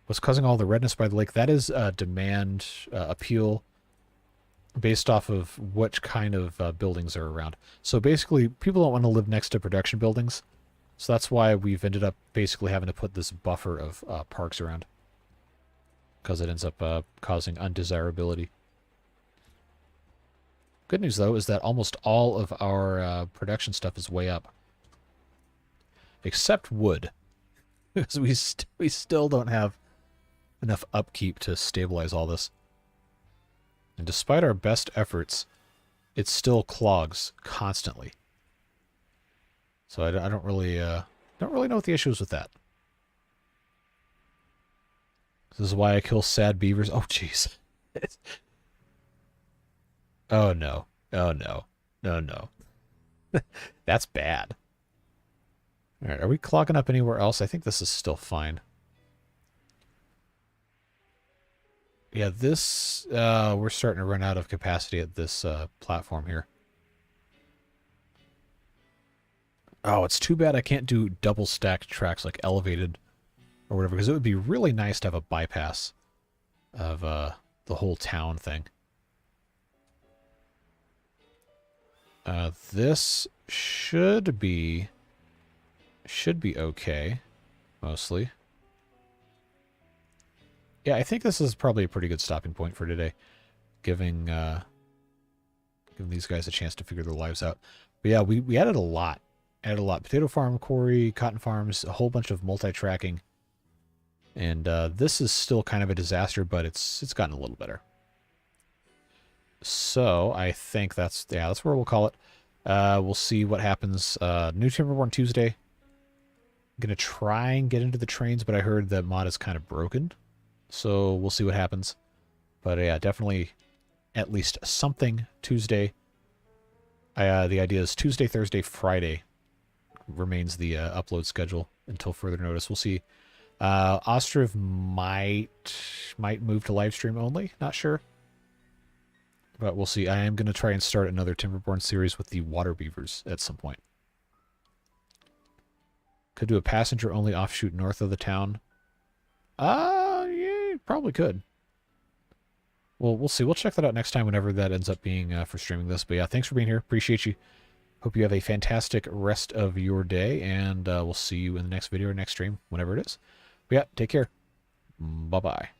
What's causing all the redness by the lake? That is demand appeal based off of which kind of buildings are around. So basically, people don't want to live next to production buildings. So that's why we've ended up basically having to put this buffer of parks around. Because it ends up causing undesirability. Good news, though, is that almost all of our production stuff is way up. Except wood. Because we still don't have enough upkeep to stabilize all this. And despite our best efforts, it still clogs constantly. So I don't really know what the issue is with that. This is why I kill sad beavers. Oh, jeez. Oh, no. Oh, no. No, no. That's bad. All right, are we clogging up anywhere else? I think this is still fine. Yeah, this, we're starting to run out of capacity at this platform here. Oh, it's too bad I can't do double stacked tracks like elevated or whatever, because it would be really nice to have a bypass of the whole town thing. This should be okay, mostly. Yeah, I think this is probably a pretty good stopping point for today, giving these guys a chance to figure their lives out. But yeah, we added a lot added a lot. Potato farm, quarry, cotton farms, a whole bunch of multi-tracking. And this is still kind of a disaster, but it's gotten a little better. So I think that's where we'll call it. We'll see what happens. New Timberborn Tuesday. I'm going to try and get into the trains, but I heard that mod is kind of broken. So we'll see what happens. But yeah, definitely at least something Tuesday. The idea is Tuesday, Thursday, Friday remains the upload schedule until further notice. We'll see. Ostriv might move to live stream only. Not sure. But we'll see. I am going to try and start another Timberborn series with the water beavers at some point. Could do a passenger-only offshoot north of the town. Yeah, probably could. Well, we'll see. We'll check that out next time whenever that ends up being for streaming this. But yeah, thanks for being here. Appreciate you. Hope you have a fantastic rest of your day, and we'll see you in the next video or next stream, whenever it is. But yeah, take care. Bye-bye.